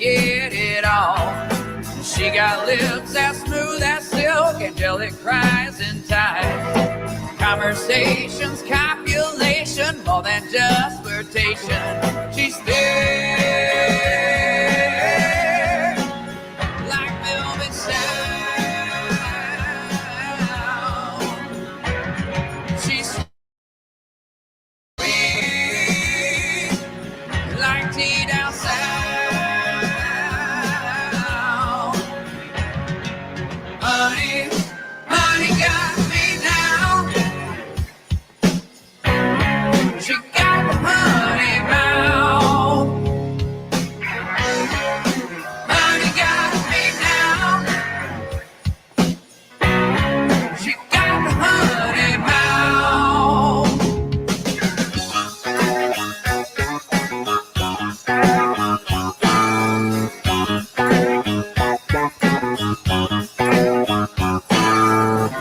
get it all. She got lips as smooth as silk, angelic cries and ties. Conversations, copulation, more than just flirtation. She's fair like velvet sound. She's sweet like tea down south. Honey, honey got me down. She got the honey mouth. Honey got me down. She got the honey mouth.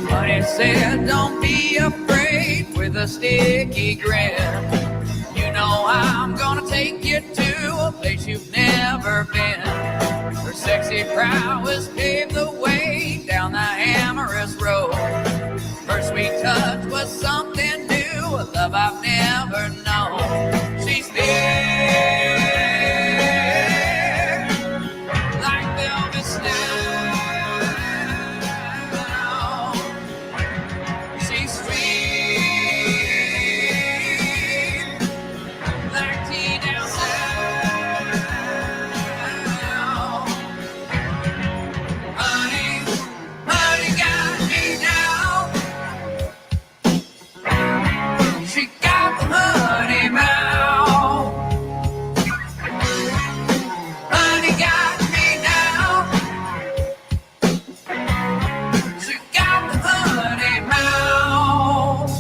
Honey said, don't be afraid, with a sticky grin. You know I'm gonna take you to a place you've never been. Her sexy prowess paved the way down the amorous road. Her sweet touch was something new, a love I've never known. She's there like velvet snow. She's sweet like tea down south. Honey, honey got me down. She got the honey mouth. Honey got me down. She got the honey mouth.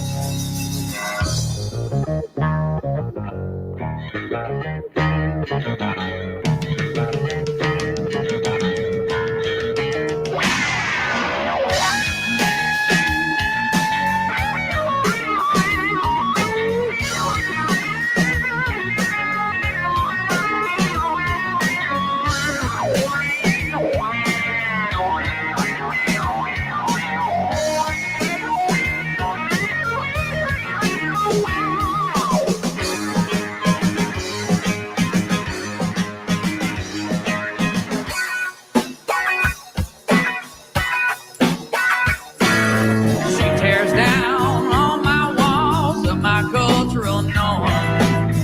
She tears down all my walls of my cultural norm.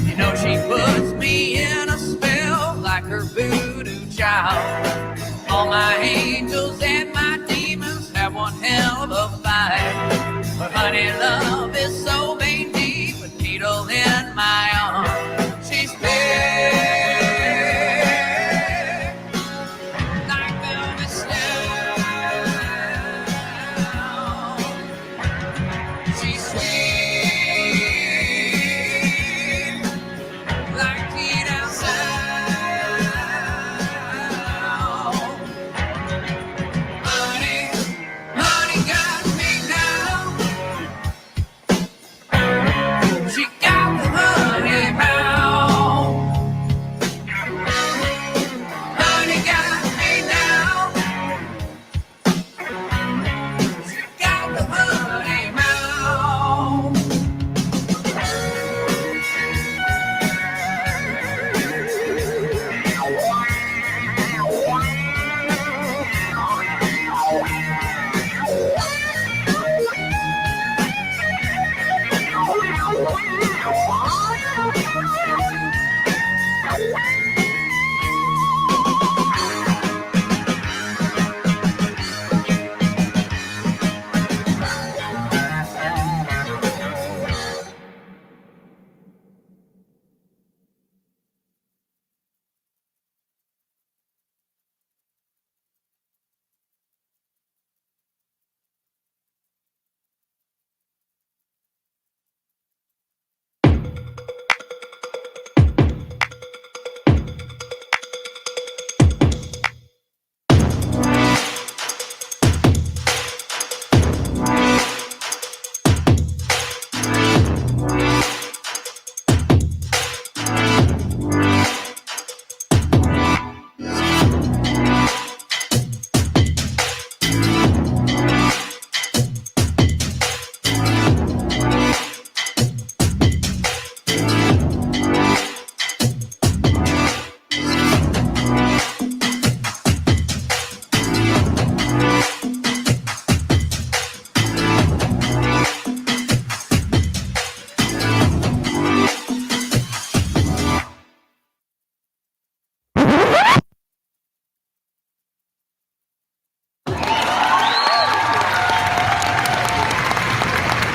You know she puts me in a spell like her voodoo child. All my angels and my demons have one hell of a fight. But honey, love is so vein deep, a needle in my arm. She's fair like velvet snow. She's sweet like tea down south. Honey, honey got me down.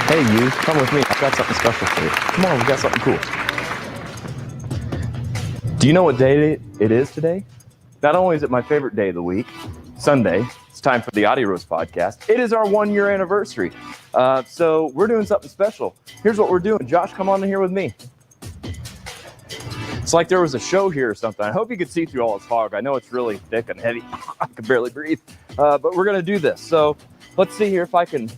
Hey, you, come with me. I've got something special for you. Come on, we've got something cool. Do you know what day it is today? Not only is it my favorite day of the week, Sunday, it's time for the Audio Roast podcast. It is our 1-year anniversary. So we're doing something special. Here's what we're doing. Josh, come on in here with me. It's like there was a show here or something. I hope you could see through all this fog. I know it's really thick and heavy. I can barely breathe. But we're going to do this. So let's see here if I can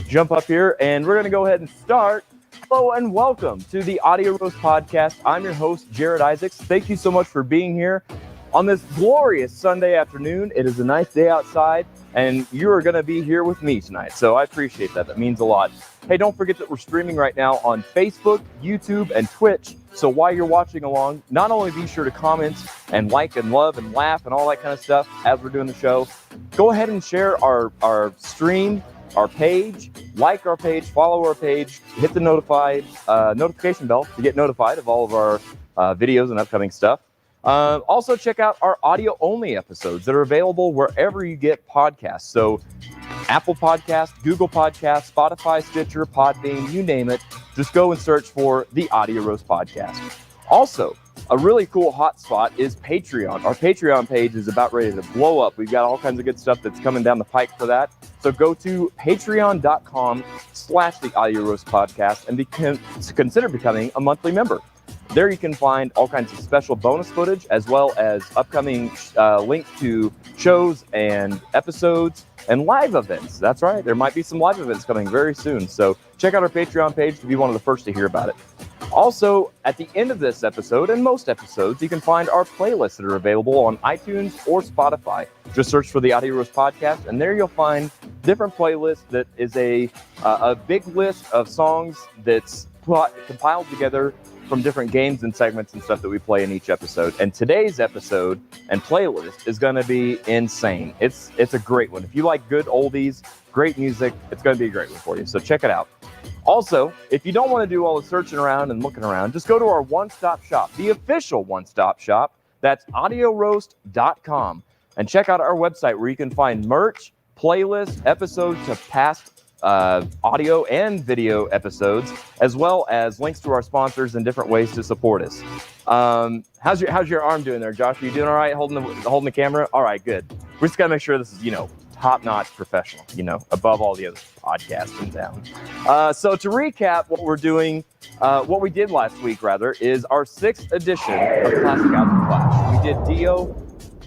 jump up here, and we're going to go ahead and start. Hello and welcome to the Audio Roast podcast. I'm your host, Jared Isaacs. Thank you so much for being here on this glorious Sunday afternoon. It is a nice day outside, and you are going to be here with me tonight. So I appreciate that. That means a lot. Hey, don't forget that we're streaming right now on Facebook, YouTube, and Twitch. So while you're watching along, not only be sure to comment and like and love and laugh and all that kind of stuff as we're doing the show, go ahead and share our stream, our page, like our page, follow our page, hit the notification bell to get notified of all of our videos and upcoming stuff. Also, check out our audio-only episodes that are available wherever you get podcasts. So Apple Podcasts, Google Podcasts, Spotify, Stitcher, Podbean, you name it. Just go and search for the Audio Roast podcast. Also, a really cool hot spot is Patreon. Our Patreon page is about ready to blow up. We've got all kinds of good stuff that's coming down the pike for that. So go to patreon.com/the Audio Roast podcast and consider becoming a monthly member. There you can find all kinds of special bonus footage as well as upcoming links to shows and episodes and live events. That's right. There might be some live events coming very soon. So check out our Patreon page to be one of the first to hear about it. Also, at the end of this episode and most episodes, you can find our playlists that are available on iTunes or Spotify. Just search for the Audio Roast podcast, and there you'll find different playlists that is a big list of songs that's compiled together from different games and segments and stuff that we play in each episode. And today's episode and playlist is going to be insane. It's a great one. If you like good oldies, great music, it's going to be a great one for you. So check it out. Also, if you don't want to do all the searching around and looking around, just go to our one-stop shop, the official one-stop shop. That's audioroast.com. And check out our website where you can find merch, playlists, episodes of past audio and video episodes, as well as links to our sponsors and different ways to support us. How's your arm doing there, Josh? Are you doing all right holding the camera? All right, good. We just got to make sure this is, top-notch professional, above all the other podcasts in town. So to recap what we're doing, what we did last week, rather, is our 6th edition of Classic Album Clash. We did Dio,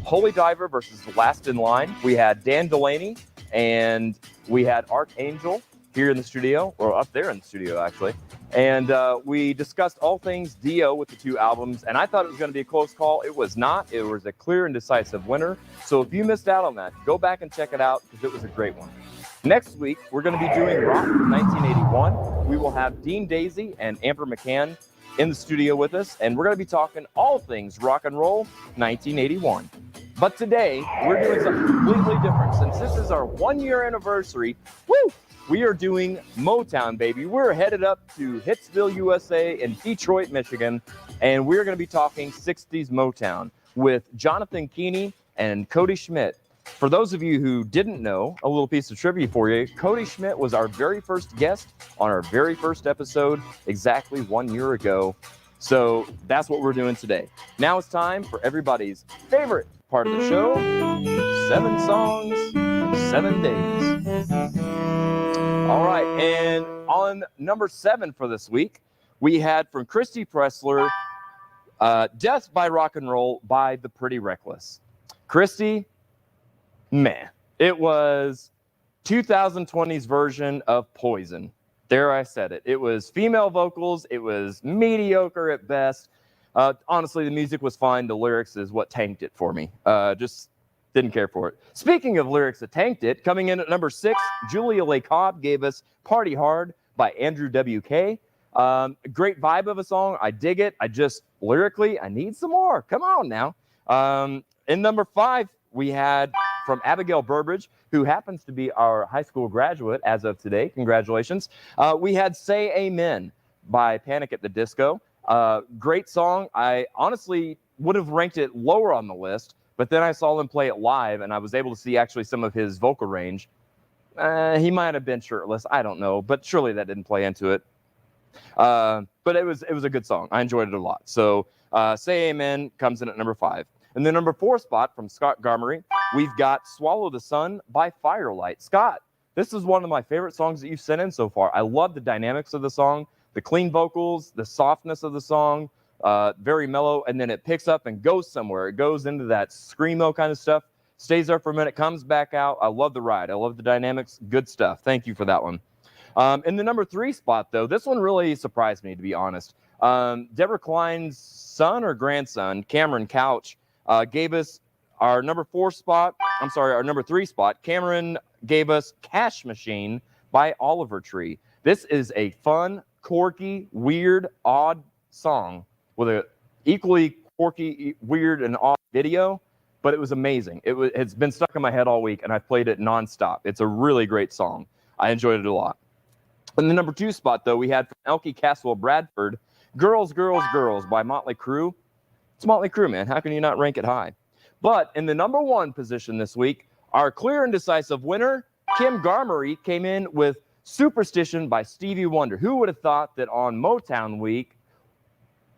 Holy Diver versus The Last in Line. We had Dan Delaney, and we had Archangel here in the studio, or up there in the studio, actually. And we discussed all things Dio with the 2 albums, and I thought it was going to be a close call. It was not. It was a clear and decisive winner. So if you missed out on that, go back and check it out because it was a great one. Next week, we're going to be doing Rock from 1981. We will have Dean Daisy and Amber McCann in the studio with us, and we're going to be talking all things rock and roll 1981. But today, we're doing something completely different. Since this is our 1-year anniversary, we are doing Motown, baby. We're headed up to Hitsville, USA in Detroit, Michigan, and we're going to be talking 60s Motown with Jonathan Keeney and Kody Schmitt. For those of you who didn't know, a little piece of trivia for you, Kody Schmitt was our very first guest on our very first episode exactly 1 year ago. So that's what we're doing today. Now it's time for everybody's favorite part of the show, 7 songs, 7 days. All right, and on number 7 for this week, we had from Christy Pressler, Death by Rock and Roll by The Pretty Reckless. Christy, man, it was 2020's version of Poison. There I said it. It was female vocals. It was mediocre at best. Honestly, the music was fine. The lyrics is what tanked it for me. Just didn't care for it. Speaking of lyrics that tanked it, coming in at number 6, Julia Lee Cobb gave us Party Hard by Andrew W.K. Great vibe of a song. I dig it. Lyrically, I need some more. Come on now. In number 5, we had from Abigail Burbridge, who happens to be our high school graduate as of today. Congratulations. We had Say Amen by Panic at the Disco. Great song. I honestly would have ranked it lower on the list, but then I saw them play it live, and I was able to see actually some of his vocal range. He might have been shirtless. I don't know, but surely that didn't play into it. But it was a good song. I enjoyed it a lot. So Say Amen comes in at number 5. And the number 4 spot from Scott Garmory, we've got Swallow the Sun by Firelight. Scott, this is one of my favorite songs that you've sent in so far. I love the dynamics of the song, the clean vocals, the softness of the song, very mellow, and then it picks up and goes somewhere. It goes into that screamo kind of stuff, stays there for a minute, comes back out. I love the ride. I love the dynamics. Good stuff. Thank you for that one. In the number 3 spot, though, this one really surprised me, to be honest. Deborah Klein's son or grandson, Cameron Couch, gave us our number 3 spot. Cameron gave us Cash Machine by Oliver Tree. This is a fun, quirky, weird, odd song with a equally quirky, weird, and odd video, but it was amazing. It's been stuck in my head all week, and I've played it nonstop. It's a really great song. I enjoyed it a lot. In the number 2 spot, though, we had from Elkie Caswell Bradford, Girls, Girls, Girls by Motley Crue. It's Motley Crue, man. How can you not rank it high? But in the number 1 position this week, our clear and decisive winner, Kim Garmory, came in with Superstition by Stevie Wonder. Who would have thought that on Motown Week,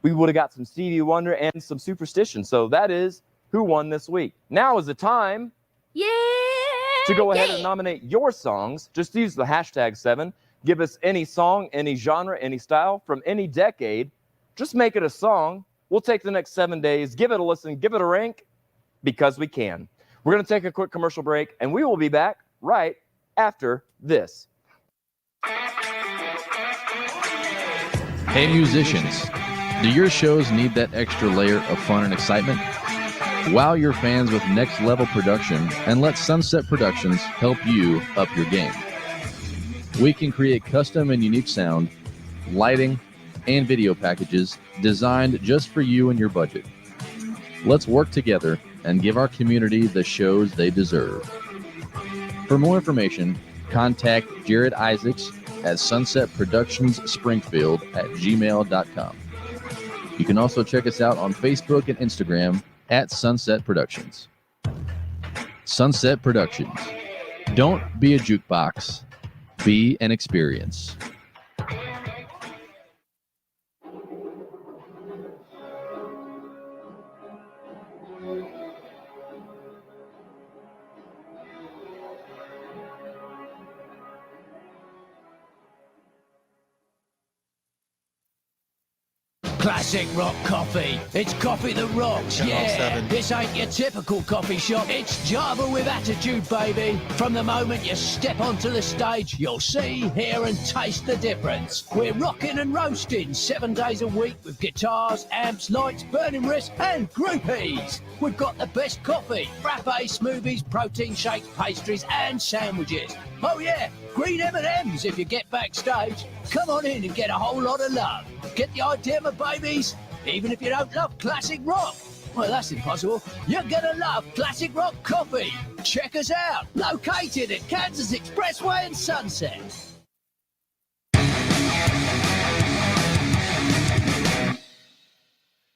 we would have got some Stevie Wonder and some Superstition? So that is who won this week. Now is the time to go ahead and nominate your songs. Just use the hashtag 7. Give us any song, any genre, any style from any decade. Just make it a song. We'll take the next 7 days, give it a listen, give it a rank, because we can. We're going to take a quick commercial break, and we will be back right after this. Hey musicians, do your shows need that extra layer of fun and excitement? Wow your fans with next level production and let Sunset Productions help you up your game. We can create custom and unique sound, lighting, and video packages designed just for you and your budget. Let's work together and give our community the shows they deserve. For more information, contact Jared Isaacs at sunsetproductionsspringfield@gmail.com. You can also check us out on Facebook and Instagram at Sunset Productions. Sunset Productions. Don't be a jukebox. Be an experience. Classic rock coffee. It's coffee that rocks, yeah. This ain't your typical coffee shop. It's Java with attitude, baby. From the moment you step onto the stage, you'll see, hear and taste the difference. We're rocking and roasting 7 days a week with guitars, amps, lights, burning wrists and groupies. We've got the best coffee, frappe, smoothies, protein shakes, pastries and sandwiches. Oh yeah, green M&Ms if you get backstage. Come on in and get a whole lot of love. Get the idea, my babies? Even if you don't love classic rock. Well, that's impossible. You're gonna love classic rock coffee. Check us out. Located at Kansas Expressway and Sunset.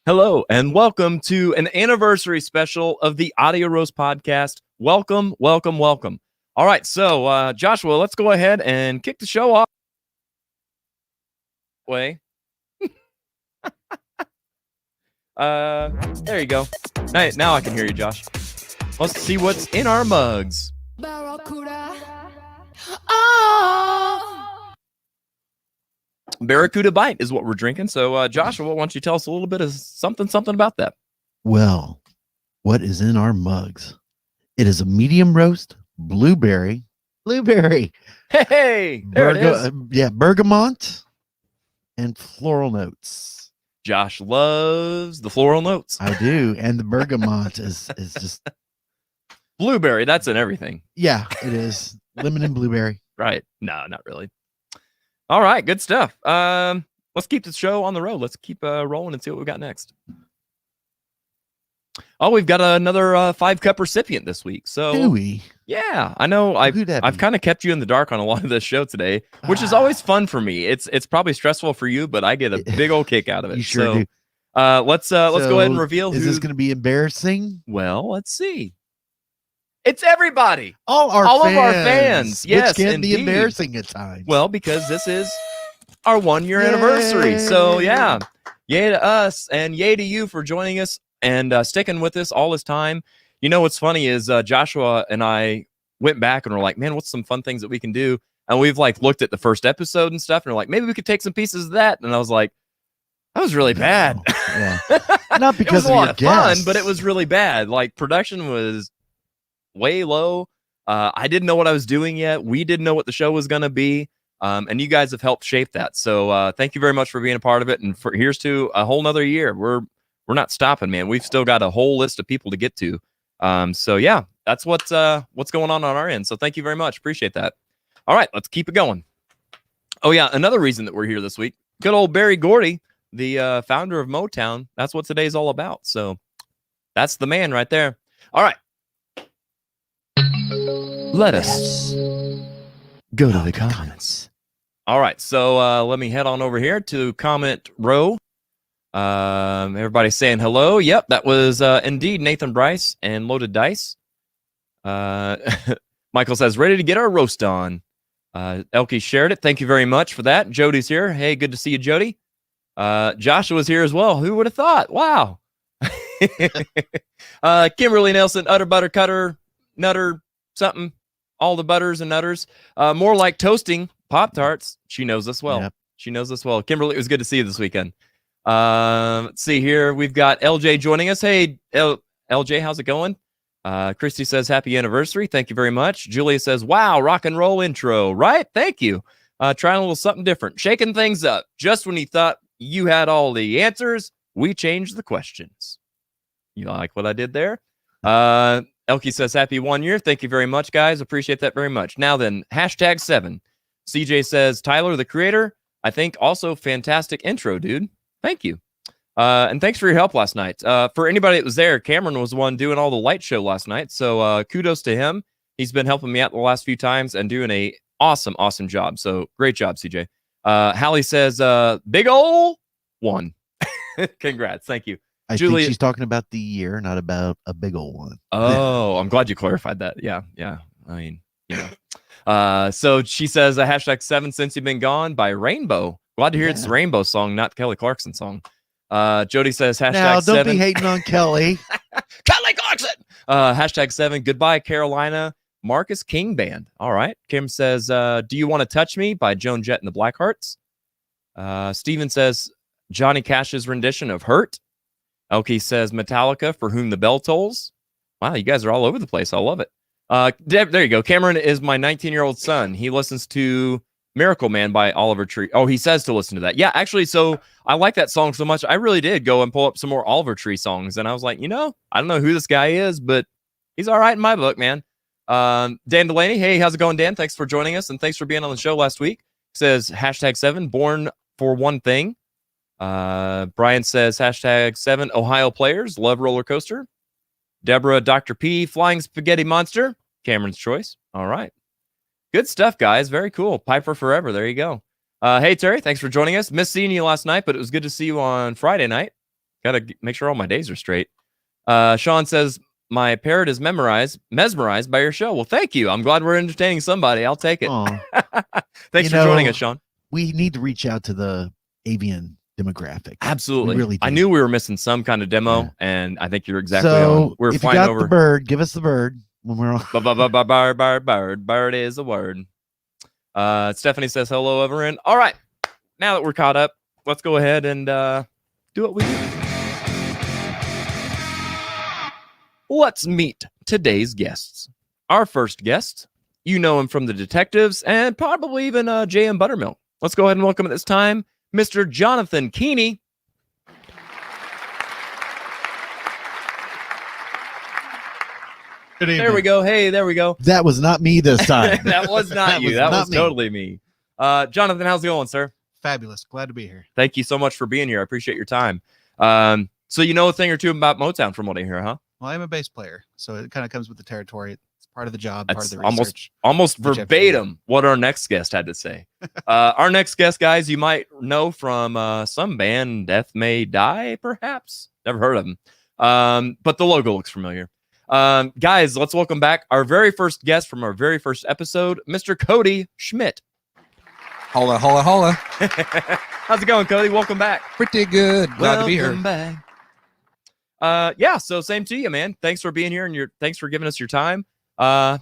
Hello, and welcome to an anniversary special of the Audio Roast Podcast. Welcome, welcome, welcome. All right, so Joshua, let's go ahead and kick the show off. Way. There you go. Now I can hear you, Josh. Let's see what's in our mugs. Barracuda. Oh. Barracuda Bite is what we're drinking. So, Joshua, why don't you tell us a little bit of something about that? Well, what is in our mugs? It is a medium roast blueberry. Hey, there it is. Yeah, bergamot and floral notes. Josh loves the floral notes. I do, and the bergamot is just blueberry. That's in everything. Yeah, it is lemon and blueberry. Right? No, not really. All right, good stuff. Let's keep the show on the road. Let's keep rolling and see what we got next. Oh, we've got another 5-cup recipient this week. So, do we? Yeah, I know. I've kind of kept you in the dark on a lot of this show today, which is always fun for me. It's probably stressful for you, but I get a big old kick out of it. You sure do. Let's go ahead and reveal. Is this going to be embarrassing? Well, let's see. It's everybody. All of our fans. Yes, which can indeed. be embarrassing at times. Well, because this is our 1-year anniversary. So, yeah, yay to us and yay to you for joining us and sticking with us all this time. You know what's funny is Joshua and I went back and were like, man, what's some fun things that we can do? And we've like looked at the first episode and stuff and we're like, maybe we could take some pieces of that. And I was like, that was really bad. Yeah. Not because it was of a lot your of fun, guests. but it was really bad. Like production was way low. I didn't know what I was doing yet. We didn't know what the show was going to be. And you guys have helped shape that. So thank you very much for being a part of it. And here's to a whole nother year. We're not stopping, man. We've still got a whole list of people to get to. So yeah, that's what's going on our end. So thank you very much. Appreciate that. All right, let's keep it going. Oh yeah, another reason that we're here this week. Good old Berry Gordy, the founder of Motown. That's what today's all about. So that's the man right there. All right. Let us go to the comments. All right, so let me head on over here to comment row. Everybody's saying hello. Yep, that was indeed Nathan Bryce and Loaded Dice. Michael says, ready to get our roast on. Elkie shared it. Thank you very much for that. Jody's here. Hey, good to see you, Jody. Joshua's here as well. Who would have thought? Wow. Kimberly Nelson, utter butter cutter, nutter, something. All the butters and nutters. More like toasting Pop-Tarts. She knows us well. Yep. She knows us well. Kimberly, it was good to see you this weekend. Let's see here. We've got LJ joining us. Hey, LJ, how's it going? Christy says, happy anniversary. Thank you very much. Julia says, wow, rock and roll intro. Right? Thank you. Trying a little something different. Shaking things up. Just when you thought you had all the answers, we changed the questions. You like what I did there? Elkie says, happy 1 year. Thank you very much, guys. Appreciate that very much. Now then, #7. CJ says, Tyler, the creator, I think also fantastic intro, dude. Thank you. And thanks for your help last night. For anybody that was there, Cameron was the one doing all the light show last night. So kudos to him. He's been helping me out the last few times and doing a awesome job. So great job, CJ. Hallie says, big ol' one. Congrats. Thank you. I think she's talking about the year, not about a big old one. Oh, I'm glad you clarified that. Yeah. I mean, you know. So she says, #7 since you've been gone by Rainbow. Glad to hear it's the Rainbow song, not the Kelly Clarkson song. Jody says, #7. Now, don't be hating on Kelly. Kelly Clarkson. #7. Goodbye, Carolina. Marcus King Band. All right. Kim says, do you want to touch me by Joan Jett and the Blackhearts? Steven says, Johnny Cash's rendition of Hurt. Elkie says, Metallica, For Whom the Bell Tolls. Wow, you guys are all over the place. I love it. There you go. Cameron is my 19-year-old son. He listens to Miracle Man by Oliver Tree. Oh, he says to listen to that. Yeah, actually, so I like that song so much. I really did go and pull up some more Oliver Tree songs. And I was like, I don't know who this guy is, but he's all right in my book, man. Dan Delaney. Hey, how's it going, Dan? Thanks for joining us. And thanks for being on the show last week. Says, #7, born for one thing. Brian says, #7, Ohio players, love roller coaster. Deborah, Dr. P, flying spaghetti monster. Cameron's choice. All right. Good stuff, guys. Very cool. Piper forever. There you go. Hey, Terry, thanks for joining us. Missed seeing you last night, but it was good to see you on Friday night. Got to make sure all my days are straight. Sean says, my parrot is mesmerized by your show. Well, thank you. I'm glad we're entertaining somebody. I'll take it. Thanks for joining us, Sean. We need to reach out to the avian demographic. Absolutely. We really do. I knew we were missing some kind of demo, and I think you're exactly so on. We're if flying you got over. the bird, give us the bird when we're on. Bird is a word. Stephanie says hello, everyone. All right. Now that we're caught up, let's go ahead and do what we do. Let's meet today's guests. Our first guest, you know him from The Detectives and probably even J.M. Buttermilk. Let's go ahead and welcome at this time, Mr. Jonathan Keeney. Good evening. There we go. Hey, there we go. That was not me this time. That was not you. That was totally me. Jonathan, how's it going, sir? Fabulous. Glad to be here. Thank you so much for being here. I appreciate your time. So you know a thing or two about Motown from what I hear, huh? Well, I'm a bass player, so it kind of comes with the territory. It's part of the job, That's part of the research. almost verbatim what our next guest had to say. Our next guest, guys, you might know from some band, Death May Die, perhaps. Never heard of them. But the logo looks familiar. Guys, let's welcome back our very first guest from our very first episode, Mr. Kody Schmitt. Holla, holla, holla. How's it going, Kody? Welcome back. Pretty good. Glad to be here. Welcome back. Yeah, so same to you, man. Thanks for being here, and thanks for giving us your time. I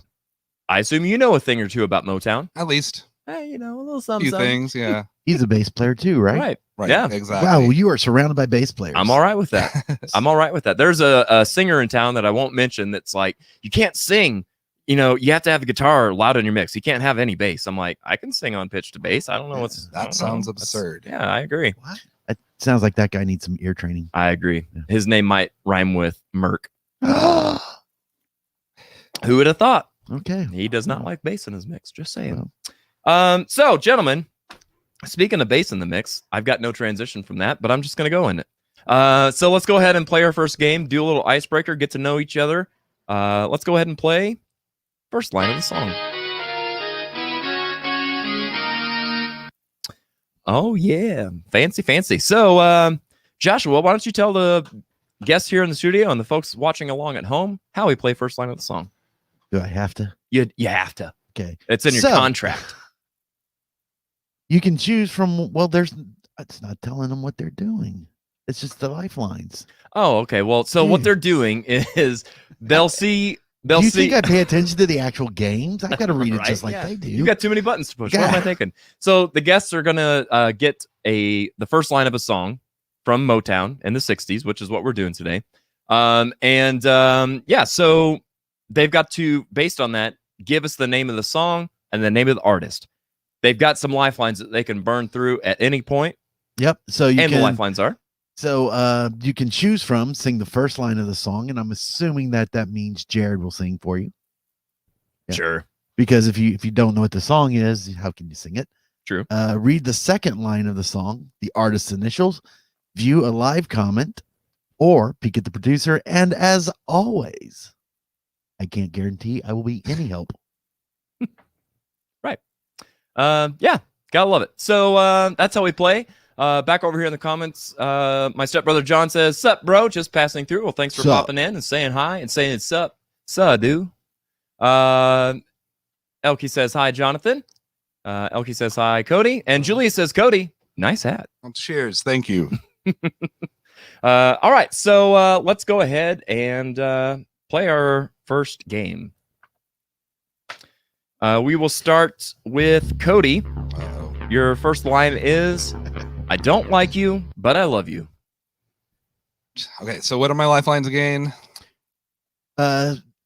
assume you know a thing or two about Motown. At least. Hey, a little A something. few things, yeah. He's a bass player too, right? Right. Yeah. Exactly. Wow, you are surrounded by bass players. I'm all right with that. There's a singer in town that I won't mention that's like, you can't sing. You have to have the guitar loud in your mix. You can't have any bass. I'm like, I can sing on pitch to bass. I don't know what's... That sounds absurd. Yeah, I agree. What? It sounds like that guy needs some ear training. I agree. Yeah. His name might rhyme with Merc. Who would have thought? Okay. He does not like bass in his mix. Just saying. So, gentlemen, speaking of bass in the mix, I've got no transition from that, but I'm just going to go in it. So let's go ahead and play our first game, do a little icebreaker, get to know each other. Let's go ahead and play first line of the song. Oh, yeah. Fancy. So, Joshua, why don't you tell the guests here in the studio and the folks watching along at home how we play first line of the song? Do I have to? You have to. Okay. It's in your contract. You can choose from, it's not telling them what they're doing. It's just the lifelines. Oh, okay. Well, so what they're doing is they'll see. Do you think I pay attention to the actual games? I've got to read it just like they do. You got too many buttons to push. What am I thinking? So the guests are gonna get the first line of a song from Motown in the '60s, which is what we're doing today. So they've got to, based on that, give us the name of the song and the name of the artist. They've got some lifelines that they can burn through at any point. Yep. So the lifelines are. So you can choose from sing the first line of the song, and I'm assuming that means Jared will sing for you. Yeah. Sure. Because if you don't know what the song is, how can you sing it? True. Read the second line of the song, the artist's initials, view a live comment, or peek at the producer. And as always, I can't guarantee I will be any help. Right. Yeah, gotta love it. So that's how we play. Back over here in the comments, my stepbrother John says, "Sup, bro? Just passing through. Well, thanks for popping in and saying hi and saying sup, dude." Elkie says hi, Jonathan. Elkie says hi, Kody, and Julia says, "Kody, nice hat." Well, cheers. Thank you. All right, so let's go ahead and play our first game. We will start with Kody. Your first line is, "I don't like you, but I love you." Okay, so what are my lifelines again?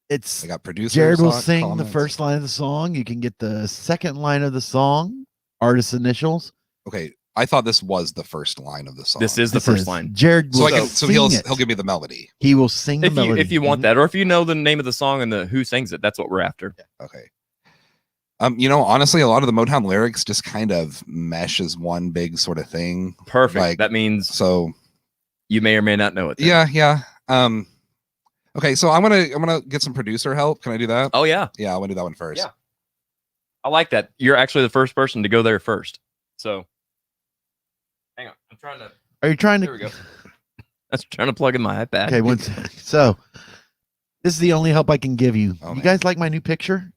It's I got producer. Jared will sing the first line of the song. You can get the second line of the song, artist initials. Okay, I thought this was the first line of the song. This is the first line. Jared will he'll give me the melody. He will sing the melody. If you want that, or if you know the name of the song and the who sings it, that's what we're after. Okay. Honestly, a lot of the Motown lyrics just kind of mesh as one big sort of thing. Perfect. That means so you may or may not know it. Then. Yeah. Okay, so I'm gonna get some producer help. Can I do that? Oh yeah. Yeah, I want to do that one first. Yeah. I like that. You're actually the first person to go there first. So hang on. I'm trying to. Are you trying to? There we go. I was trying to plug in my iPad. Okay, so this is the only help I can give you. Oh, you man. guys like my new picture?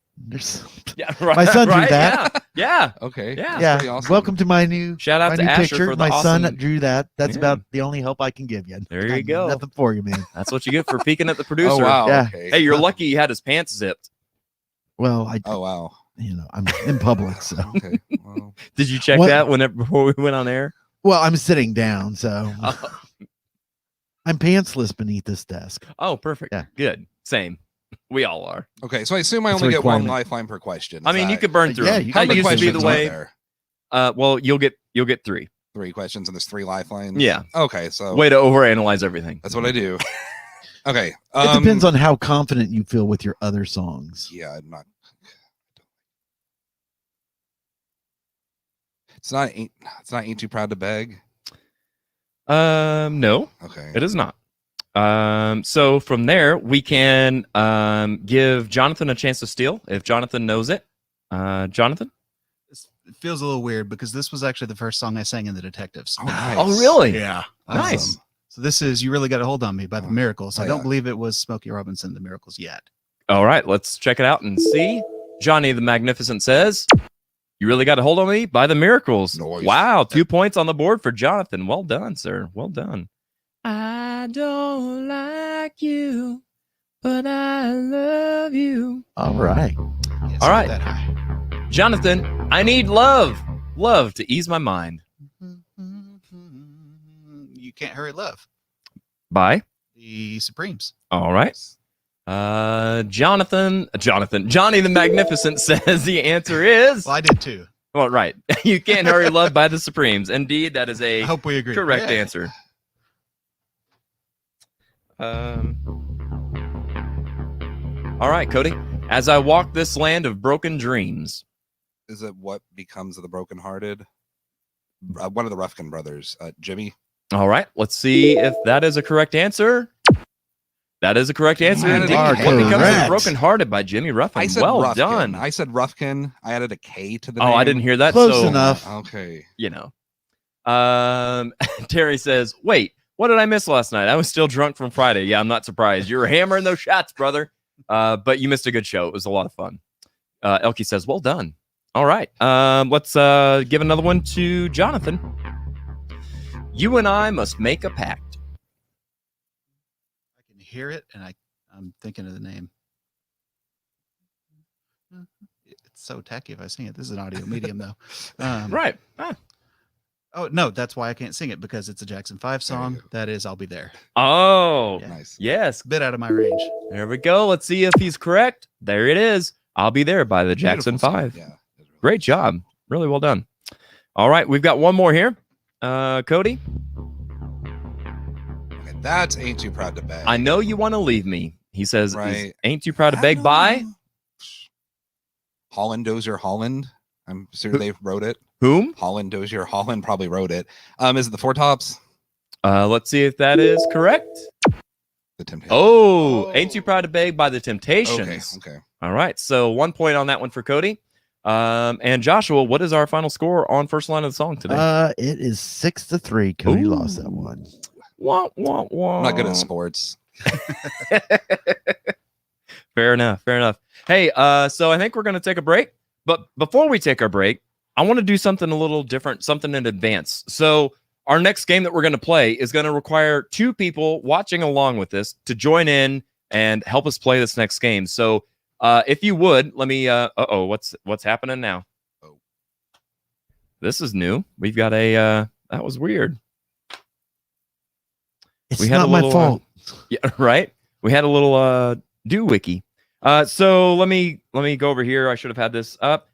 Yeah, right. My son drew right, that. Yeah. Okay. Yeah. Yeah. Pretty awesome. Welcome to my new Shout out my to new Asher picture. for the My awesome... son drew that. That's Yeah. about the only help I can give you. There you go. Nothing for you, man. That's what you get for peeking at the producer. Oh wow. Yeah. Okay. Hey, you're lucky he had his pants zipped. Well, Oh wow. I'm in public, so. Okay. Well, Did you check What? that before we went on air? Well, I'm sitting down, so I'm pantsless beneath this desk. Oh, perfect. Yeah. Good. Same. We all are. okay, so I assume I It's only a get one requirement. lifeline per question. I mean, you could burn through. Yeah, them. you How That many used to be questions the are way. there? Well, you'll get 3. 3 questions and there's 3 lifelines. Yeah. Okay, so Way to overanalyze everything. that's what I do. Okay. It depends on how confident you feel with your other songs. Yeah, I'm not. It's not ain't too proud to beg. No, Okay. it is not. So from there, we can give Jonathan a chance to steal if Jonathan knows it. Jonathan? It feels a little weird because this was actually the first song I sang in the Detectives. Oh, nice. Oh, really? Yeah. Nice. So this is You Really Got a Hold on Me by the Miracles. I yeah. don't believe it was Smokey Robinson, the Miracles yet. All right, let's check it out and see. Johnny the Magnificent says, "You Really Got a Hold on Me" by the Miracles. Nice. Wow, 2 points on the board for Jonathan. Well done, sir. Well done. I don't like you, but I love you. All right. Yeah, All right. That high. Jonathan, I need love. Love to ease my mind. You Can't Hurry Love. By? The Supremes. All right. Johnny the Magnificent says the answer is. Well, I did too. Well, right. You Can't Hurry Love by the Supremes. Indeed, that is I a hope we agree. correct Yeah. answer. All right, Kody. As I walk this land of broken dreams. Is it What Becomes of the Brokenhearted? One of the Rufkin brothers, Jimmy. All right, let's see if that is a correct answer. That is a correct answer You indeed. are What Becomes of the correct. Brokenhearted by Jimmy Ruffin. I said Well Rufkin. done. I said Rufkin. I added a K to the Oh, name. I didn't hear that. Close so, enough. Okay. You know. Terry says, "Wait, what did I miss last night? I was still drunk from Friday." Yeah, I'm not surprised. You were hammering those shots, brother. But you missed a good show. It was a lot of fun. Elkie says, "Well done." All right. Let's give another one to Jonathan. You and I must make a pact. I can hear it, and I'm thinking of the name. It's so tacky if I sing it. This is an audio medium, though. Right. Ah. Oh, no, that's why I can't sing it, because it's a Jackson 5 There you song. go. That is I'll Be There. Oh, Yeah. Nice. yes. Bit out of my range. There we go. Let's see if he's correct. There it is. I'll Be There by the Jackson Beautiful song. 5. Yeah. Great job. Really well done. All right. We've got one more here. Kody, Okay, that's Ain't Too Proud to Beg. I know you want to leave me. He says, Right. "Ain't Too Proud to I Beg" don't by know. Holland Dozier Holland. I'm sure they wrote it. whom? Holland Dozier Holland probably wrote it. Is it the Four Tops? Let's see if that is correct. The Temptations. Oh, "Ain't Too Proud to Beg" by the Temptations. Okay. All right. So 1 point on that one for Kody. And Joshua, what is our final score on first line of the song today? It is 6-3. Cody Ooh. lost that one. Wah, wah, wah. I'm not good at sports. Fair enough. Fair enough. Hey, so I think we're going to take a break. But before we take our break, I want to do something a little different, something in advance. So our next game that we're going to play is going to require 2 people watching along with us to join in and help us play this next game. So if you would, let me, what's happening now? Oh. This is new. We've got a, that was weird. It's We had not a my little, fault. Yeah, right. We had a little do wiki. So let me go over here. I should have had this up.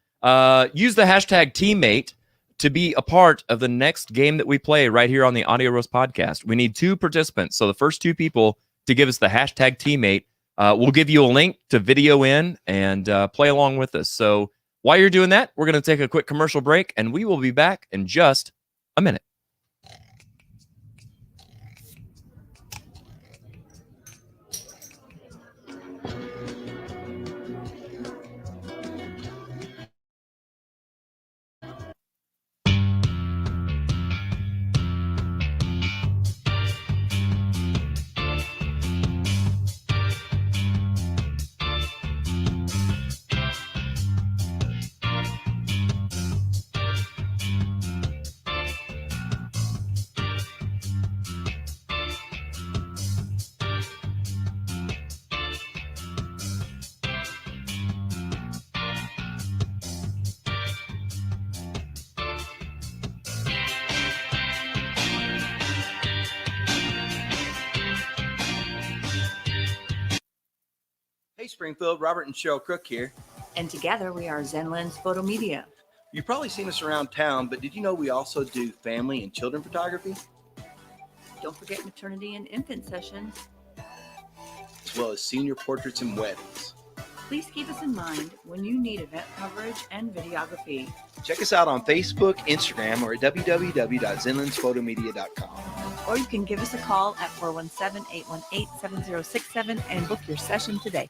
Use the hashtag teammate to be a part of the next game that we play right here on the Audio Roast podcast. We need 2 participants. So the first 2 people to give us the hashtag teammate, we'll give you a link to video in and play along with us. So while you're doing that, we're going to take a quick commercial break and we will be back in just a minute. Hey Springfield, Robert and Cheryl Crook here. And together we are Zenlens Photo Media. You've probably seen us around town, but did you know we also do family and children photography, Don't forget maternity and infant sessions. as well as senior portraits and weddings? Please keep us in mind when you need event coverage and videography. Check us out on Facebook, Instagram, or at www.zenlensphotomedia.com. Or you can give us a call at 417-818-7067 and book your session today.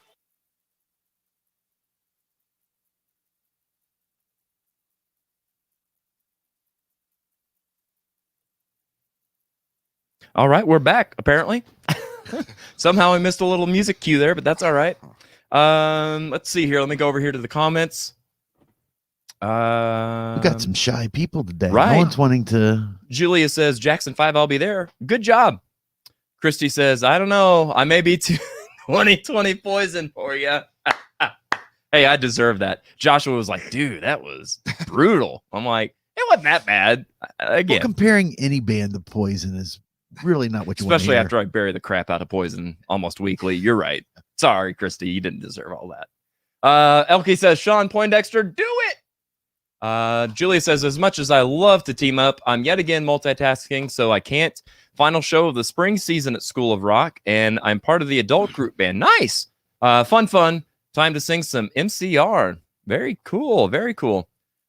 All right, we're back, apparently. Somehow I missed a little music cue there, but that's all right. Let's see here. Let me go over here to the comments. We got some shy people today. Right. No one's wanting to. Julia says, Jackson 5, I'll be there. Good job. Christy says, I don't know. I may be 2020 poison for you. Hey, I deserve that. Joshua was like, dude, that was brutal. I'm like, it wasn't that bad. Again, Well, comparing any band to Poison is really not what you want to especially hear. after I bury the crap out of Poison almost weekly. You're right. Sorry, Christy. You didn't deserve all that. Elke says, Sean Poindexter, do it. Julia says, as much as I love to team up, I'm yet again multitasking, so I can't. Final show of the spring season at School of Rock, and I'm part of the adult group band. Nice. Fun. Time to sing some MCR. Very cool. Very cool.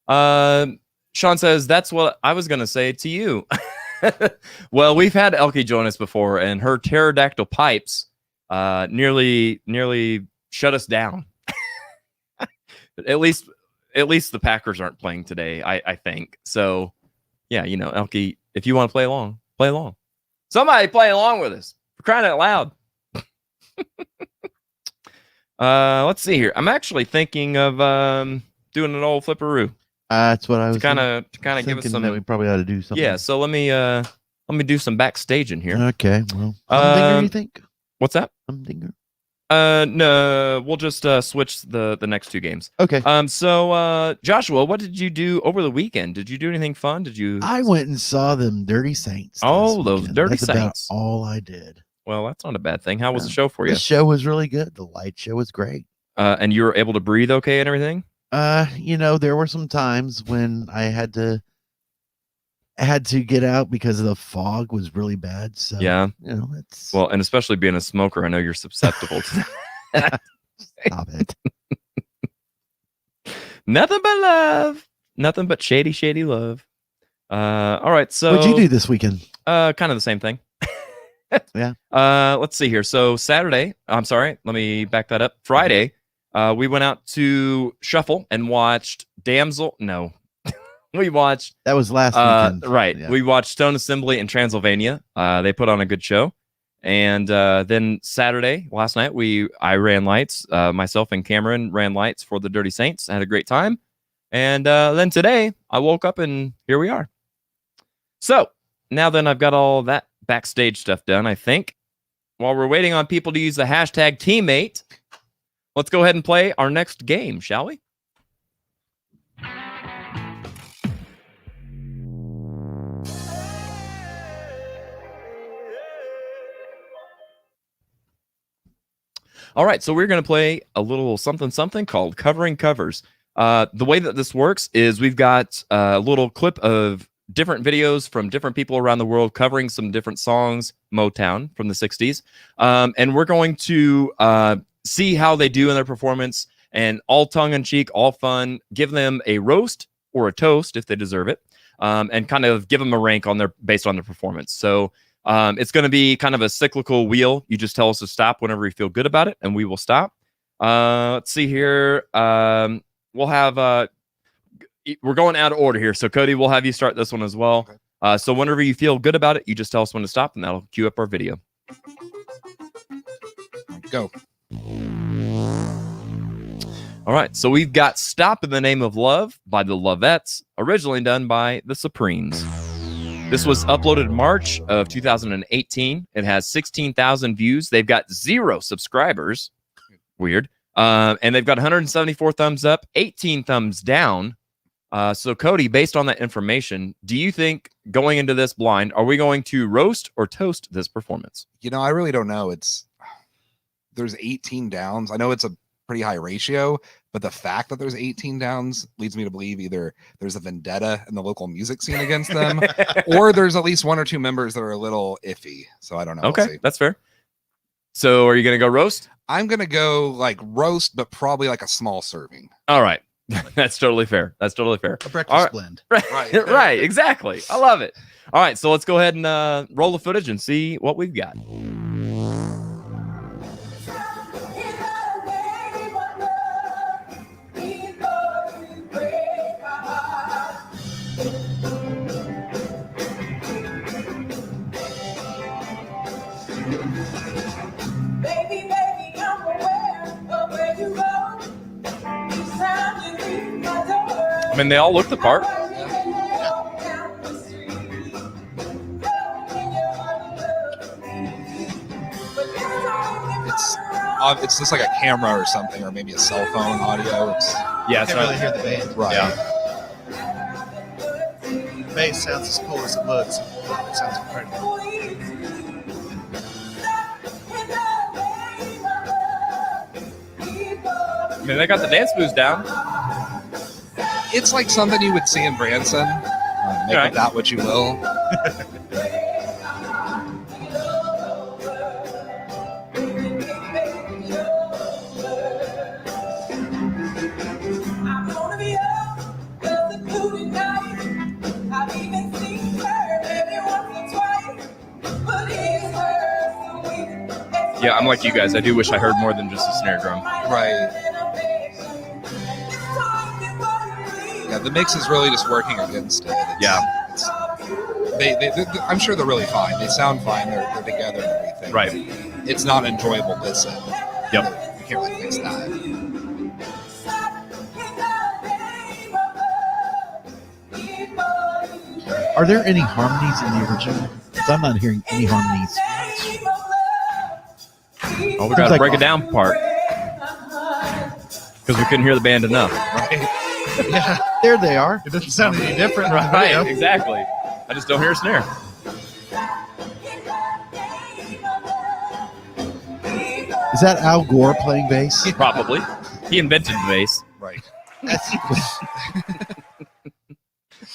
Sean says, that's what I was going to say to you. Well, we've had Elke join us before, and her pterodactyl pipes nearly shut us down. At least the Packers aren't playing today, I think. So, yeah, Elke, if you want to play along, play along. Somebody play along with us. For crying out loud. Let's see here. I'm actually thinking of doing an old flipperoo. That's what I was to kind of give us some. That we probably ought to do something. Yeah. So let me do some backstage in here. Okay. Well, Humdinger, you think? What's that? Humdinger. No, we'll just switch the next two games. Okay. So Joshua, what did you do over the weekend? Did you do anything fun? I went and saw them Dirty Saints. Oh, those Dirty That's Saints. About all I did. Well, that's not a bad thing. How was the show for you? The show was really good. The light show was great. And you were able to breathe okay and everything? There were some times when I had to get out because the fog was really bad. So yeah, it's well, and especially being a smoker, I know you're susceptible to that. Stop it. Nothing but love. Nothing but shady love. All right. So what'd you do this weekend? Kind of the same thing. Yeah. Let's see here. So Saturday, I'm sorry, let me back that up. Friday, we went out to Shuffle and watched Damsel. No, we watched. That was last weekend. Right. Yeah. We watched Stone Assembly in Transylvania. They put on a good show. And then Saturday, last night, I ran lights. Myself and Cameron ran lights for the Dirty Saints. I had a great time. And then today, I woke up and here we are. So now then I've got all that backstage stuff done, I think. While we're waiting on people to use the hashtag teammate, let's go ahead and play our next game, shall we? All right, so we're going to play a little something called Covering Covers. The way that this works is we've got a little clip of different videos from different people around the world covering some different songs, Motown from the 60s. And we're going to see how they do in their performance, and all tongue-in-cheek, all fun, give them a roast or a toast if they deserve it, and kind of give them a rank based on their performance. So it's going to be kind of a cyclical wheel. You just tell us to stop whenever you feel good about it, and we will stop. Let's see here. We'll have... we're going out of order here. So, Kody, we'll have you start this one as well. Okay. So whenever you feel good about it, you just tell us when to stop, and that'll cue up our video. Go. All right. So we've got Stop in the Name of Love by the Lovettes, originally done by the Supremes. This was uploaded March of 2018. It has 16,000 views. They've got 0 subscribers. Weird. And they've got 174 thumbs up, 18 thumbs down. So, Kody, based on that information, do you think going into this blind, are we going to roast or toast this performance? I really don't know. There's 18 downs. I know it's a pretty high ratio, but the fact that there's 18 downs leads me to believe either there's a vendetta in the local music scene against them, or there's at least 1 or 2 members that are a little iffy. So I don't know. Okay, that's fair. So are you going to go roast? I'm going to go like roast, but probably like a small serving. All right. That's totally fair. That's totally fair. A breakfast blend. Right. Right. Exactly. I love it. All right. So let's go ahead and roll the footage and see what we've got. I mean, they all look the part. It's just like a camera or something, or maybe a cell phone audio. It's Yeah, I can't really hear the band. right. Yeah. The bass sounds as cool as it looks. It sounds incredible. I mean, they got the dance moves down. It's like something you would see in Branson. Make Right. of that what you will. Yeah, I'm like you guys. I do wish I heard more than just a snare drum. Right. Yeah, the mix is really just working against it. I'm sure they're really fine. They sound fine. They're together and everything. Right. It's not enjoyable listen. Yep. You can't really fix that. Are there any harmonies in the original? 'Cause I'm not hearing any harmonies. Oh, we got to like- break it down part because we couldn't hear the band enough. Right. Yeah, There they are. it doesn't sound any different. on the Right, video. exactly. I just don't hear a snare. Is that Al Gore playing bass? Probably. He invented the bass. Right.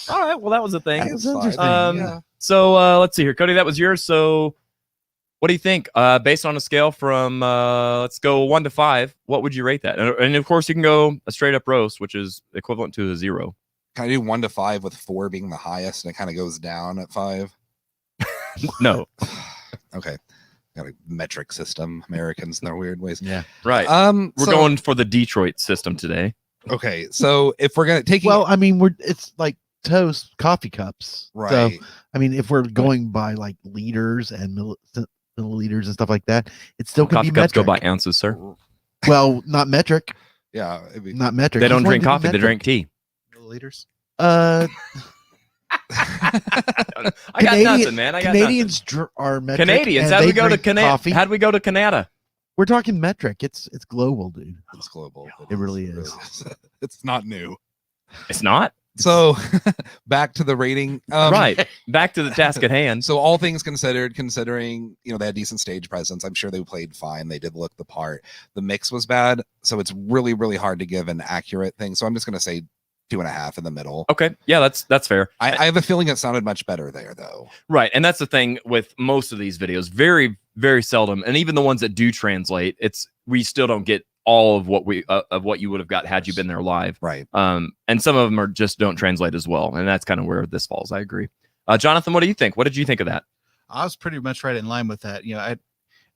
All right. Well, that was a thing. That was It's fine. interesting. Yeah. So let's see here, Kody. That was yours. So, what do you think? Based on a scale from let's go 1 to 5, what would you rate that? And of course, you can go a straight up roast, which is equivalent to a 0. Can I do 1 to 5 with 4 being the highest, and it kind of goes down at 5? No. Okay. Got a metric system. Americans in their weird ways. Yeah. Right. We're So- going for the Detroit system today. Okay, so if we're gonna take Well, I mean, it's like toast coffee cups. right, So, I mean, if we're going by like liters and milliliters and stuff like that, it still can Coffee be cups go metric. by ounces, sir. Well, not metric. yeah, it'd be, Not metric. They Which don't one drink could be coffee; they metric? drink tea. Milliliters. I got nothing, man. I got Canadians are metric. Canadians. and How'd they we go to drink Canada? coffee. How'd we go to Canada? We're talking metric. It's global, dude. it's global. It really is. It's not new. It's not. So back to the rating. Right. Back to the task at hand. So all things considered, considering they had decent stage presence, I'm sure they played fine. They did look the part. The mix was bad, so it's really, really hard to give an accurate thing. So I'm just gonna say 2.5 in the middle. Okay. Yeah, that's fair. I have a feeling it sounded much better there, though. Right. And that's the thing with most of these videos. Very, very seldom. And even the ones that do translate, we still don't get all of what you would have got had you been there live. Right. And some of them just don't translate as well. And that's kind of where this falls. I agree. Jonathan, what do you think? What did you think of that? I was pretty much right in line with that.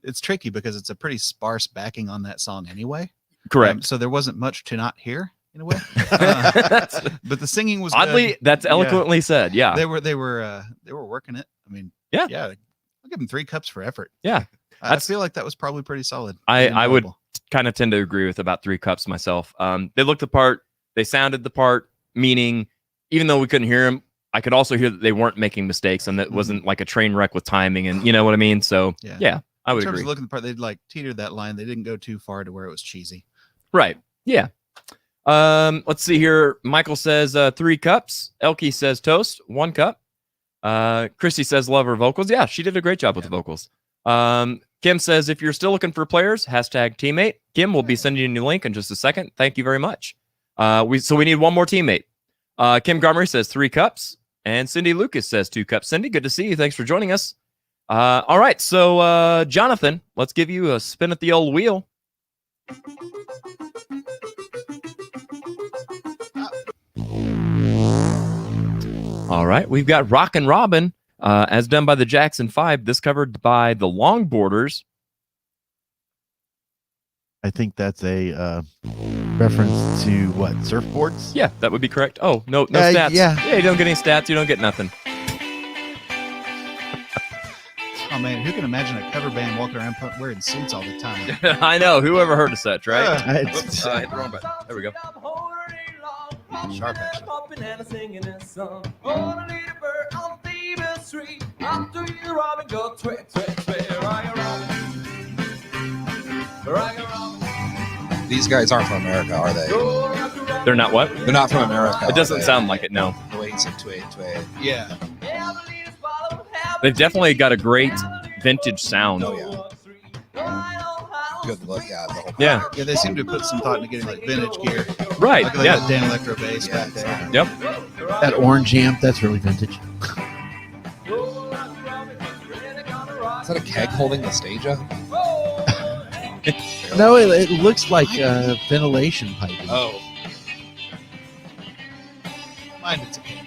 It's tricky because it's a pretty sparse backing on that song anyway. Correct. So there wasn't much to not hear in a way. That's- But the singing was oddly, good. that's eloquently said. Yeah. They were working it. I mean, Yeah. I'll give them 3 cups for effort. Yeah. I feel like that was probably pretty solid. I would Enjoyable. kind of tend to agree with about 3 cups myself. They looked the part. They sounded the part, meaning even though we couldn't hear them, I could also hear that they weren't making mistakes and that wasn't like a train wreck with timing. And you know what I mean? So yeah, I would in terms agree. of looking the part, they'd like teetered that line. They didn't go too far to where it was cheesy. Right. Yeah. Let's see here. Michael says 3 cups. Elkie says toast, 1 cup. Christy says love her vocals. Yeah, she did a great job with the vocals. Kim says if you're still looking for players, #teammate. Kim will be sending you a new link in just a second. Thank you very much. We need one more teammate. Kim Garmery says 3 cups, and Cindy Lucas says 2 cups. Cindy, good to see you. Thanks for joining us. All right, so Jonathan, let's give you a spin at the old wheel. All right, we've got Rockin' Robin, as done by the Jackson 5. This covered by the Longboarders. I think that's a reference to what, surfboards? Yeah, that would be correct. Oh, no stats. Yeah. You don't get any stats. You don't get nothing. Oh man, who can imagine a cover band walking around wearing suits all the time? I know. Whoever heard of such, right? Yeah. Whoops, hit the wrong button. There we go. Sharp action. Hopping and singing this song. On a little bird on Thebes Street. Up to you, Robin, go twit, twit, twit. Ryan Robin. Ryan Robin. These guys aren't from America, are they? They're not what? They're not from America. It doesn't are they? sound like it, no. The way he said twit, twit. Yeah. They've definitely got a great vintage sound. Oh, yeah. Good look at the whole. Yeah. Yeah, they seem to put some thought into getting like vintage gear. Right. Like Yeah. that Dan Electro bass back there. Yep. That orange amp, that's really vintage. Is that a keg holding the stage up? No, it looks like ventilation piping. Oh. Mind it's okay.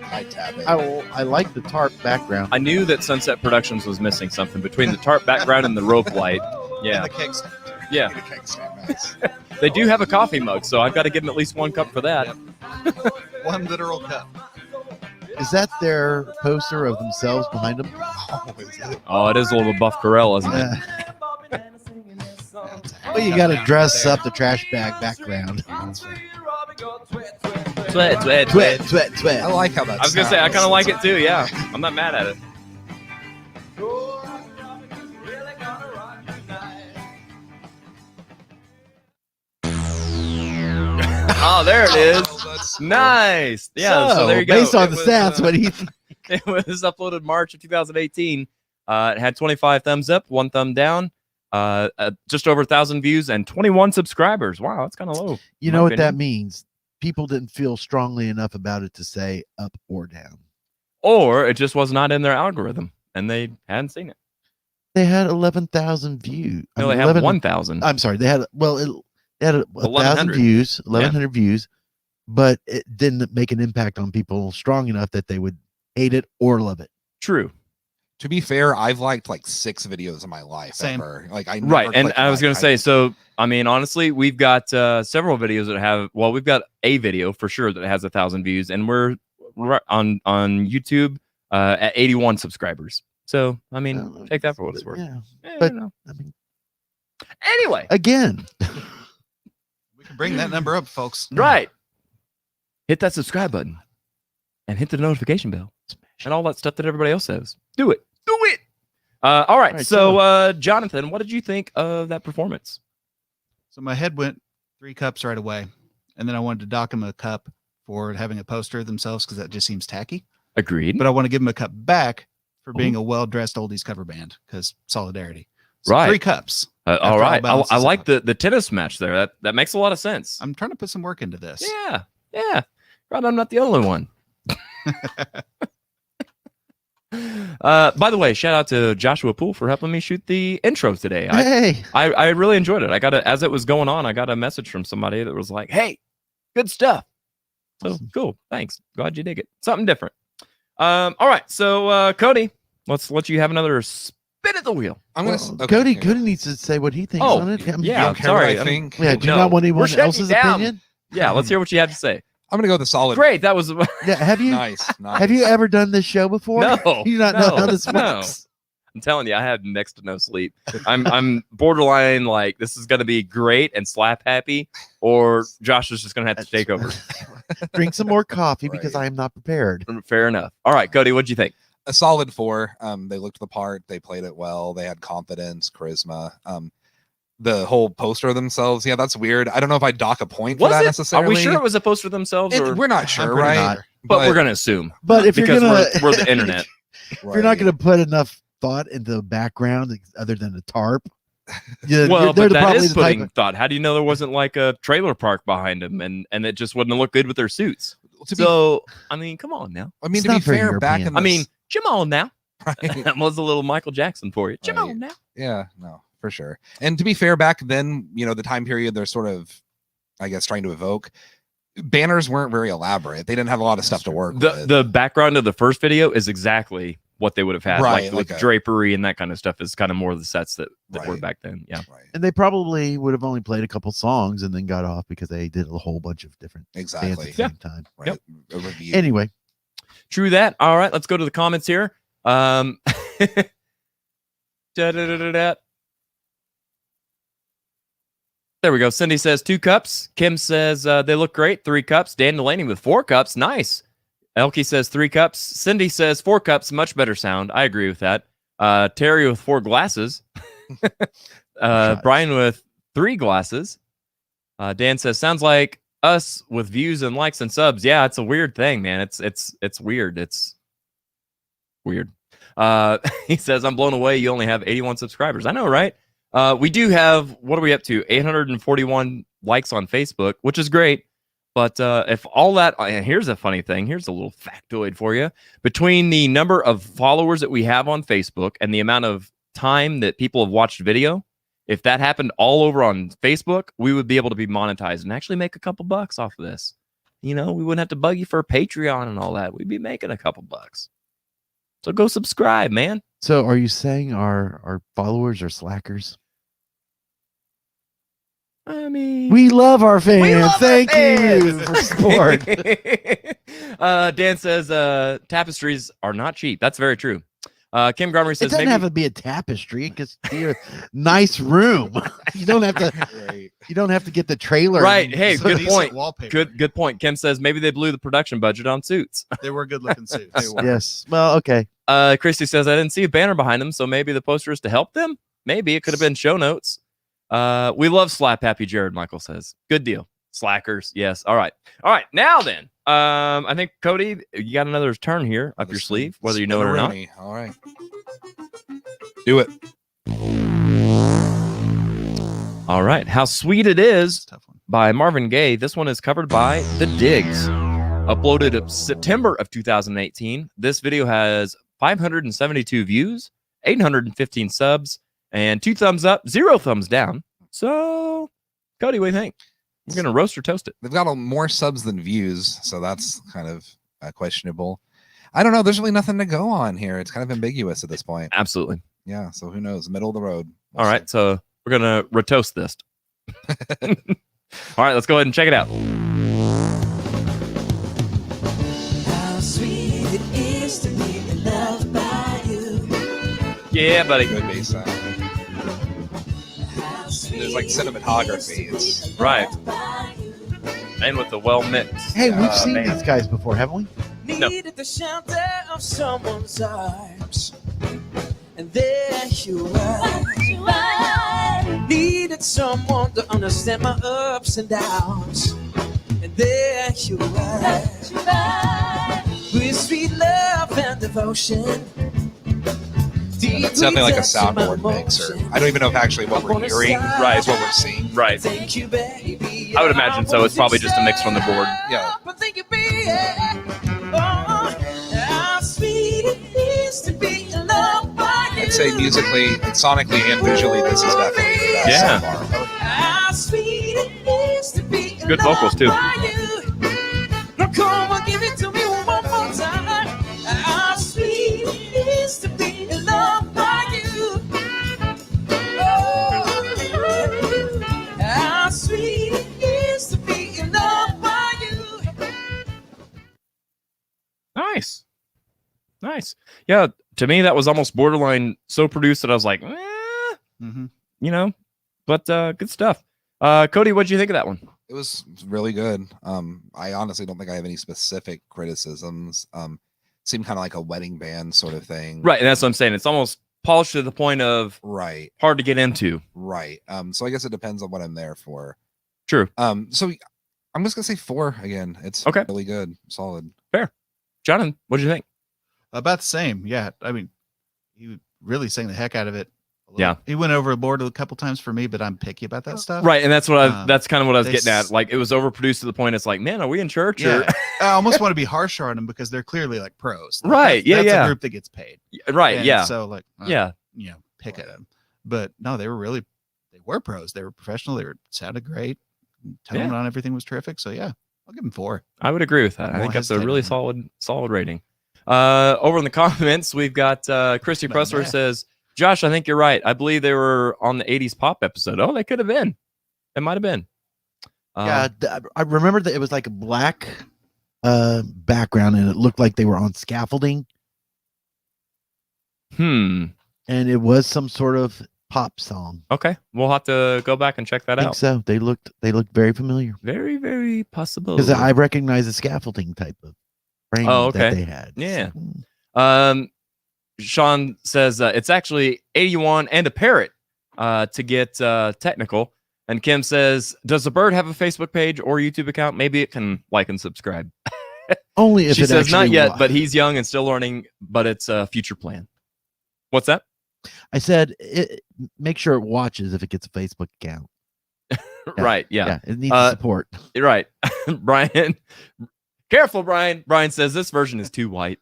High tapping. I like the tarp background. I knew that Sunset Productions was missing something between the tarp background and the rope light. Yeah. And the keg stand. Yeah. The keg stand, nice. They do have a coffee mug, so I've got to give them at least one cup for that. Yep. One literal cup. Is that their poster of themselves behind them? Oh, is it? Oh, it is a little Buff Corell, isn't it? Well, you got to dress up the trash bag background. Twit, twit, Twit, twit, twit. I like how that. I was gonna say I kind of like it too. Yeah, I'm not mad at it. Oh, there it is. Nice. Yeah. So there you go. Based on It the was, stats, what do you think? It was uploaded March of 2018. It had 25 thumbs up, 1 thumb down, just over 1,000 views, and 21 subscribers. Wow, that's kind of low. You in know my what that opinion. means? People didn't feel strongly enough about it to say up or down. Or it just was not in their algorithm, and they hadn't seen it. They had 11,000 views. No, they have 1,000. I'm sorry. They had, well, they had 1,000 1,100. views, 1,100 views, but it didn't make an impact on people strong enough that they would hate it or love it. True. To be fair, I've liked like 6 videos in my life. Same. Ever. Like I Right. never And clicked I was like, going to say, so, I mean, honestly, we've got several videos that have, well, we've got a video for sure that has 1,000 views, and we're on YouTube at 81 subscribers. So, I mean, take that for what it's worth. Yeah. But, But I mean, anyway. again, We can bring that number up, folks. Right. Hit that subscribe button and hit the notification bell and all that stuff that everybody else says. Do it. Do it. All right. So, Jonathan, what did you think of that performance? So my head went 3 cups right away. And then I wanted to dock them a cup for having a poster of themselves because that just seems tacky. Agreed. But I want to give them a cup back for being a well-dressed oldies cover band because solidarity. So Right. 3 cups. All right. I balances like out. the tennis match there. That makes a lot of sense. I'm trying to put some work into this. Yeah. Yeah. Right. I'm not the only one. By the way, shout out to Joshua Poole for helping me shoot the intro today. hey, I really enjoyed it. I got as it was going on, I got a message from somebody that was like, "Hey, good stuff." So cool. Thanks. Glad you dig it. Something different. All right. So Kody, let's let you have another spin at the wheel. I'm gonna. well, Okay, Cody needs to say what he thinks Oh, on it. You yeah. don't care sorry, what I think. Yeah, do you No, not want we're anyone shutting else's you down. opinion? Yeah. Let's hear what you have to say. I'm gonna go with the solid. Great. That was Yeah, have you Nice. Nice. have you ever done this show before? no. You do not know how this no. works. I'm telling you, I had next to no sleep. I'm borderline like this is gonna be great and slap happy, or Josh is just gonna have to take over. Drink some more coffee because Right. I am not prepared. Fair enough. All right, Kody, what'd you think? A solid 4. They looked the part. They played it well. They had confidence, charisma. The whole poster of themselves. Yeah, that's weird. I don't know if I'd dock a point for Was that it? necessarily. Are we sure it was a poster of themselves? Or, We're not sure, pretty right? not. but we're gonna assume But if you're because gonna, we're the internet. if you're not gonna put enough thought into the background other than the tarp, yeah, Well, they're but that probably is the type putting thought. How do you know there wasn't like a trailer park behind them and it just wouldn't look good with their suits? So I mean, come on now. I mean, It's to be not very fair, back European. in I mean, come on now. right? That was a little Michael Jackson for you. Come Right. on now. Yeah, no, for sure. And to be fair, back then, the time period they're sort of, I guess, trying to evoke, banners weren't very elaborate. They didn't have a lot of stuff to work with. The background of the first video is exactly what they would have had, Right, like with like a- drapery and that kind of stuff is kind of more of the sets that were Right. back then. Yeah. Right. and they probably would have only played a couple songs and then got off because they did a whole bunch of different bands at Exactly. the same time. Right. Yep. A review. Anyway, True that. All right, let's go to the comments here. Da-da-da-da-da. There we go. Cindy says 2 cups. Kim says they look great. 3 cups. Dan Delaney with 4 cups. Nice. Elkie says 3 cups. Cindy says 4 cups. Much better sound. I agree with that. Terry with 4 glasses. Brian with 3 glasses. Dan says sounds like us with views and likes and subs. Yeah, it's a weird thing, man. It's weird. It's weird. He says I'm blown away. You only have 81 subscribers. I know, right? We do have, what are we up to? 841 likes on Facebook, which is great. But if all that, and here's a funny thing. Here's a little factoid for you. Between the number of followers that we have on Facebook and the amount of time that people have watched video, if that happened all over on Facebook, we would be able to be monetized and actually make a couple bucks off of this. You know, we wouldn't have to bug you for a Patreon and all that. We'd be making a couple bucks. So go subscribe, man. So are you saying our followers are slackers? I mean, We love our fans. we love our Thank you fans. for support. Dan says tapestries are not cheap. That's very true. Kim Garmer It says doesn't maybe have to be a tapestry because you're a nice room. You don't have to. Right. You don't have to get the trailer. right. Hey, Some good decent point. wallpaper. Good point. Kim says maybe they blew the production budget on suits. They were good looking suits. Yes. Well, okay. Christy says I didn't see a banner behind them, so maybe the poster is to help them. Maybe it could have been show notes. We love Slap Happy Jared, Michael says. Good deal. Slackers. Yes. All right. Now then, I think Kody, you got another turn here up your sleeve, whether you know it or not. All right. Do it. All right. How Sweet It Is Tough one. by Marvin Gaye. This one is covered by The Diggs. Uploaded in September of 2018. This video has 572 views, 815 subs, and 2 thumbs up, 0 thumbs down. So, Kody, what do you think? We're going to roast or toast it. They've got more subs than views, so that's kind of questionable. I don't know. There's really nothing to go on here. It's kind of ambiguous at this point. Absolutely. Yeah, so who knows? Middle of the road. All right, so we're going to retoast this. All right, let's go ahead and check it out. How sweet it is to be loved by you. Yeah, buddy. Good bass sound. There's like cinematography. It's Right. And with the well mixed. Hey, we've seen man. these guys before, haven't we? No. Needed the shelter of someone's arms, and there you were. Needed someone to understand my ups and downs, and there you were. With sweet love and devotion. it's nothing like a soundboard mix, or I don't even know if actually what we're hearing is what we're seeing. Right. Thank you, baby. I would imagine so. It's probably just a mix from the board. Yeah. But thank you, baby. Oh, how sweet it is to be loved by you. I'd say musically, and sonically, and visually, this is definitely the best Yeah. so far. How sweet it is to be Good vocals, too. loved by you. Now come on, give it to me one more time. How sweet it is to be loved by you. Oh, how sweet it is to be loved by you. Nice. Yeah, to me, that was almost borderline so produced that I was like, Mm-hmm. you know, but good stuff. Kody, what'd you think of that one? It was really good. I honestly don't think I have any specific criticisms. Seemed kind of like a wedding band sort of thing. Right, and that's what I'm saying. It's almost polished to the point of Right. hard to get into. Right. So I guess it depends on what I'm there for. True. So I'm just gonna say 4 again. It's Okay. really good, solid. Jonathan, what'd you think? About the same. Yeah. I mean, he really sang the heck out of it. Yeah. He went overboard a couple times for me, but I'm picky about that stuff. Right, and that's what that's kind of what I was they getting at. s- Like, it was overproduced to the point it's like, man, are we in church? Yeah. Or... I almost want to be harsher on them because they're clearly like pros. Like, Right, yeah, that's yeah. a group that gets paid. right, And yeah. So like, Yeah. you know, pick at them. But no, they were pros. They were professional. They sounded great. Tone on everything was terrific. So yeah, I'll give them 4. I would agree with that. I More think that's a hesitant really on it. solid rating. Over in the comments, we've got Christy Not Pressler bad. says, Josh, I think you're right. I believe they were on the 80s pop episode. Oh, they could have been. It might have been. Yeah, I remember that it was like a black background, and it looked like they were on scaffolding, Hmm. and it was some sort of pop song. Okay, we'll have to go back and check that I think out. so. They looked very familiar Very, very possible. because I recognize the scaffolding type of frame Oh, okay. that they had. Yeah. So, Sean says it's actually 81 and a parrot to get technical. And Kim says, does the bird have a Facebook page or YouTube account? Maybe it can like and subscribe. only if She it says not actually yet, wa- but he's young and still learning, but it's a future plan. What's that? I said make sure it watches if it gets a Facebook account. Right. Yeah. It needs support. Right. Brian. Careful, Brian. Brian says this version is too white.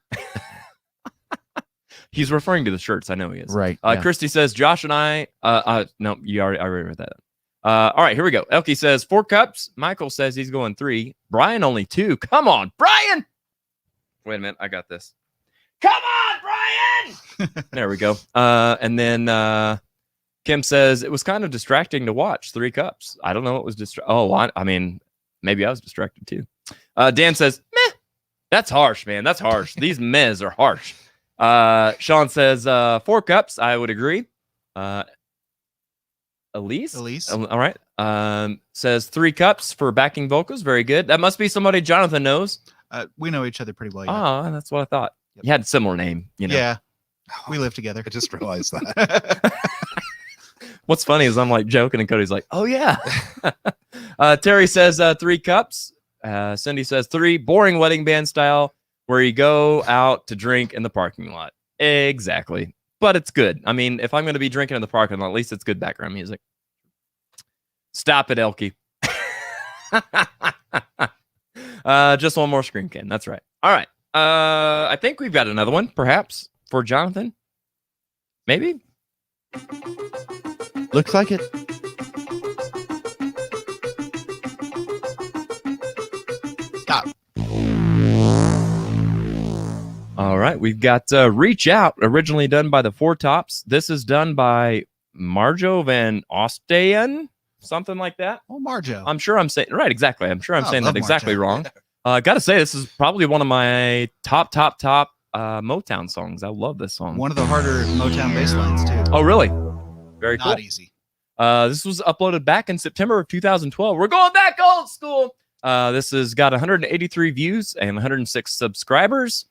He's referring to the shirts. I know he is. Right. Yeah. Christy says, Josh and I, no, I already read that. All right, here we go. Elkie says 4 cups. Michael says he's going 3. Brian only 2. Come on, Brian. Wait a minute. I got this. Come on, Brian. There we go. And then Kim says it was kind of distracting to watch 3 cups. I don't know what was I mean, maybe I was distracted too. Dan says, meh. That's harsh, man. That's harsh. These mehs are harsh. Sean says 4 cups. I would agree. Elise. All right. Says 3 cups for backing vocals. Very good. That must be somebody Jonathan knows. We know each other pretty well. Yeah. Oh, that's what I thought. You had a similar name, you know. Yeah. We live together. I just realized that. What's funny is I'm like joking and Cody's like, oh yeah. Terry says 3 cups. Cindy says 3. Boring wedding band style where you go out to drink in the parking lot. Exactly. But it's good. I mean, if I'm going to be drinking in the parking lot, at least it's good background music. Stop it, Elkie. Just one more screen can. That's right. All right. I think we've got another one, perhaps, for Jonathan. Maybe? Looks like it. Stop. All right. We've got Reach Out, originally done by the Four Tops. This is done by Marjo Van Osteyen, something like that. Oh, Marjo. I'm sure I'm saying right. Exactly. I'm sure I'm saying love that exactly Marjo. wrong. I got to say, this is probably one of my top Motown songs. I love this song. One of the harder Motown bass lines, too. Oh, really? Very cool. Not easy. This was uploaded back in September of 2012. We're going back old school. This has got 183 views and 106 subscribers,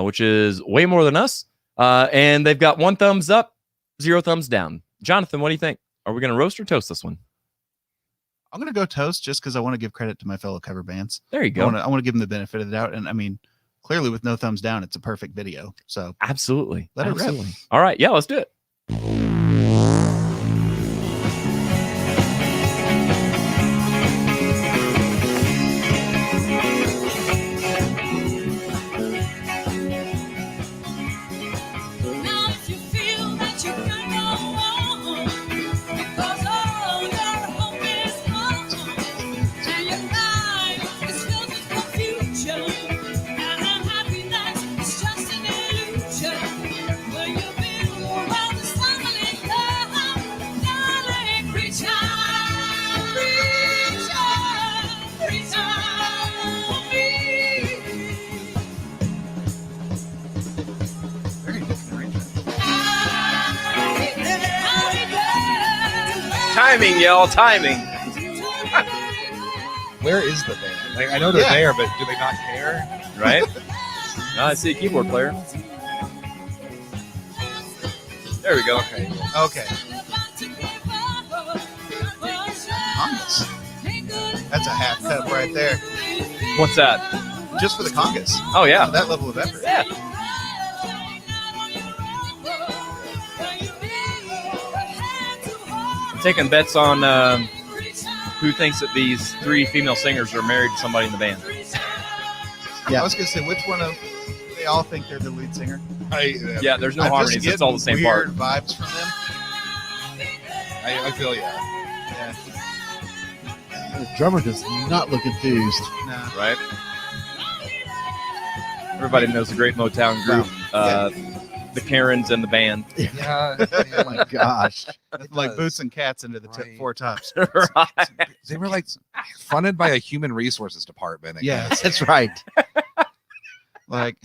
which is way more than us. And they've got 1 thumbs up, 0 thumbs down. Jonathan, what do you think? Are we going to roast or toast this one? I'm going to go toast just because I want to give credit to my fellow cover bands. There you go. I want to give them the benefit of the doubt. And I mean, clearly with no thumbs down, it's a perfect video. So Absolutely. Let it rip. Absolutely. All right. Yeah, let's do it. Now if you feel that you can go on, because all your hope is gone, and your life is filled with confusion, and unhappiness is just an illusion. Where you've been around the stumbling down, darling, reach out, reach out, reach out for me. very different arrangement. Timing, y'all. Timing. Where is the band? Like, I know they're there, but do they not care? Right? I see a keyboard player. There we go. Okay. Congas. That's a half cup right there. What's that? Just for the congas. Oh, yeah. That level of effort. Yeah. I'm taking bets on who thinks that these 3 female singers are married to somebody in the band. I was going to say, which one of they all think they're the lead singer? Yeah, there's no I'm just harmonies. It's all the same getting part. weird vibes from them. I feel Yeah. The drummer does not look enthused. Nah. Right? Everybody knows the great Motown group, the Karens and the band. Yeah. Oh my gosh. Like does. boots and cats into the Right. Four Tops. Right. They were like funded by a human resources department. I Yeah. guess. That's right. Like,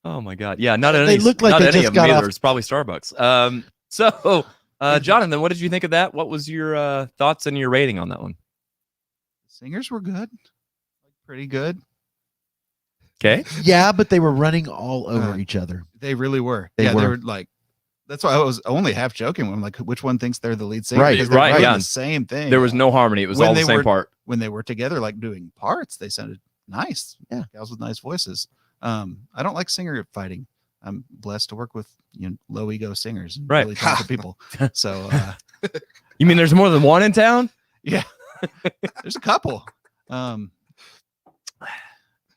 Oh, Oh my God. Yeah, not any. They look like not they any just of them got either. off- It's probably Starbucks. So, Jonathan, what did you think of that? What was your thoughts and your rating on that one? Singers were good, pretty good. Okay. Yeah, but they were running all over each other. They really were. They They were. were like. That's why I was only half joking when I'm like, which one thinks they're the lead singer? Right, Because they're right, doing yeah. the same thing. There was no harmony. It was When all the they same were- part. When they were together, like doing parts, they sounded nice. Yeah. Gals with nice voices. I don't like singer fighting. I'm blessed to work with low ego singers and Right. really talented people. So You mean there's more than one in town? yeah, there's a couple.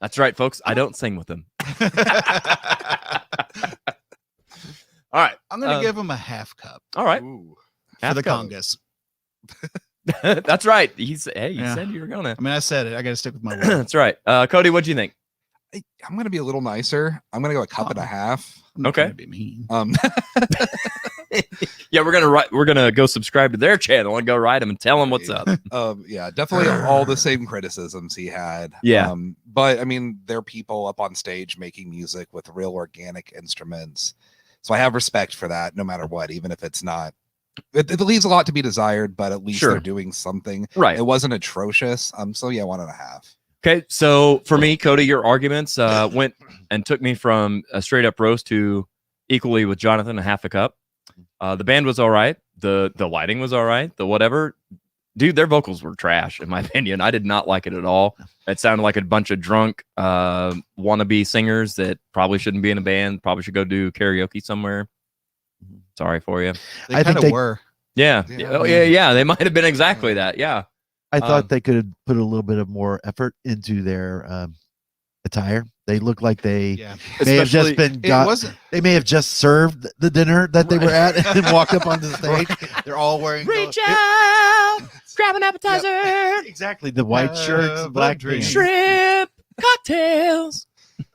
That's right, folks. I don't sing with them. All right. I'm gonna give them a half cup All right. Ooh. for Half the cup. congas. That's right. You Yeah. said you were gonna. I mean, I said it. I got to stick with my word. That's right. Cody, what do you think? I'm gonna be a little nicer. I'm gonna go a cup and a half. I'm not Okay. trying to be mean. Yeah, we're gonna go subscribe to their channel and go write them and tell them what's up. Yeah, definitely all the same criticisms he had. Yeah. But I mean, they're people up on stage making music with real organic instruments. So I have respect for that, no matter what, even if it's not. It leaves a lot to be desired, but at least Sure. they're doing something. Right. It wasn't atrocious. So yeah, 1.5. Okay, so for me, Cody, your arguments went and took me from a straight up roast to equally with Jonathan, a half a cup. The band was all right. The lighting was all right. The whatever. Dude, their vocals were trash, in my opinion. I did not like it at all. It sounded like a bunch of drunk wannabe singers that probably shouldn't be in a band, probably should go do karaoke somewhere. Sorry for you. They I think kind of they- were. Yeah. Yeah. Oh, yeah. They might have been exactly that. Yeah. I thought Um, they could have put a little bit of more effort into their attire. They look like they Yeah. may have just Especially- been It wasn't. they may have just served the dinner that they were at and walked up onto the stage. They're all wearing out, grab an appetizer, exactly the white shirts, Have black a drink. pants. shrimp, cocktails.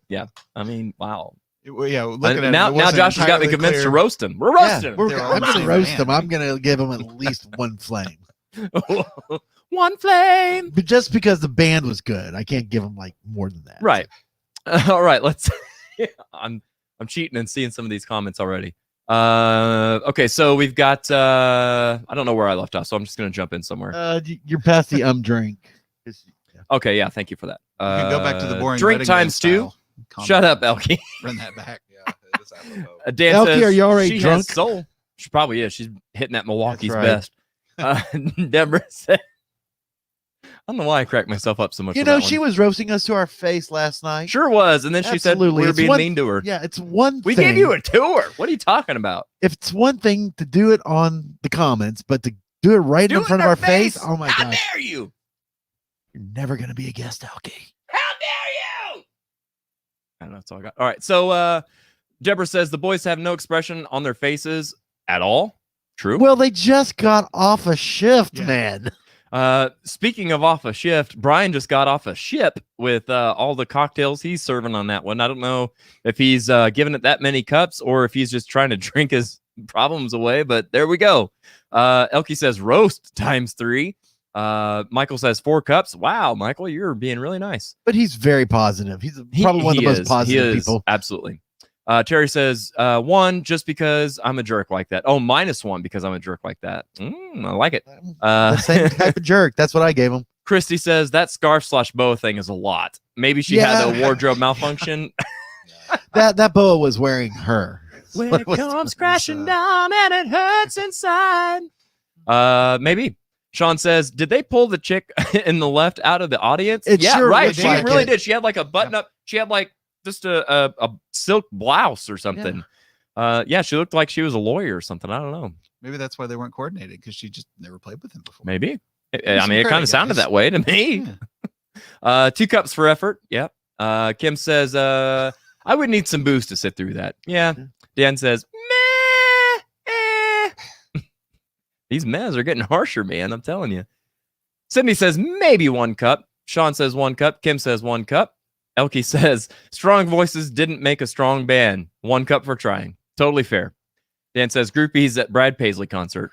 Yeah. I mean, wow. Yeah. Looking at Now it wasn't Josh has got me entirely convinced to clear. roast him. We're Yeah, roasting we're- They're all I'm the going to same roast band. them. I'm going to give them at least one flame. him. One flame. But just because the band was good, I can't give them like more than that. Right. All right. Let's. I'm cheating and seeing some of these comments already. Okay, so we've got. I don't know where I left off, so I'm just gonna jump in somewhere. You're past the drink. Okay, yeah, thank you for that. You can go back to the boring drink betting game times 2. style. Calm Shut down. up, Elkie. Run that back. Yeah, it is apropos. Dan Elkie, says are you already she drunk? has soul. She probably is. She's hitting that Milwaukee's That's best. Deborah said, I don't know why I cracked myself up so much. You on know, that she one. was roasting us to our face last night. Sure was, and then she said we Absolutely. were It's being one- mean to her. Yeah, it's one We thing. gave you a tour. What are you talking about? If it's one thing to do it on the comments, but to do it right Do in it front in of our our face, face. oh my How gosh, dare you? you're never going to be a guest, Elkie. How dare you? I don't know. That's all I got. All right. So Deborah says the boys have no expression on their faces at all. True. Well, they just got off a shift, Yeah. man. Speaking of off a shift, Brian just got off a ship with all the cocktails he's serving on that one. I don't know if he's giving it that many cups or if he's just trying to drink his problems away, but there we go. Elkie says roast times 3. Michael says 4 cups. Wow, Michael, you're being really nice. But he's very positive. He's probably one of the He most is. positive He is, people. Absolutely. Terry says 1 just because I'm a jerk like that. Oh, -1 because I'm a jerk like that. I like it. The same type of jerk. That's what I gave him. Christy says that scarf/boa thing is a lot. Maybe she had a Yeah. wardrobe malfunction. That boa was wearing her. When What it was- comes crashing down and it hurts inside. Maybe. Sean says, did they pull the chick in the left out of the audience? It Yeah, sure right. looked She like really it. did. She had like a button up. She had like just a silk blouse or something. Yeah, she looked like she was a lawyer or something. I don't know. Maybe that's why they weren't coordinated because she just never played with him before. Maybe. I some mean, it kind credit, of sounded guys. that way to me. Yeah. 2 cups for effort. Yep. Kim says, I would need some booze to sit through that. Yeah. Dan says, meh. These mehs are getting harsher, man. I'm telling you. Sydney says, maybe 1 cup. Sean says 1 cup. Kim says 1 cup. Elkie says, strong voices didn't make a strong band. 1 cup for trying. Totally fair. Dan says, groupies at Brad Paisley concert.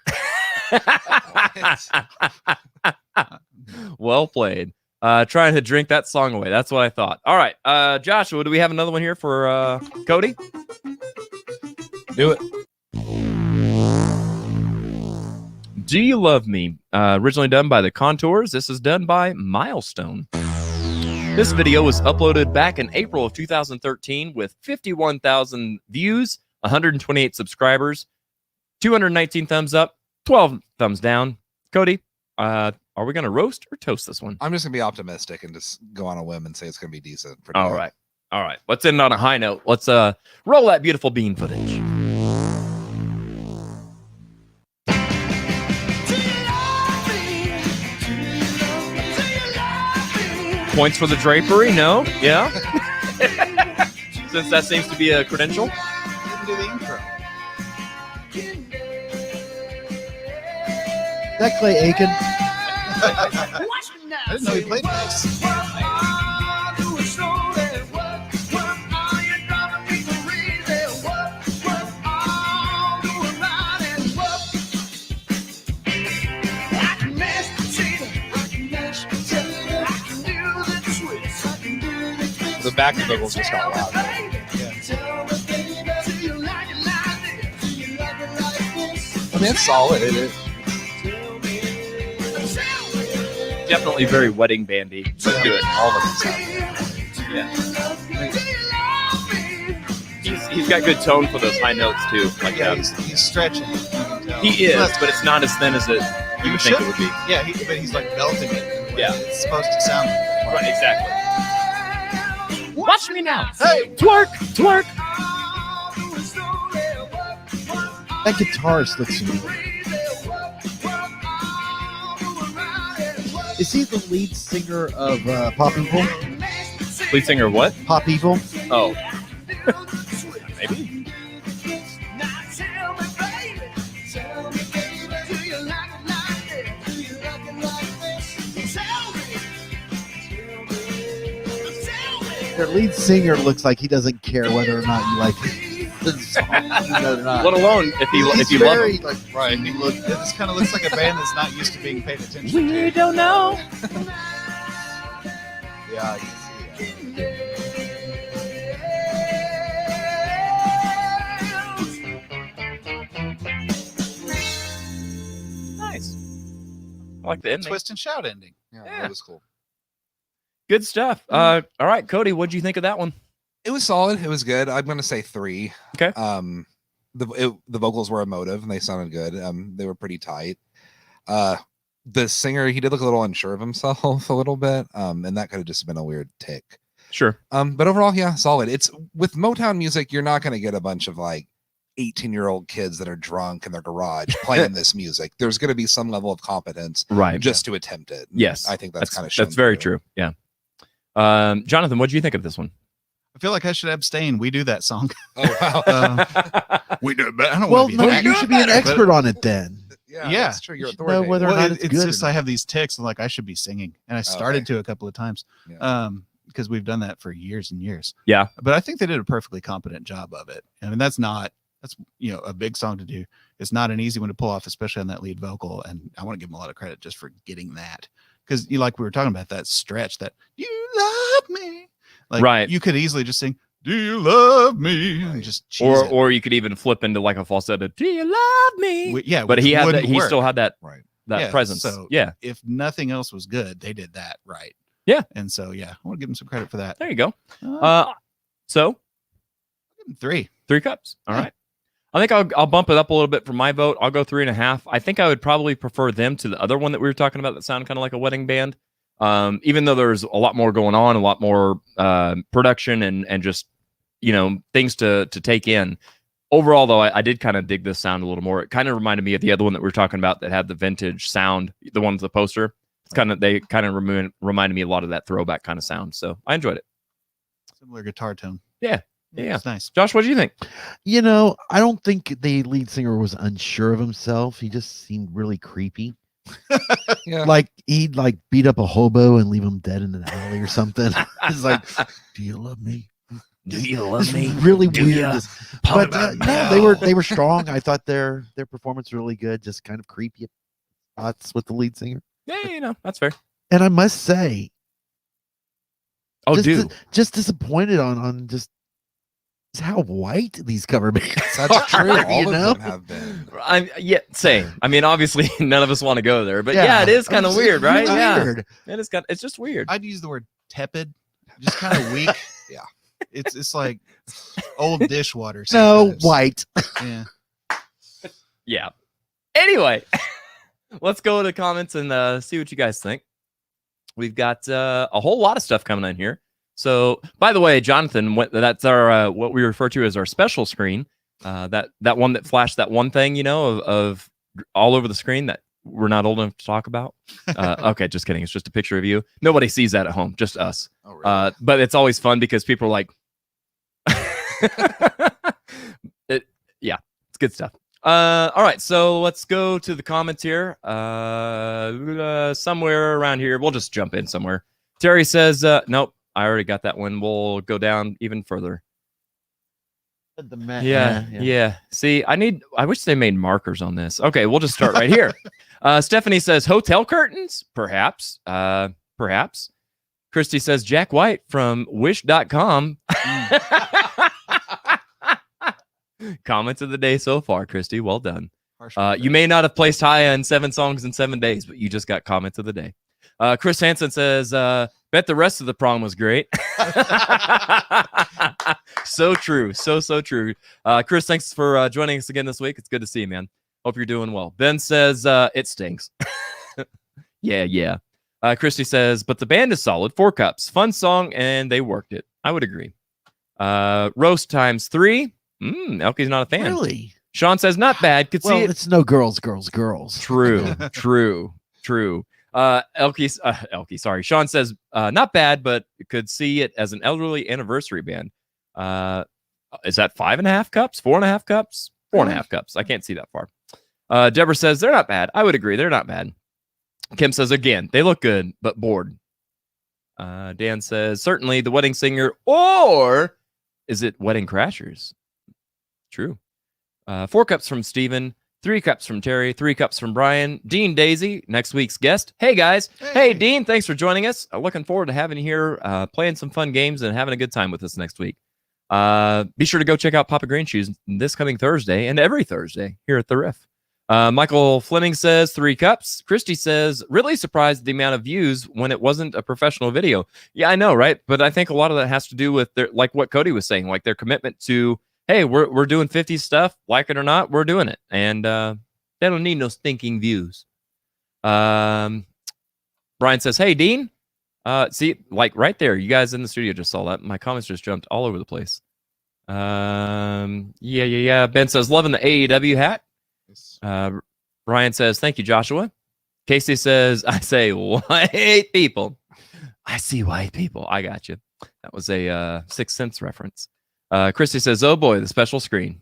Well played. trying to drink that song away. That's what I thought. All right, Joshua, do we have another one here for Kody? Do it. Do You Love Me? Originally done by The Contours. This is done by Milestone. This video was uploaded back in April of 2013 with 51,000 views, 128 subscribers, 219 thumbs up, 12 thumbs down. Kody, are we going to roast or toast this one? I'm just gonna be optimistic and just go on a whim and say it's gonna be decent. All right. Let's end on a high note. Let's roll that beautiful bean footage. Points for the drapery? No? Yeah? Since that seems to be a credential. Didn't do the intro. That Clay Aiken. I didn't know he played bass. The backing vocals just got loud. I mean, it's solid. Definitely very wedding bandy. But good. All of it. Yeah. He's got good tone for those high notes too. Like Yeah, he's stretching. he is, but it's not as thin as it you would think it would be. Yeah, but he's like belting it. Yeah. It's supposed to sound like. Right, exactly. Watch me now. Hey, Twerk, twerk. That guitarist looks familiar. Is he the lead singer of Pop Evil? Lead singer of what? Pop Evil? Oh. Maybe. Their lead singer looks like he doesn't care whether or not you like the song, or not. Let alone if you He's love very, him. like, right. This kind of looks like a band that's not used to being paid attention to. We don't know. Yeah, I can see Nice. I like the that. ending. Twist and shout ending. Yeah, Yeah. that was cool. Good stuff. All right, Kody, what'd you think of that one? It was solid. It was good. I'm gonna say 3. Okay. The vocals were emotive and they sounded good. They were pretty tight. The singer, he did look a little unsure of himself a little bit. And that could have just been a weird tick. Sure. But overall, yeah, solid. It's with Motown music, you're not gonna get a bunch of like 18-year-old kids that are drunk in their garage playing this music. There's gonna be some level of competence, Right. just to attempt it. Yes. I think that's kind of that's very true. Yeah. Jonathan, what do you think of this one? I feel like I should abstain. We do that song. Oh wow. We do it better. I don't well, want to no, be an you actor, should be an but- expert on it then. Yeah, Yeah. that's true. You're You should know authoritative. whether or Well, not it's it's good. just I have these ticks and like I should be singing, and I started to a couple of times, Yeah. because we've done that for years and years. Yeah. But I think they did a perfectly competent job of it. I mean, that's a big song to do. It's not an easy one to pull off, especially on that lead vocal. And I want to give them a lot of credit just for getting that, because like we were talking about that stretch that you love me, like Right. you could easily just sing "Do you love me?" and just cheese it. Or you could even flip into like a falsetto. Do you love me? Yeah, But which he had that. wouldn't He work. still had that Right. Yeah, presence. so- Yeah. If nothing else was good, they did that right. Yeah. And so yeah, I want to give them some credit for that. There you go. Uh, So give them 3. 3 cups. All Yeah. right. I think I'll bump it up a little bit for my vote. I'll go 3.5. I think I would probably prefer them to the other one that we were talking about that sounded kind of like a wedding band. Even though there's a lot more going on, a lot more production and just, things to take in. Overall, though, I did kind of dig this sound a little more. It kind of reminded me of the other one that we were talking about that had the vintage sound, the one with the poster. They kind of reminded me a lot of that throwback kind of sound. So I enjoyed it. Similar guitar tone. Yeah. It's nice. Josh, what do you think? I don't think the lead singer was unsure of himself. He just seemed really creepy. Yeah. Like he'd like beat up a hobo and leave him dead in an alley or something. It's like, do you love me? Do you love me? Really Do weird. ya? But no, they were strong. I thought their performance was really good. Just kind of creepy spots with the lead singer. Yeah, that's fair. And I must say, Oh, just disappointed on just how white these cover bands. That's true. are, All you of know? them have been. Same. I mean, obviously, none of us want to go there, but Yeah. it is kind of It's weird, right? really Yeah, weird. it's just weird. I'd use the word tepid, just kind of weak. Yeah. It's like old dishwater. No, sometimes. white. Yeah. Yeah. Anyway, let's go to comments and see what you guys think. We've got a whole lot of stuff coming in here. So, by the way, Jonathan, that's our what we refer to as our special screen. That one that flashed that one thing, of all over the screen that we're not old enough to talk about. Okay, just kidding. It's just a picture of you. Nobody sees that at home, just us. Oh, really? But it's always fun because people are like, yeah, it's good stuff. All right, so let's go to the comments here. Somewhere around here, we'll just jump in somewhere. Terry says, nope, I already got that one. We'll go down even further. Yeah. See, I wish they made markers on this. Okay, we'll just start right here. Stephanie says, hotel curtains? Perhaps. Perhaps. Christy says, Jack White from wish.com. Comment of the day so far, Christy. Well done. You may not have placed high on 7 songs in 7 days, but you just got comment of the day. Chris Hansen says, bet the rest of the prom was great. So true. So true. Chris, thanks for joining us again this week. It's good to see you, man. Hope you're doing well. Ben says, it stinks. Yeah. Christy says, but the band is solid. 4 cups. Fun song, and they worked it. I would agree. Roast times 3. Elky's not a fan. Really? Sean says, not bad. Could see it. It's no girls. True. Elky, sorry. Sean says, not bad, but could see it as an elderly anniversary band. Is that 5.5 cups? 4.5 cups? 4.5 cups. I can't see that far. Deborah says, they're not bad. I would agree. They're not bad. Kim says, again, they look good, but bored. Dan says, certainly the wedding singer, or is it Wedding Crashers? True. 4 cups from Steven, 3 cups from Terry, 3 cups from Brian. Dean Daisy, next week's guest. Hey, guys. Hey, Dean, thanks for joining us. Looking forward to having you here, playing some fun games and having a good time with us next week. Be sure to go check out Papa Green Shoes this coming Thursday and every Thursday here at the Riff. Michael Fleming says 3 cups. Christy says, really surprised at the amount of views when it wasn't a professional video. Yeah, I know, right? But I think a lot of that has to do with like what Kody was saying, like their commitment to, hey, we're doing 50s stuff, like it or not, we're doing it. And they don't need no stinking views. Brian says, hey, Dean. See, like right there, you guys in the studio just saw that. My comments just jumped all over the place. Yeah. Ben says, loving the AEW hat. Brian says, thank you, Joshua. Casey says, I say white people. I see white people. I got you. That was a Sixth Sense reference. Christy says, oh boy, the special screen.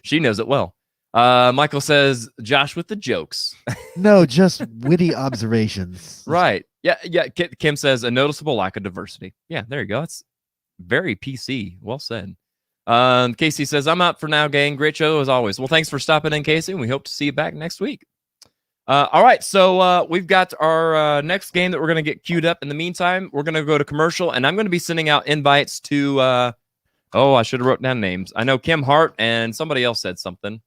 She knows it well. Michael says, Josh with the jokes. No, just witty observations. Right. Yeah. Kim says, a noticeable lack of diversity. Yeah, there you go. It's very PC. Well said. Casey says, I'm out for now, gang. Great show as always. Well, thanks for stopping in, Casey. And we hope to see you back next week. All right. So we've got our next game that we're going to get queued up. In the meantime, we're going to go to commercial, and I'm going to be sending out invites to, I should have wrote down names. I know Kim Hart and somebody else said something.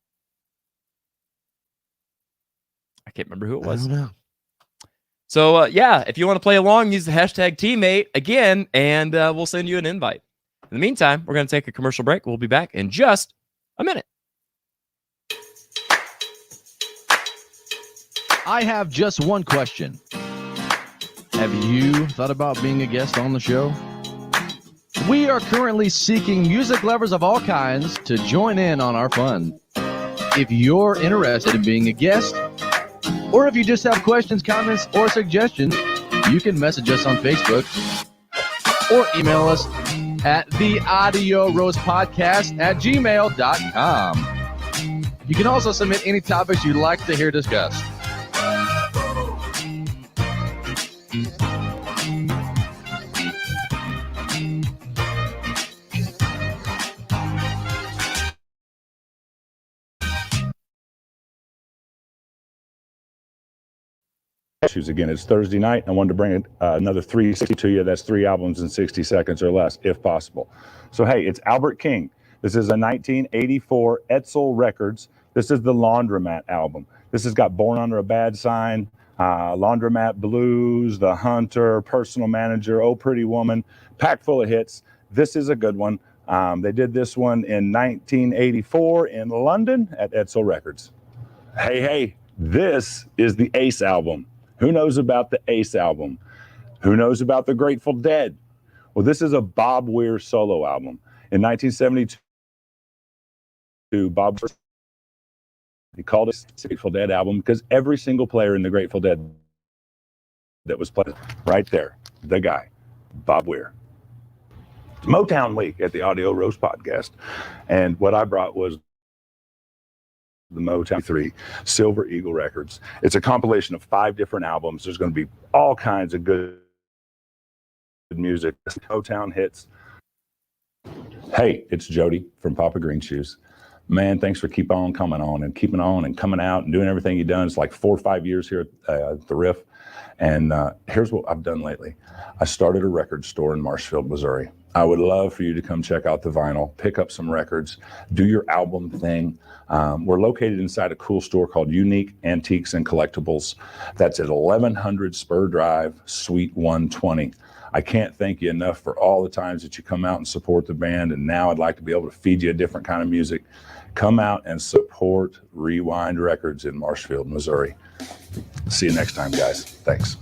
I can't remember who it was. I don't know. So, if you want to play along, use the hashtag teammate again, and we'll send you an invite. In the meantime, we're going to take a commercial break. We'll be back in just a minute. I have just one question. Have you thought about being a guest on the show? We are currently seeking music lovers of all kinds to join in on our fun. If you're interested in being a guest, or if you just have questions, comments, or suggestions, you can message us on Facebook or email us at theaudioroastpodcast@gmail.com. You can also submit any topics you'd like to hear discussed. issues again. It's Thursday night. I wanted to bring another 360 to you. That's 3 albums in 60 seconds or less, if possible. So, hey, it's Albert King. This is a 1984 Etzel Records. This is the Laundromat album. This has got Born Under a Bad Sign, Laundromat Blues, The Hunter, Personal Manager, Oh Pretty Woman, packed full of hits. This is a good one. They did this one in 1984 in London at Etzel Records. Hey, this is the Ace album. Who knows about the Ace album? Who knows about the Grateful Dead? Well, this is a Bob Weir solo album. In 1972, Bob, he called it the Grateful Dead album because every single player in the Grateful Dead that was played right there, the guy, Bob Weir. It's Motown Week at the Audio Roast Podcast. And what I brought was the Motown 3 Silver Eagle Records. It's a compilation of 5 different albums. There's going to be all kinds of good music. Motown Hits. Hey, it's Jody from Papa Green Shoes. Man, thanks for keeping on coming on and keeping on and coming out and doing everything you've done. It's like 4 or 5 years here at the Riff. And here's what I've done lately. I started a record store in Marshfield, Missouri. I would love for you to come check out the vinyl, pick up some records, do your album thing. We're located inside a cool store called Unique Antiques and Collectibles. That's at 1100 Spur Drive, Suite 120. I can't thank you enough for all the times that you come out and support the band. And now I'd like to be able to feed you a different kind of music. Come out and support Rewind Records in Marshfield, Missouri. See you next time, guys. Thanks.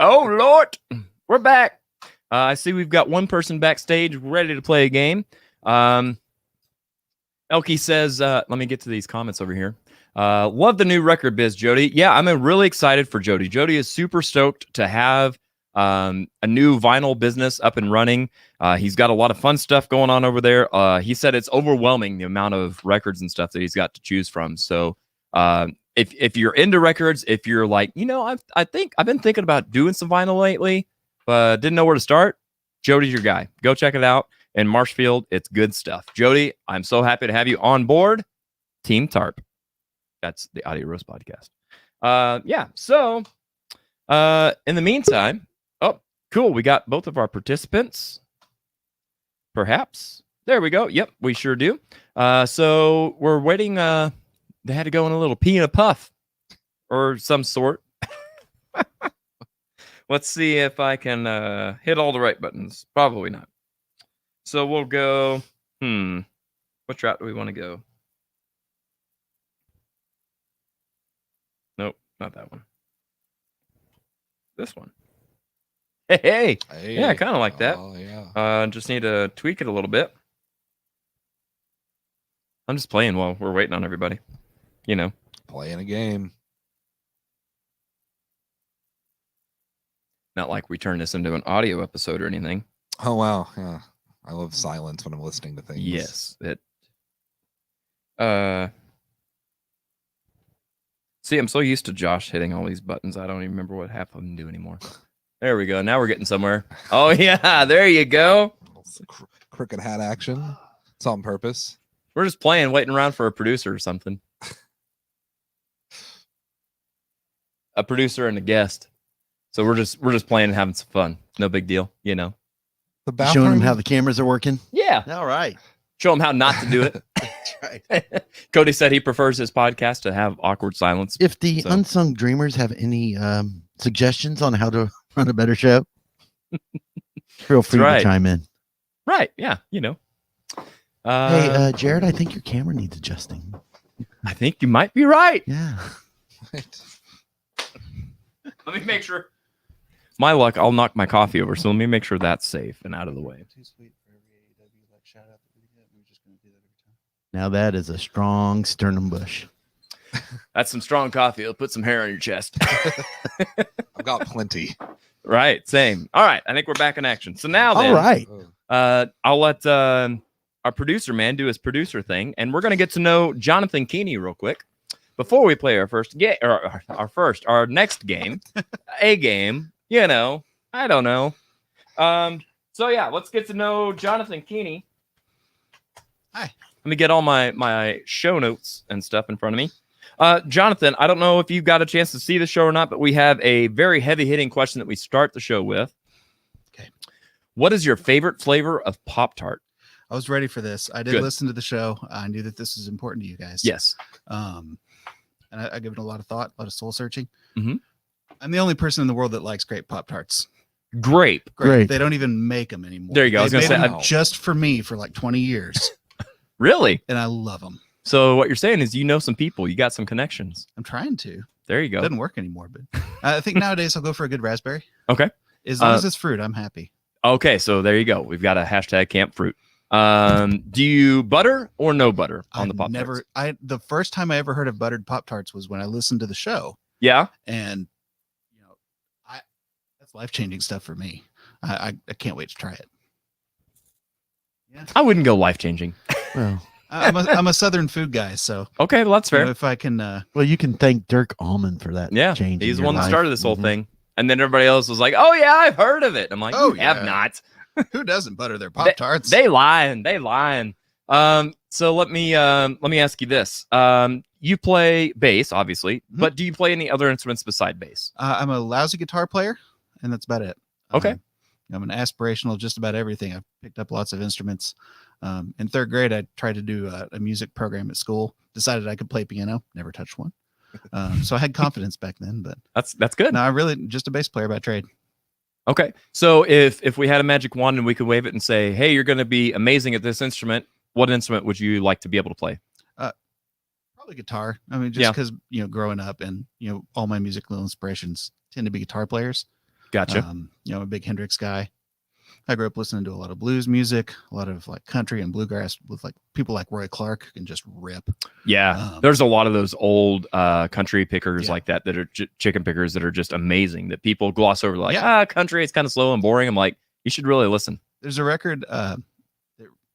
Oh, Lord. We're back. I see we've got one person backstage ready to play a game. Elkie says, let me get to these comments over here. Love the new record biz, Jody. Yeah, I'm really excited for Jody. Jody is super stoked to have a new vinyl business up and running. He's got a lot of fun stuff going on over there. He said it's overwhelming, the amount of records and stuff that he's got to choose from. So if you're into records, if you're like, I think I've been thinking about doing some vinyl lately, but didn't know where to start, Jody's your guy. Go check it out. In Marshfield, it's good stuff. Jody, I'm so happy to have you on board. Team Tarp. That's the Audio Roast Podcast. So in the meantime, oh, cool. We got both of our participants. Perhaps. There we go. Yep, we sure do. So we're waiting. They had to go in a little pee and a puff or some sort. Let's see if I can hit all the right buttons. Probably not. So we'll go, which route do we want to go? Nope, not that one. This one. Hey. Yeah, I kind of like that. Oh, yeah. Just need to tweak it a little bit. I'm just playing while we're waiting on everybody. Playing a game. Not like we turn this into an audio episode or anything. Oh, wow. Yeah. I love silence when I'm listening to things. Yes. See, I'm so used to Josh hitting all these buttons, I don't even remember what half of them do anymore. There we go. Now we're getting somewhere. Oh, yeah. There you go. Crooked hat action. It's on purpose. We're just playing, waiting around for a producer or something. A producer and a guest. So we're just playing and having some fun. No big deal, The bathroom. Showing them how the cameras are working. Yeah. All right. Show them how not to do it. That's right. Cody said he prefers his podcast to have awkward silence. If the unsung dreamers have any suggestions on how to run a better show, feel free to chime in. Right. Yeah. Hey, Jared, I think your camera needs adjusting. I think you might be right. Yeah. Right. Let me make sure. My luck, I'll knock my coffee over. So let me make sure that's safe and out of the way. Now that is a strong sternum bush. That's some strong coffee. It'll put some hair on your chest. I've got plenty. Right. Same. All right. I think we're back in action. So now then, all right. I'll let our producer man do his producer thing. And we're going to get to know Jonathan Keeney real quick. before we play our first game, or our next game, a game, you know, I don't know. So yeah, let's get to know Jonathan Keeney. Hi. Let me get all my show notes and stuff in front of me. Jonathan, I don't know if you got a chance to see the show or not, but we have a very heavy-hitting question that we start the show with. Okay. What is your favorite flavor of Pop-Tart? I was ready for this. I did Good. listen to the show. I knew that this was important to you guys. Yes. And I give it a lot of thought, a lot of soul searching. Mm-hmm. I'm the only person in the world that likes grape Pop-Tarts. Grape. Great. They don't even make them anymore. There you go. I was They gonna made say, them just for me for like 20 years. Really? And I love them. So what you're saying is you know some people. You got some connections. I'm trying to. There you go. It doesn't work anymore, but I think nowadays I'll go for a good raspberry. Okay. As long as it's fruit, I'm happy. Okay, so there you go. We've got a hashtag Camp Fruit. Do you butter or no butter on the Pop-Tarts? The first time I ever heard of buttered Pop-Tarts was when I listened to the show. Yeah. And that's life-changing stuff for me. I can't wait to try it. Yeah. I wouldn't go life-changing. Well, I'm a Southern food guy, so okay, well, that's fair. if I can, well, you can thank Dirk Almond for that. Yeah, change. he's in the one your that life. started this whole Mhm. thing, and then everybody else was like, "Oh yeah, I've heard of it." I'm like, Oh, "You have yeah. not." who doesn't butter their Pop-Tarts? They lying. They lying. So let me ask you this. You play bass, obviously, but do you play any other instruments beside bass? I'm a lousy guitar player, and that's about it. Okay. I'm an aspirational just about everything. I've picked up lots of instruments. In third grade, I tried to do a music program at school. Decided I could play piano. Never touched one. So I had confidence back then. But that's good. no, I'm really just a bass player by trade. Okay. So if we had a magic wand and we could wave it and say, "Hey, you're going to be amazing at this instrument," what instrument would you like to be able to play? Probably guitar. I mean, just because growing up and all my musical inspirations tend to be guitar players. Gotcha. I'm a big Hendrix guy. I grew up listening to a lot of blues music, a lot of like country and bluegrass with like people like Roy Clark who can just rip. Yeah, there's a lot of those old country pickers like that are chicken pickers that are just amazing that people gloss over like, country is kind of slow and boring. I'm like, you should really listen. There's a record that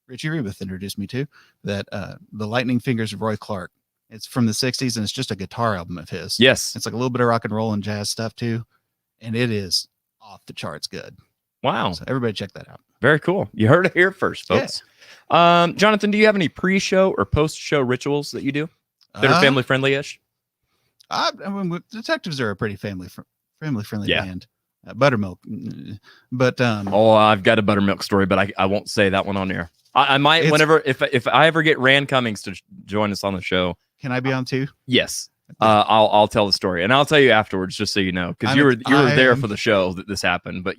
Richie Rebeth introduced me to, that the Lightning Fingers of Roy Clark. It's from the 60s and it's just a guitar album of his. Yes. It's like a little bit of rock and roll and jazz stuff too. And it is off the charts good. Wow. So everybody check that out. Very cool. You heard it here first, folks. Yeah. Jonathan, do you have any pre-show or post-show rituals that you do that are family friendly-ish? I mean, Detectives are a pretty family friendly band. Buttermilk, but I've got a buttermilk story, but I won't say that one on air. I might whenever if I ever get Rand Cummings to join us on the show. Can I be on too? Yes. I'll tell the story and I'll tell you afterwards, just so you know, because you were there for the show that this happened. But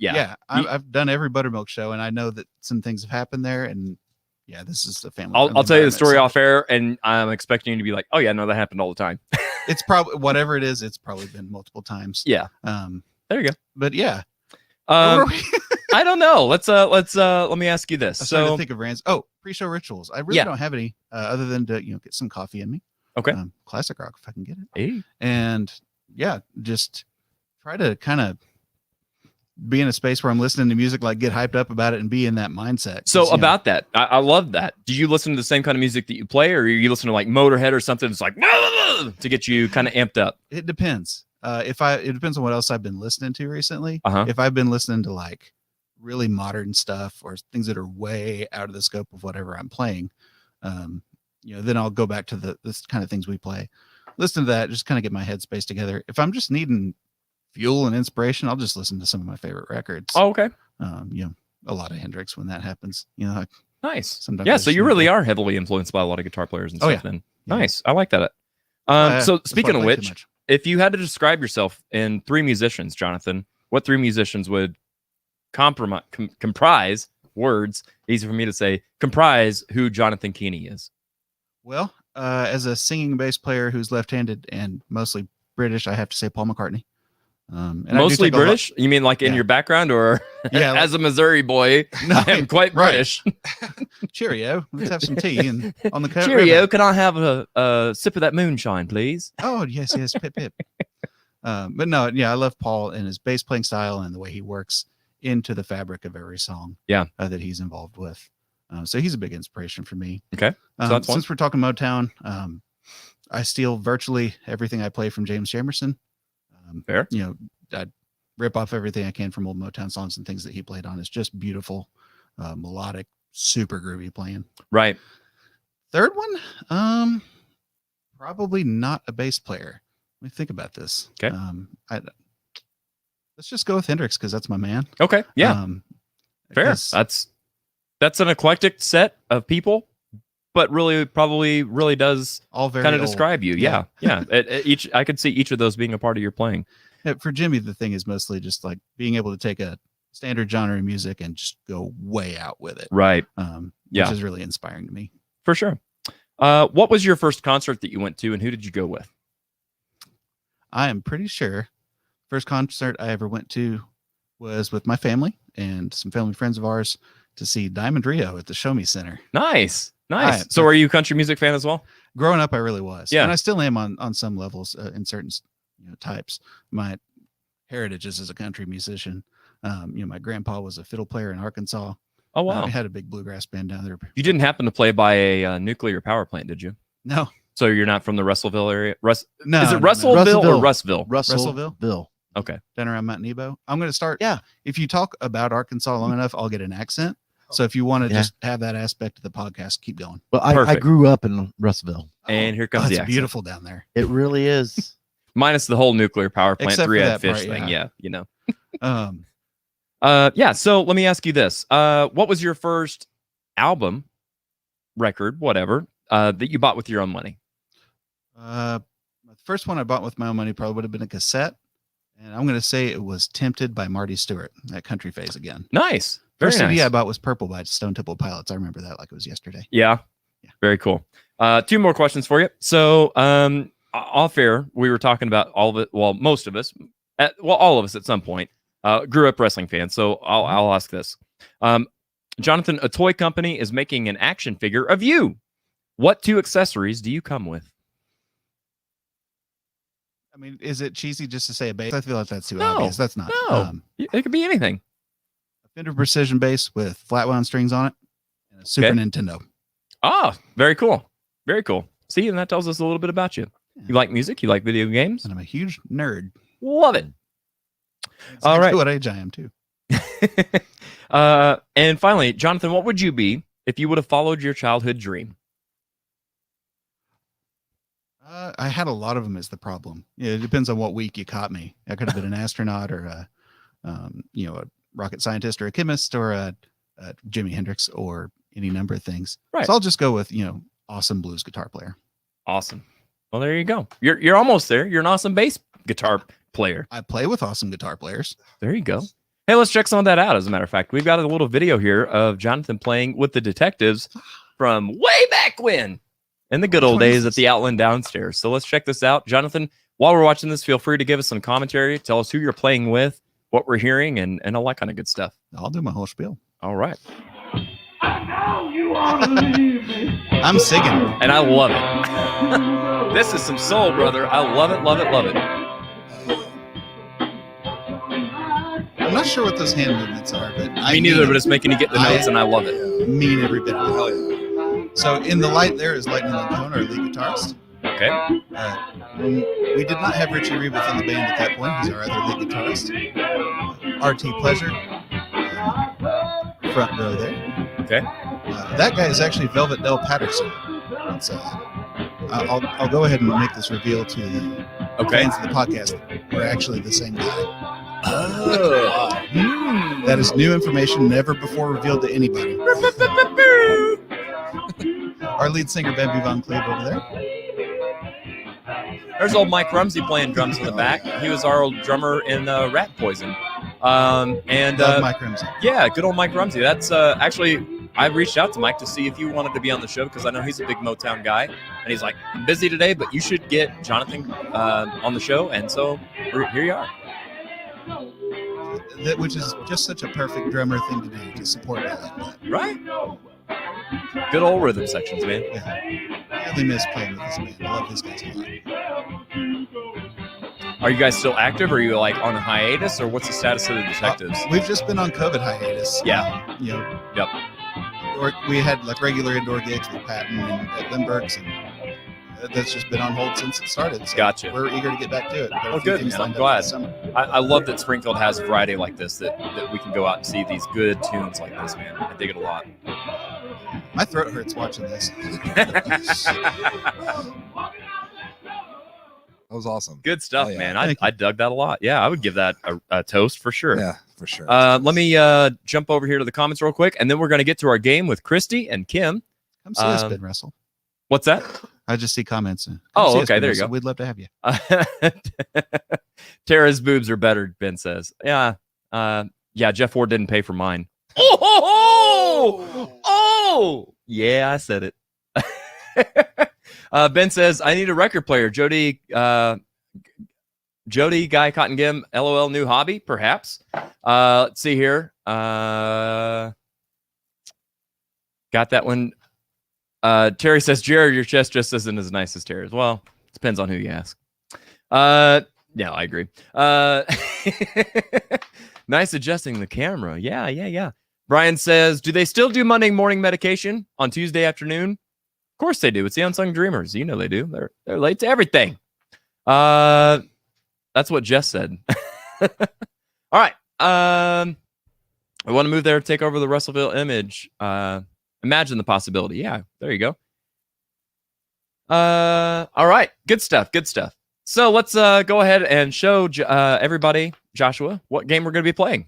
I've done every buttermilk show, and I know that some things have happened there. And this is a family. I'll tell you the story off air, and I'm expecting you to be like, "Oh yeah, no, that happened all the time." It's probably whatever it is. It's probably been multiple times. Yeah. There you go. But I don't know. Let's let me ask you this. I started to think of Rand's pre-show rituals. I really don't have any other than to get some coffee in me. Okay. Classic rock if I can get it. Hey. And just try to kind of be in a space where I'm listening to music, like get hyped up about it and be in that mindset. So about that, I love that. Do you listen to the same kind of music that you play, or you listen to like Motorhead or something that's like to get you kind of amped up? It depends. It depends on what else I've been listening to recently. If I've been listening to like really modern stuff or things that are way out of the scope of whatever I'm playing, then I'll go back to this kind of things we play. Listen to that, just kind of get my headspace together. If I'm just needing fuel and inspiration, I'll just listen to some of my favorite records. Oh, okay. A lot of Hendrix when that happens. Nice. Sometimes yeah, so you really are heavily influenced by a lot of guitar players and stuff. Then nice. I like that. So speaking of which, if you had to describe yourself in 3 musicians, Jonathan, what 3 musicians would comprise words? Easy for me to say. Comprise who Jonathan Keeney is. Well, as a singing bass player who's left-handed and mostly British, I have to say Paul McCartney. And mostly British? You mean like in your background, or as a Missouri boy, I am quite British. Cheerio. Let's have some tea and on the Cheerio. River. Can I have a sip of that moonshine, please? Oh, yes. Pip, pip. But no, I love Paul and his bass playing style and the way he works into the fabric of every song that he's involved with. So he's a big inspiration for me. Okay. So since we're talking Motown, I steal virtually everything I play from James Jamerson. Fair. You know, I rip off everything I can from old Motown songs and things that he played on. It's just beautiful, melodic, super groovy playing. Right. Third one, probably not a bass player. Let me think about this. Okay. Let's just go with Hendrix because that's my man. Okay. Yeah. Fair. That's an eclectic set of people, but really probably really does all very kind of old. describe you. Yeah. Each I could see each of those being a part of your playing. Yeah, for Jimmy, the thing is mostly just like being able to take a standard genre of music and just go way out with it. Right. Which is really inspiring to me. For sure. What was your first concert that you went to and who did you go with? I am pretty sure first concert I ever went to was with my family and some family friends of ours to see Diamond Rio at the Show Me Center. Nice. So are you a country music fan as well? Growing up, I really was. Yeah. And I still am on some levels in certain types. My heritage is as a country musician. My grandpa was a fiddle player in Arkansas. Oh, wow. We had a big bluegrass band down there. You didn't happen to play by a nuclear power plant, did you? No. So you're not from the Russellville area? No. Is it Russellville or Russville? Russellville. Okay. Down around Mount Nebo. I'm going to start. Yeah. If you talk about Arkansas long enough, I'll get an accent. So if you want to just have that aspect of the podcast, keep going. Well, I grew up in Russellville. And here comes the it's accent. beautiful down there. It really is. Minus the whole nuclear power plant, Except for three-eyed that fish part, thing. yeah. So let me ask you this. What was your first album, record, whatever, that you bought with your own money? The first one I bought with my own money probably would have been a cassette. And I'm going to say it was Tempted by Marty Stewart, that country phase again. Nice. Very First nice. CD I bought was Purple by Stone Temple Pilots. I remember that like it was yesterday. Yeah. Very cool. Two more questions for you. So off air, we were talking about all of it. Well, most of us, all of us at some point, grew up wrestling fans. So I'll ask this. Jonathan, a toy company is making an action figure of you. What 2 accessories do you come with? I mean, is it cheesy just to say a bass? I feel like that's too obvious. That's not. No. It could be anything. A Fender Precision bass with flat wound strings on it and a Super Nintendo. Ah, very cool. Very cool. See, and that tells us a little bit about you. Yeah. You like music? You like video games? And I'm a huge nerd. Love it. That's all right. What age I am too. And finally, Jonathan, what would you be if you would have followed your childhood dream? I had a lot of them is the problem. Yeah, it depends on what week you caught me. I could have been an astronaut or a rocket scientist or a chemist or a Jimi Hendrix or any number of things. Right. So I'll just go with, awesome blues guitar player. Awesome. Well, there you go. You're almost there. You're an awesome bass guitar player. I play with awesome guitar players. There you go. Hey, let's check some of that out. As a matter of fact, we've got a little video here of Jonathan playing with the Detectives from way back when. In the good old days at the Outland downstairs. So let's check this out. Jonathan, while we're watching this, feel free to give us some commentary. Tell us who you're playing with, what we're hearing, and all that kind of good stuff. I'll do my whole spiel. All right. I'm singing. And I love it. This is some soul, brother. I love it, love it, love it. I'm not sure what those hand movements are, but Me neither, but it's making you get the notes, and I love it. Mean every bit of it. Hell yeah. So in the light there is Lightning Lancone, our lead guitarist. Okay. We did not have Richie Rebus in the band at that point. He's our other lead guitarist. RT Pleasure, front row there. Okay. That guy is actually Velvet Del Patterson. It's, I'll go ahead and make this reveal to the fans of the podcast. We're actually the same guy. Oh. That is new information never before revealed to anybody. Our lead singer, Bambi Von Cleve, over there. There's old Mike Rumsey playing drums in the back. He was our old drummer in Rat Poison. Love Mike Rumsey. Yeah, good old Mike Rumsey. That's actually, I reached out to Mike to see if you wanted to be on the show because I know he's a big Motown guy. And he's like, I'm busy today, but you should get Jonathan on the show. And so here you are. Which is just such a perfect drummer thing to do, to support it like that. Right? Good old rhythm sections, man. Yeah. I really miss playing with this band. I love these guys a lot. Are you guys still active? Or are you like on a hiatus, or what's the status of the Detectives? We've just been on COVID hiatus. Yeah. Yep. We had like regular indoor gigs with Patton and at Lindbergh's, and that's just been on hold since it started. So Gotcha. We're eager to get back to it. There are Oh, a few good, things man. I'm lined up glad. this summer. I love that Springfield has a variety like this, that we can go out and see these good tunes like this, man. I dig it a lot. My throat hurts watching this. That was awesome. Good stuff, Oh, yeah. man. Thank I dug that a lot. Yeah, I would give that a toast for sure. Yeah, for sure. Let me jump over here to the comments real quick, and then we're going to get to our game with Christy and Kim. Come see us, Ben Russell. What's that? I just see comments. Come Oh, see us, okay. Ben There you Russell. go. We'd love to have you. Tara's boobs are better, Ben says. Yeah. Yeah, Jeff Ward didn't pay for mine. Oh! Yeah, I said it. Ben says, I need a record player. Jody Guy Cotton Gim, LOL, new hobby, perhaps. Let's see here. Got that one. Terry says, Jared, your chest just isn't as nice as Terry's. Well, depends on who you ask. Yeah, I agree. Nice adjusting the camera. Yeah. Brian says, do they still do Monday morning medication on Tuesday afternoon? Of course they do. It's the Unsung Dreamers. You know they do. They're late to everything. That's what Jess said. All right. I want to move there, take over the Russellville Image. Imagine the possibility. Yeah, there you go. All right. Good stuff. So let's go ahead and show everybody, Joshua, what game we're going to be playing.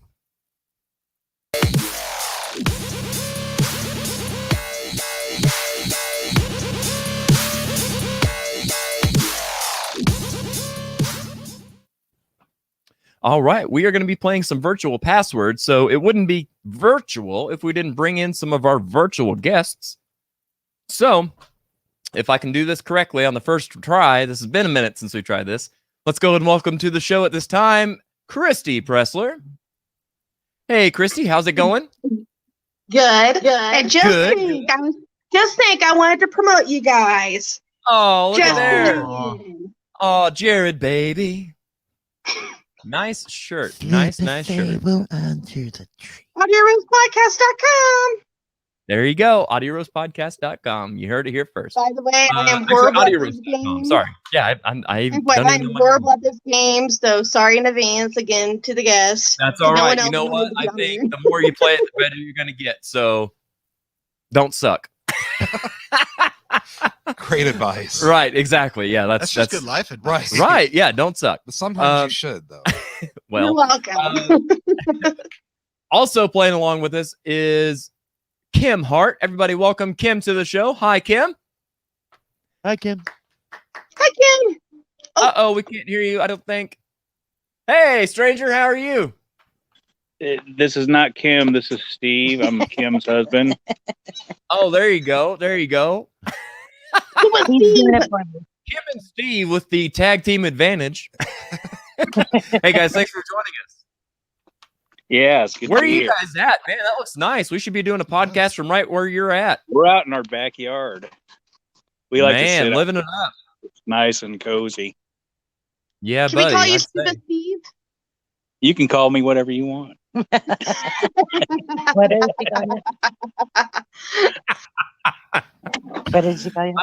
All right, we are going to be playing some virtual passwords, so it wouldn't be virtual if we didn't bring in some of our virtual guests. So, if I can do this correctly on the first try, this has been a minute since we tried this. Let's go and welcome to the show at this time, Christy Pressler. Hey, Christy, how's it going? Good. And just think I wanted to promote you guys. Oh, look Just at there. saying. Oh, Jared, baby. Nice shirt. Nice shirt. AudioRoomPodcast.com. There you go. AudioRoastPodcast.com. You heard it here first. By the way, I am Actually, horrible at this AudioRoast.com. game. Sorry. Yeah, I'm horrible at this game, so sorry in advance again to the guests. That's all No right. one You know else what? wanted to be I on think there. the more you play it, the better you're going to get. So don't suck. Great advice. Right. Exactly. Yeah. That's just good life advice. Right. Yeah. Don't suck. But sometimes you should, though. Well, You're welcome. also playing along with us is Kim Hart. Everybody welcome Kim to the show. Hi, Kim. Hi, Kim. Hi, Kim. Uh-oh, we can't hear you, I don't think. Hey, stranger, how are you? This is not Kim. This is Steve. I'm Kim's husband. Oh, there you go. There you go. Steve. Kim and Steve with the tag team advantage. Hey, guys, thanks for joining us. Yeah, it's good Where to are be you here. guys at? Man, that looks nice. We should be doing a podcast from right where you're at. We're out in our backyard. We like to Man, sit living out. it up. It's nice and cozy. Yeah, Should buddy. we call you I'd Steve say. and Steve? You can call me whatever you want. What is he going What is he going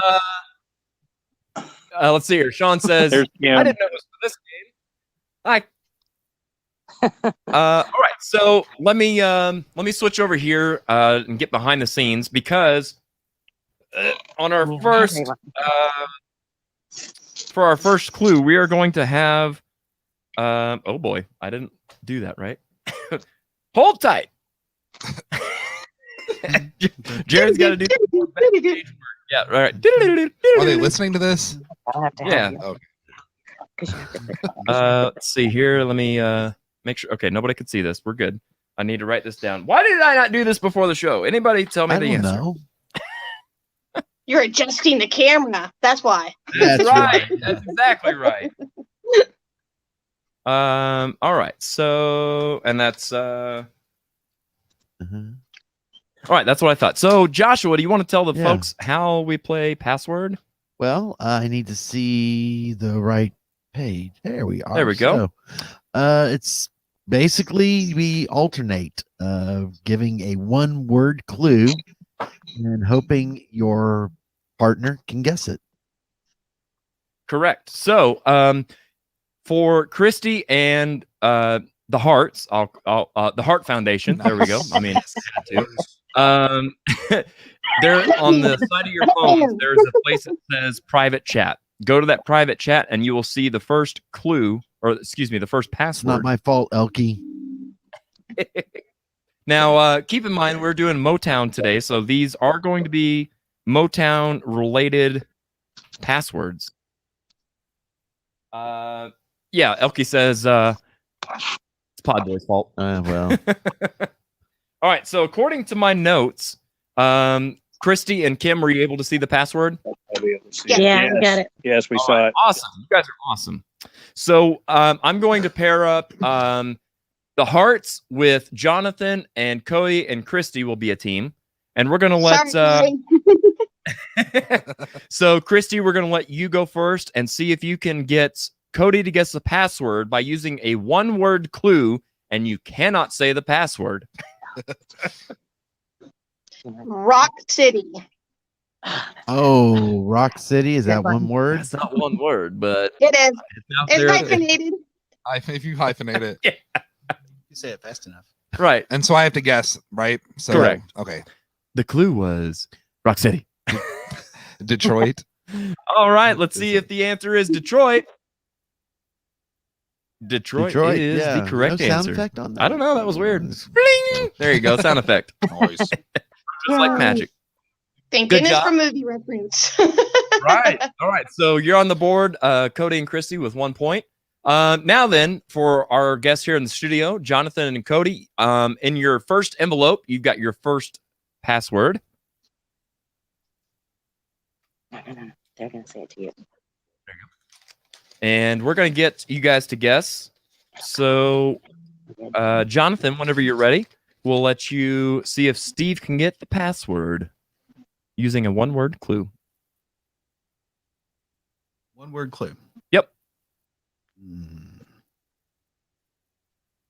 Let's see here. Sean says, I There's Kim. didn't know it was for this game. All right, so let me switch over here and get behind the scenes because on our first for our first clue, we are going to have oh boy, I didn't do that right. Hold tight. Jared's got to do yeah, right. Are they listening to this? Yeah. Okay. Let's see here. Let me make sure. Okay, nobody could see this. We're good. I need to write this down. Why did I not do this before the show? Anybody tell me I the don't answer? know. You're adjusting the camera. That's why. That's right. That's exactly right. All right. So, and that's all right. That's what I thought. So, Joshua, do you want to tell the folks how we play password? Well, I need to see the right page. There we are. There we go. So, it's basically we alternate giving a one-word clue and hoping your partner can guess it. Correct. So, for Christy and the Hearts, the Heart Foundation. There we go. I mean, there on the side of your phones, there's a place that says private chat. Go to that private chat, and you will see the first clue, or excuse me, the first It's password. not my fault, Elkie. Now, keep in mind we're doing Motown today, so these are going to be Motown related passwords. Yeah, Elkie says it's Podboy's fault. Well. All right, so according to my notes, Christy and Kim, were you able to see the password? I'll be able to see Yeah, it. I got it. Yes, we All saw right, it. awesome. You guys are awesome. So I'm going to pair up the Hearts with Jonathan and Kody, and Christy will be a team. And we're going to let... So, Christy, we're going to let you go first and see if you can get Kody to guess the password by using a one-word clue, and you cannot say the password. Rock City. Oh, Rock City. Is that one word? That's not one word, but It is. out It's there. hyphenated. If you hyphenate it, You say it fast enough. Right. and so I have to guess, right? So, Correct. Okay, The clue was Rock City. Detroit. All right, let's see if the answer is Detroit. Detroit is yeah. the correct No sound answer. effect on that. I don't know. That was weird. Bling! There you go. Sound effect. Noise. Just like magic. Thank Good goodness job. for movie reference. Right. All right. So you're on the board, Kody and Christy, with 1 point. Now then, for our guests here in the studio, Jonathan and Kody, in your first envelope, you've got your first password. They're gonna say it to you. And we're going to get you guys to guess. So, Jonathan, whenever you're ready, we'll let you see if Steve can get the password using a one-word clue. One word clue. Yep.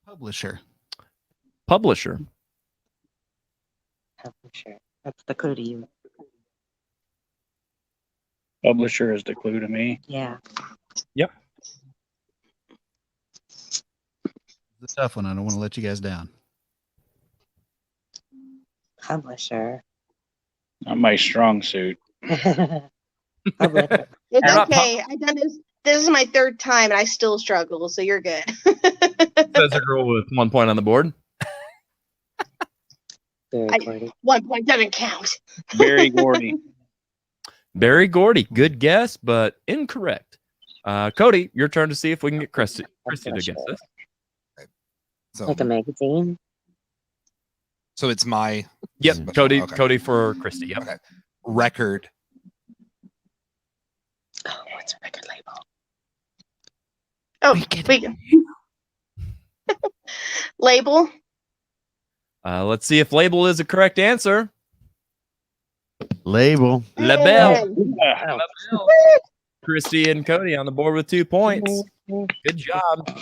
Publisher. Publisher. Publisher. That's the clue to you. Publisher is the clue to me. Yeah. Yep. It's a tough one. I don't want to let you guys down. Publisher. Not my strong suit. Publisher. It's You're not okay. I've done this. This is my third time, and I still struggle. So you're good. Says a girl with 1 point on the board. Very Gordy. 1 point doesn't count. Barry Gordy. Barry Gordy. Good guess, but incorrect. Kody, your turn to see if we can get Christy to guess this. So, Like a magazine. so it's my Yep. special- Kody. okay. Cody for Christy. Yep. Okay. Record. Oh, what's a record label? Oh, wait. Label. Let's see if label is the correct answer. Label. Label. Yeah. Label. Christy and Kody on the board with 2 points. Good job.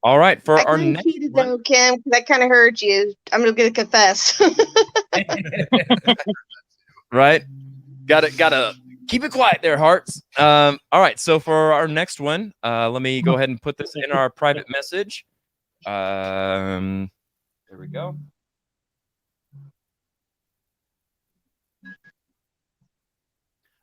All right, for I our kind next of cheated one. though, Kim. 'Cause that kind of hurt you. I'm gonna confess. Right? Gotta keep it quiet there, hearts. All right, so for our next one, let me go ahead and put this in our private message. There we go.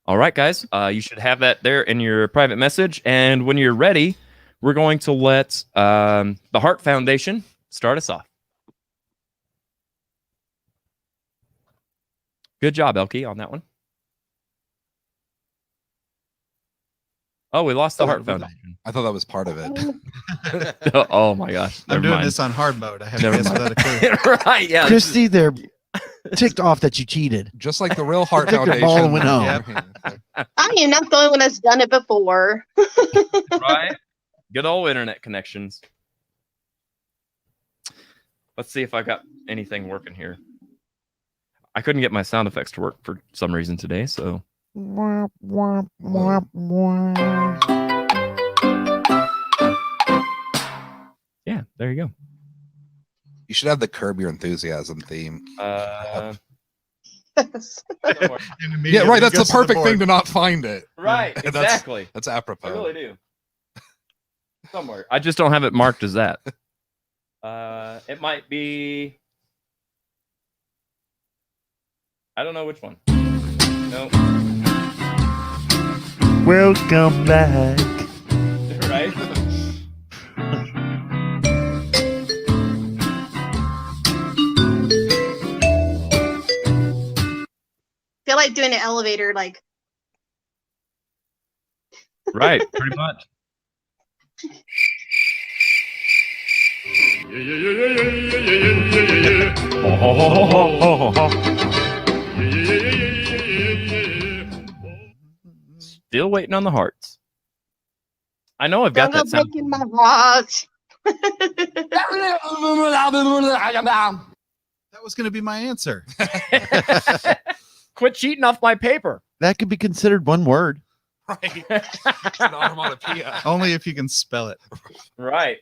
All right, guys, you should have that there in your private message. And when you're ready, we're going to let the Heart Foundation start us off. Good job, Elkie, on that one. Oh, we lost the Heart Foundation. I thought that was part of it. Oh my gosh. I'm never doing mind. this on hard mode. I have to Never guess mind. without a clue. Right, yeah. Christy, they're ticked off that you cheated. Just like the real Heart Took their Foundation. ball and went home. Yep. I am not the only one that's done it before. Right? Good old internet connections. Let's see if I got anything working here. I couldn't get my sound effects to work for some reason today, so. Yeah, there you go. You should have the Curb Your Enthusiasm theme. Yeah, right. That's the perfect thing to not find it. Right, And exactly. That's apropos. I really do. Somewhere. I just don't have it marked as that. It might be. I don't know which one. Nope. Welcome back. Right? Feel like doing an elevator, like. Right, pretty much. Still waiting on the hearts. I know I've got Don't that go sound. breaking my watch. That was going to be my answer. Quit cheating off my paper. That could be considered one word. Right. It's an onomatopoeia. Only if you can spell it. Right.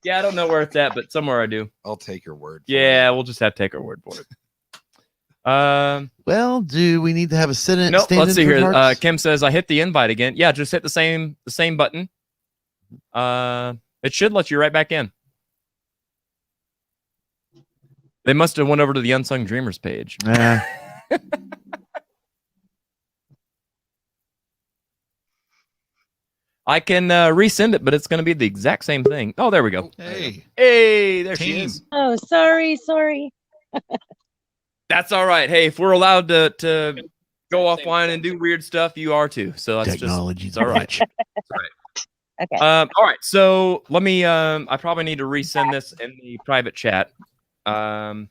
Yeah, I don't know where it's at, but somewhere I do. I'll take your word. Yeah, we'll just have to take our word for it. Well, do we need to have a sit-in? No, let's see here. Hearts? Kim says I hit the invite again. Yeah, just hit the same button. It should let you right back in. They must have went over to the Unsung Dreamers page. I can resend it, but it's going to be the exact same thing. Oh, there we go. Hey, there she is. Oh, sorry. That's all right. Hey, if we're allowed to go offline and do weird stuff, you are too. So that's Technology's just all right. bitch. That's right. Okay. All right. So let me. I probably need to resend this in the private chat. I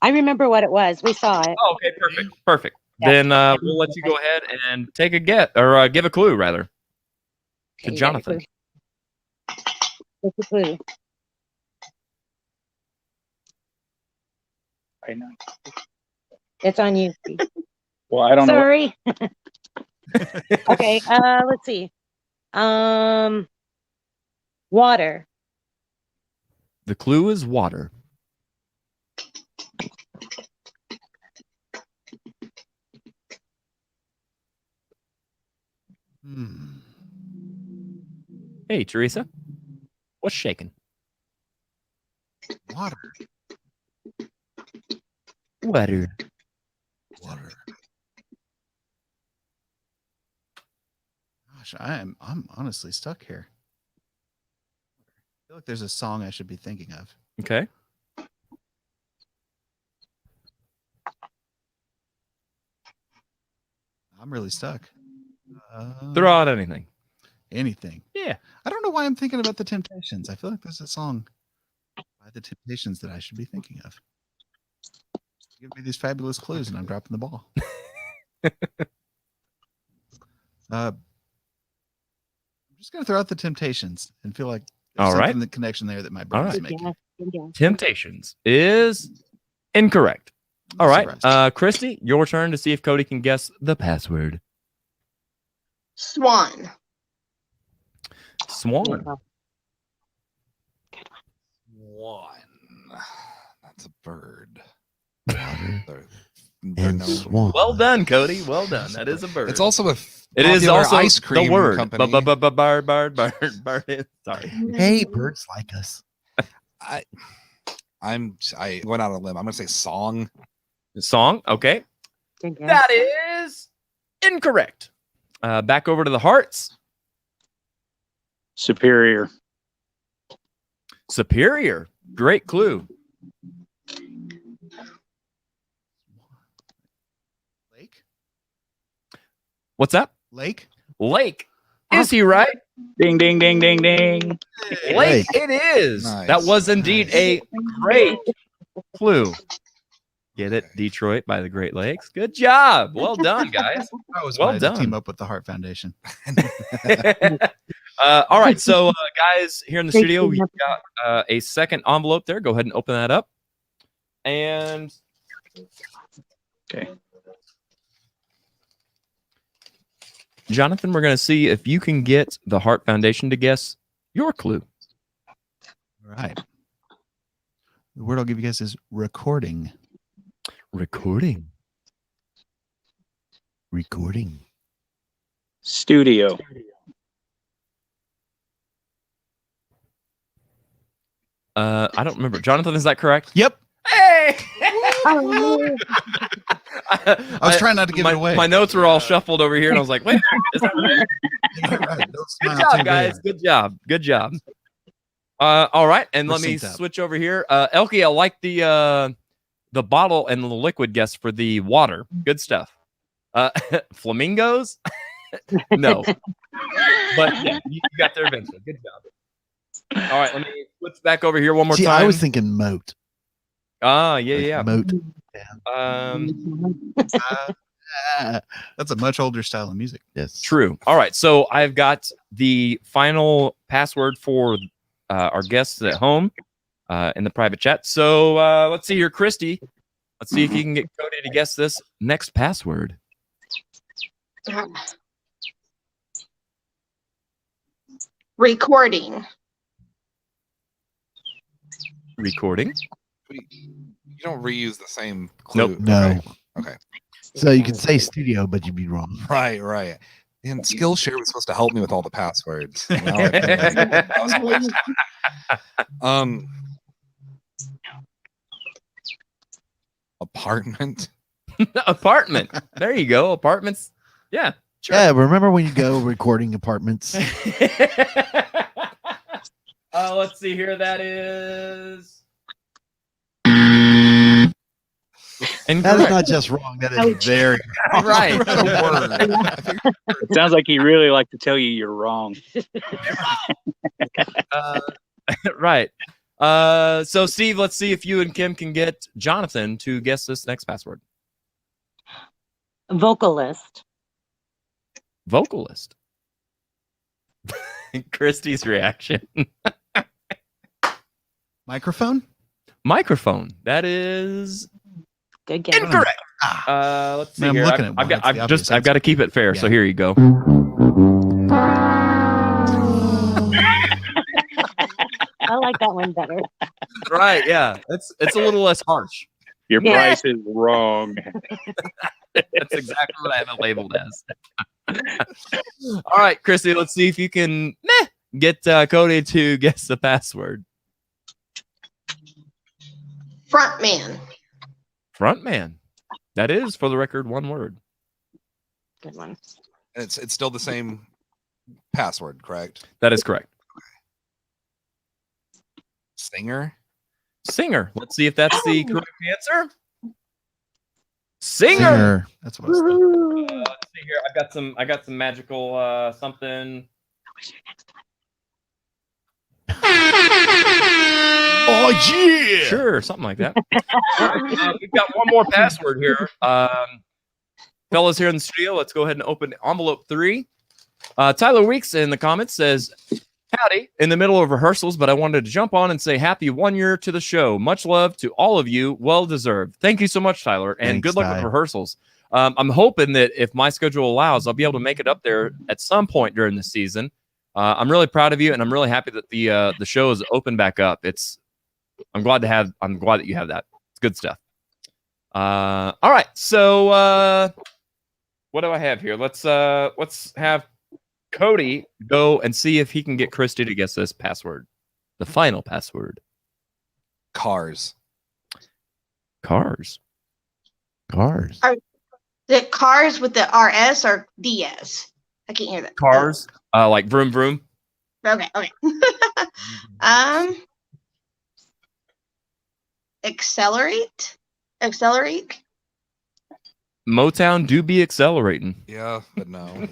remember what it was. We saw it. Oh, okay. Perfect. Then we'll let you go ahead and take a get or give a clue rather to Jonathan. What's the clue? I know. It's on you. Steve. Well, I don't know. Sorry. Okay. Let's see. Water. The clue is water. Hey, Teresa. What's shaking? Water. Water. Gosh, I'm honestly stuck here. I feel like there's a song I should be thinking of. Okay. I'm really stuck. Throw out anything. Anything. Yeah. I don't know why I'm thinking about the Temptations. I feel like there's a song by the Temptations that I should be thinking of. Give me these fabulous clues and I'm dropping the ball. I'm just going to throw out the Temptations and feel like there's All right. something, the connection there that my brain is making. Temptations is incorrect. All right. Christy, your turn to see if Kody can guess the password. Swan. Swan. One. That's a bird. And swan. Well done, Kody. Well done. That is a bird. It's also a it is popular also ice cream the word. company. Bird. Sorry. Hey, birds like us. I went out on a limb. I'm gonna say song. Song. Okay. That is incorrect. Back over to the hearts. Superior. Superior. Great clue. Lake? What's that? Lake? Lake. Is he right? Ding, ding, ding, ding, ding. Lake. It is. Nice. That was indeed a great clue. Get it? Detroit by the Great Lakes. Good job. Well done, guys. I was well to done. team up with the Heart Foundation. All right. So, guys, here in the studio, we've got a second envelope there. Go ahead and open that up. And okay. Jonathan, we're going to see if you can get the Heart Foundation to guess your clue. All right. The word I'll give you guys is recording. Recording. Studio. I don't remember. Jonathan, is that correct? Yep. Hey! Oh, I was trying not to give it away. My notes were all shuffled over here, and I was like, "Wait, is that right?" Good job, guys. Good job. All right, and We're let me synced up. switch over here. Elkie, I like the bottle and the liquid guess for the water. Good stuff. Flamingos? No, but yeah, you got there eventually. Good job. All right, let me switch back over here one more See, time. I was thinking moat. Yeah. Moat. That's a much older style of music. Yes. True. All right, so I've got the final password for our guests at home in the private chat. So let's see here, Christy. Let's see if you can get Kody to guess this next password. Recording. Recording. You don't reuse the same clue. Nope. No. Okay. So you could say studio, but you'd be wrong. Right. And Skillshare was supposed to help me with all the passwords. Now that was a waste. Apartment. Apartment. There you go. Apartments. Yeah. Sure. Yeah, remember when you go recording apartments? Let's see here. That is incorrect. That is not just wrong. That is very wrong. Right. It sounds like he really like to tell you you're wrong. Right. So Steve, let's see if you and Kim can get Jonathan to guess this next password. vocalist. Vocalist. Christy's reaction. Microphone. That is Good guess. incorrect. Let's see Man, I'm here. looking at one. I've That's the obvious got to keep it fair. Yeah. So here you go. I like that one better. Right. Yeah. It's a little less harsh. Your Yeah. price is wrong. That's exactly what I have it labeled as. All right, Christy, let's see if you can get Kody to guess the password. Frontman. Frontman. That is, for the record, one word. Good one. It's still the same password, correct? That is correct. Singer. Let's see if that's the correct answer. Singer. That's what I was thinking. Let's see here. I got some magical something. Oh yeah. Sure, something like that. We've got one more password here. Fellas here in the studio, let's go ahead and open envelope 3. Tyler Weeks in the comments says, howdy, in the middle of rehearsals, but I wanted to jump on and say happy 1 year to the show. Much love to all of you. Well deserved. Thank you so much, Tyler, and Thanks, good luck Ty. with rehearsals. I'm hoping that if my schedule allows, I'll be able to make it up there at some point during the season. I'm really proud of you, and I'm really happy that the show is open back up. I'm glad that you have that. It's good stuff. All right, so what do I have here? Let's have Kody go and see if he can get Christy to guess this password, the final password. Cars. Cars. Is it cars with the RS or DS? I can't hear that. Cars, like vroom vroom. Okay. Accelerate. Motown do be accelerating. Yeah, but no.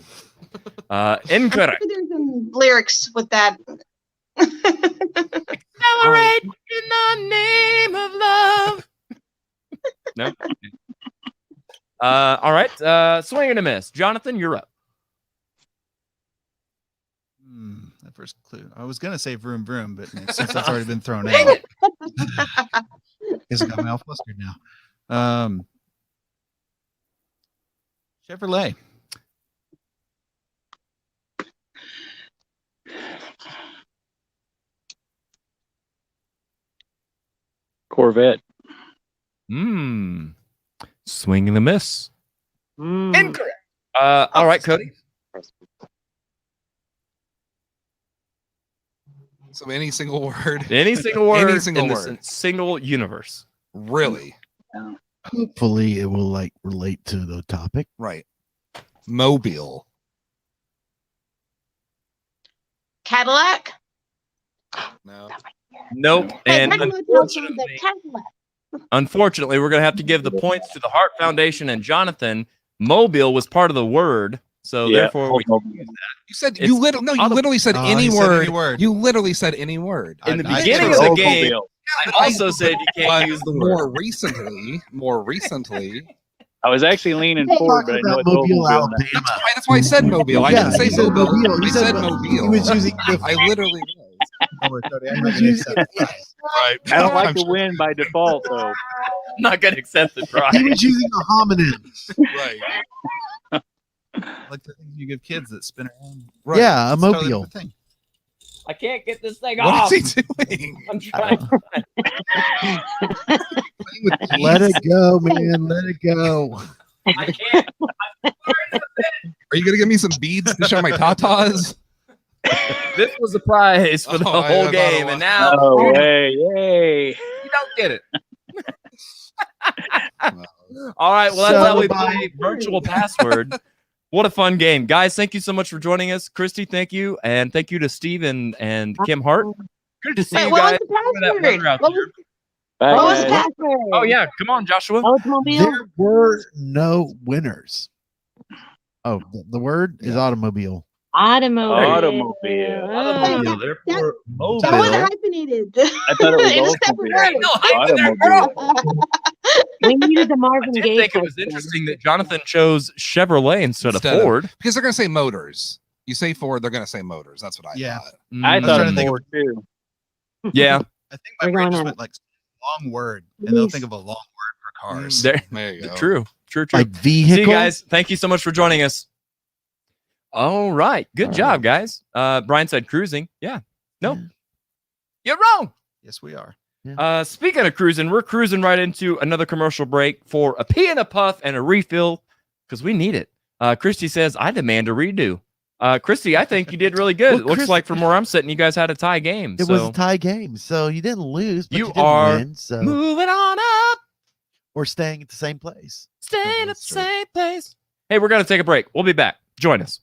Incorrect. There's some lyrics with that. Accelerate in the name of love. No. All right. Swing and a miss. Jonathan, you're up. That first clue. I was gonna say vroom vroom, but since that's already been thrown out, guess I got me all flustered now. Chevrolet. Corvette. Hmm. Swing and a miss. Incorrect. All right, Cody. So any single word. Any single word. Any single in word. this single universe. Really? Hopefully, it will like relate to the topic. Right. Mobile. Cadillac. No. Nope. And Hey, unfortunately, we're going to have to give the points to the Hart Foundation and Jonathan. Mobile was part of the word, so therefore we can use that. You said you literally said any word. You literally said any word. In the beginning of the game, I also said you can't use the word. More recently. I was actually leaning forward, but I know it's Mobile, Alabama. Alabama. That's why I said Mobile. I didn't say he said Mobile. Mobile. I said Mobile. He was using I literally was. I don't like to win by default, though. I'm not going to accept the prize. He was using a homonym. Right. Like the things you give kids that spin around. Right. Yeah, a It's totally mobile. different thing. I can't get this thing What off. is he doing? I'm trying. Let it go, man. Let it go. I can't. Are you gonna give me some beads to show my tatas? This was a prize for the whole game, and now Oh, hey, yay. you don't get it. All right, well, that's how we play virtual password. What a fun game. Guys, thank you so much for joining us. Christy, thank you. And thank you to Steven and Kim Hart. Good to see you guys. What was Bye, the guys. password? Oh, yeah. Come on, Joshua. There were no winners. Oh, the word is automobile. Automobile. Automobile. Therefore, mobile. That was hyphenated. I thought it was It's a also separate weird. word. No, hype in there, girl. We needed the Marvin I Gaye. did think it was question. interesting that Jonathan chose Chevrolet instead of Ford. Because they're gonna say motors. You say Ford, they're gonna say motors. That's what I thought. I Mm. thought trying of to think Ford, too. Yeah. I think my We're brain going just on went like long word, and they'll think of a long word for cars. There you go. True. Like vehicle. See you guys. Thank you so much for joining us. All right. Good job, guys. Brian said cruising. Yeah. No. You're wrong. Yes, we are. Speaking of cruising, we're cruising right into another commercial break for a pee and a puff and a refill because we need it. Christy says, I demand a redo. Christy, I think you did really good. Well, it looks like from where I'm sitting, you guys had a tie game. It was a tie game, so you didn't lose, but you didn't are win. So moving on up. we're staying at the same place. Staying at the same place. Hey, we're going to take a break. We'll be back. Join us.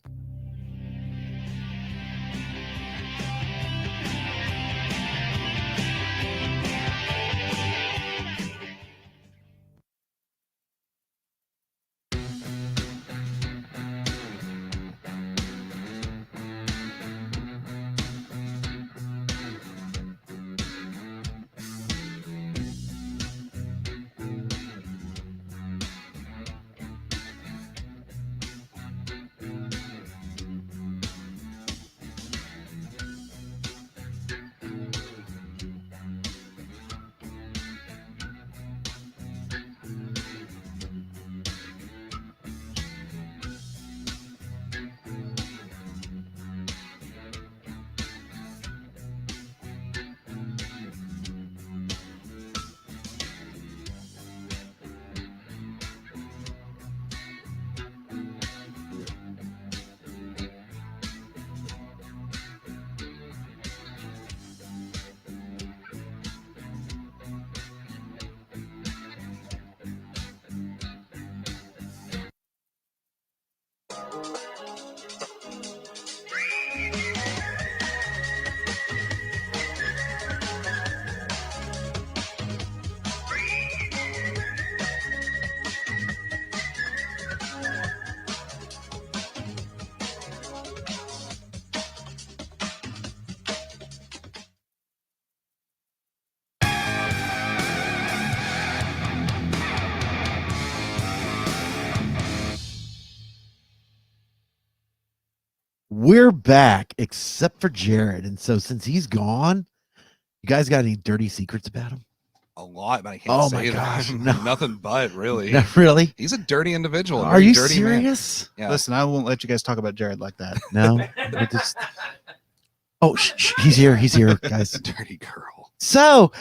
We're back, except for Jared. And so since he's gone, you guys got any dirty secrets about him? A lot, but I can't say my gosh, that. no. Nothing but really. No, really? He's a dirty individual. Are you dirty man. serious? Yeah. Listen, I won't let you guys talk about Jared like that. No. We're just... Oh, he's here. He's here, guys. Dirty girl. So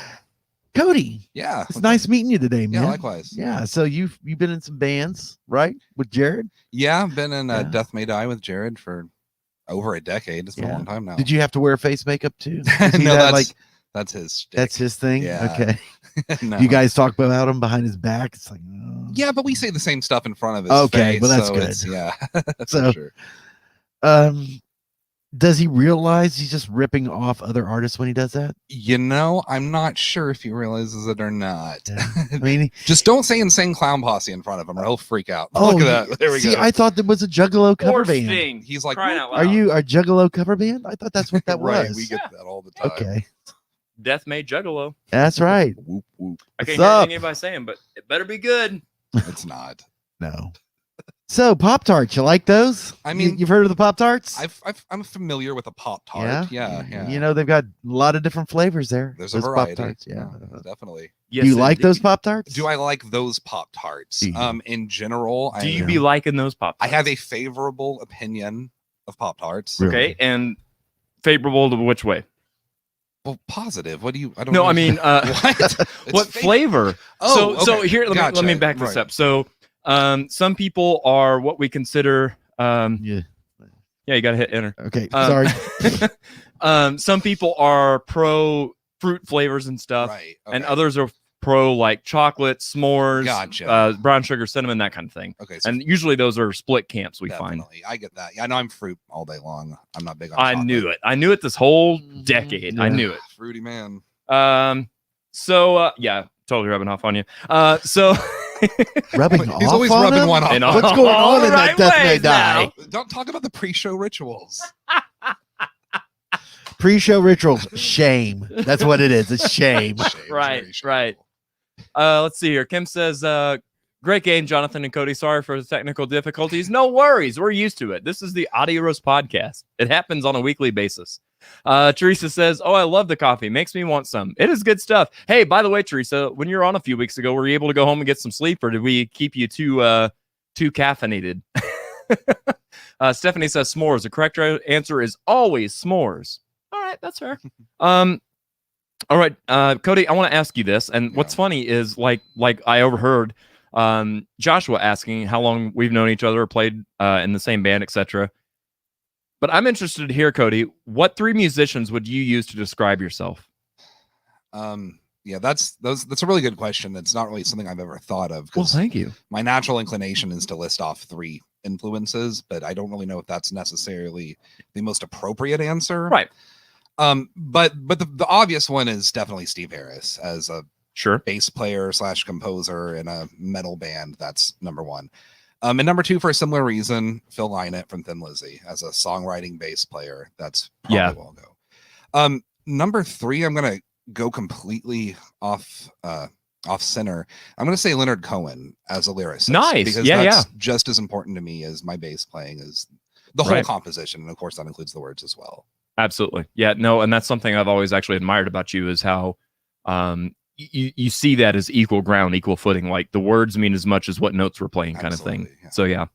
Kody. Yeah. It's nice meeting you today, man. Yeah, likewise. Yeah. So you've been in some bands, right? With Jared? Yeah, I've been in Death May Die with Jared for over a decade. It's been a long time now. Did you have to wear face makeup too? No, that's his shtick. That's his thing. Yeah. Okay. No. You guys talk about him behind his back. It's like, oh. Yeah, but we say the same stuff in front of his Okay, face. well, that's so good. it's- Yeah. So, for sure. does he realize he's just ripping off other artists when he does that? You know, I'm not sure if he realizes it or not. I mean, just don't say Insane Clown Posse in front of him or he'll freak out. Oh, Look at that. There we see, go. I thought that was a Juggalo cover Or band. Sting. He's like, Crying out Are loud. you a Juggalo cover band? I thought that's what that right. was. We get that all the time. Okay, Death May Juggalo. that's right. Whoop, whoop. I can't What's hear up? anybody saying, but it better be good. It's not. No. So Pop-Tarts, you like those? I mean, you've heard of the Pop-Tarts? I'm familiar with a Pop Tart. Yeah. You know, they've got a lot of different flavors there. There's a those variety. Pop-Tarts, yeah. Definitely. Do you like those Pop-Tarts? Do I like those Pop Tarts? Do you? In general, Do you be liking those Pop? I have a favorable opinion of Pop Tarts. Okay, and favorable to which way? Well, positive. What do you? I don't. No, know. I mean, what? what flavor? Oh, so okay. here, let me Gotcha. back this Right. up. So, some people are what we consider. Yeah, you got to hit enter. Okay, sorry. Some people are pro fruit flavors and stuff, Right, and others are pro like chocolate, s'mores, Gotcha. brown sugar, cinnamon, that kind of thing. Okay, so and usually those are split camps. We find. Definitely. I get that. Yeah, I know I'm fruit all day long. I'm not big on. I chocolate. knew it. I knew it this whole decade. I knew it. Fruity man. So yeah, totally rubbing off on you. So rubbing He's off always on rubbing him? one off. And what's going on in that Death May Die? Don't talk about the pre-show rituals. Pre-show rituals, shame. That's what it is. It's shame. right. Let's see here. Kim says, great game, Jonathan and Kody. Sorry for the technical difficulties. No worries. We're used to it. This is the Audio Roast podcast. It happens on a weekly basis. Teresa says, oh, I love the coffee. Makes me want some. It is good stuff. Hey, by the way, Teresa, when you were on a few weeks ago, were you able to go home and get some sleep, or did we keep you too caffeinated? Stephanie says s'mores. The correct answer is always s'mores. All right, that's fair. All right, Kody, I want to ask you this, and what's funny is like I overheard Joshua asking how long we've known each other, or played in the same band, etc. But I'm interested to hear, Kody, what three musicians would you use to describe yourself? Yeah, that's a really good question. That's not really something I've ever thought of. Well, thank you. My natural inclination is to list off three influences, but I don't really know if that's necessarily the most appropriate answer. Right. But the obvious one is definitely Steve Harris as a bass player / composer in a metal band. That's number one. And number two, for a similar reason, Phil Lynott from Thin Lizzy as a songwriting bass player. That's probably where I'll go. Number three, I'm gonna go completely off center. I'm gonna say Leonard Cohen as a lyricist. Nice. Because that's just as important to me as my bass playing is the whole composition, and of course that includes the words as well. Absolutely. Yeah, no, and that's something I've always actually admired about you, is how you see that as equal ground, equal footing. Like the words mean as much as what notes we're playing, kind of thing. Yeah. So yeah.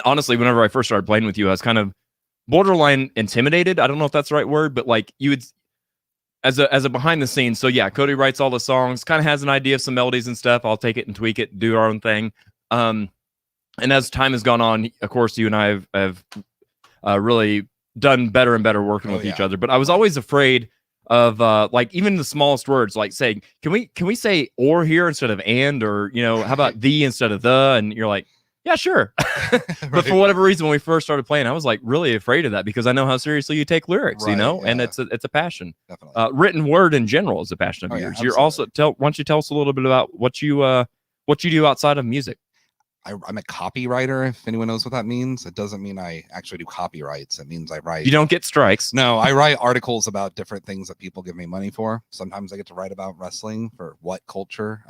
Honestly, whenever I first started playing with you, I was kind of borderline intimidated. I don't know if that's the right word, but like you would, as a behind the scenes. So yeah, Kody writes all the songs, kind of has an idea of some melodies and stuff. I'll take it and tweak it, do our own thing. And as time has gone on, of course, you and I have really done better and better working with each other. But I was always afraid of like even the smallest words, like saying, can we say or here instead of and, or how about the instead of the? And you're like, yeah, sure. But for whatever reason, when we first started playing, I was like really afraid of that, because I know how seriously you take lyrics, and it's a passion. Written word in general is a passion of yours. You're also why don't you tell us a little bit about what you do outside of music? I'm a copywriter, if anyone knows what that means. It doesn't mean I actually do copyrights. It means I write. You don't get strikes. No, I write articles about different things that people give me money for. Sometimes I get to write about wrestling for What Culture.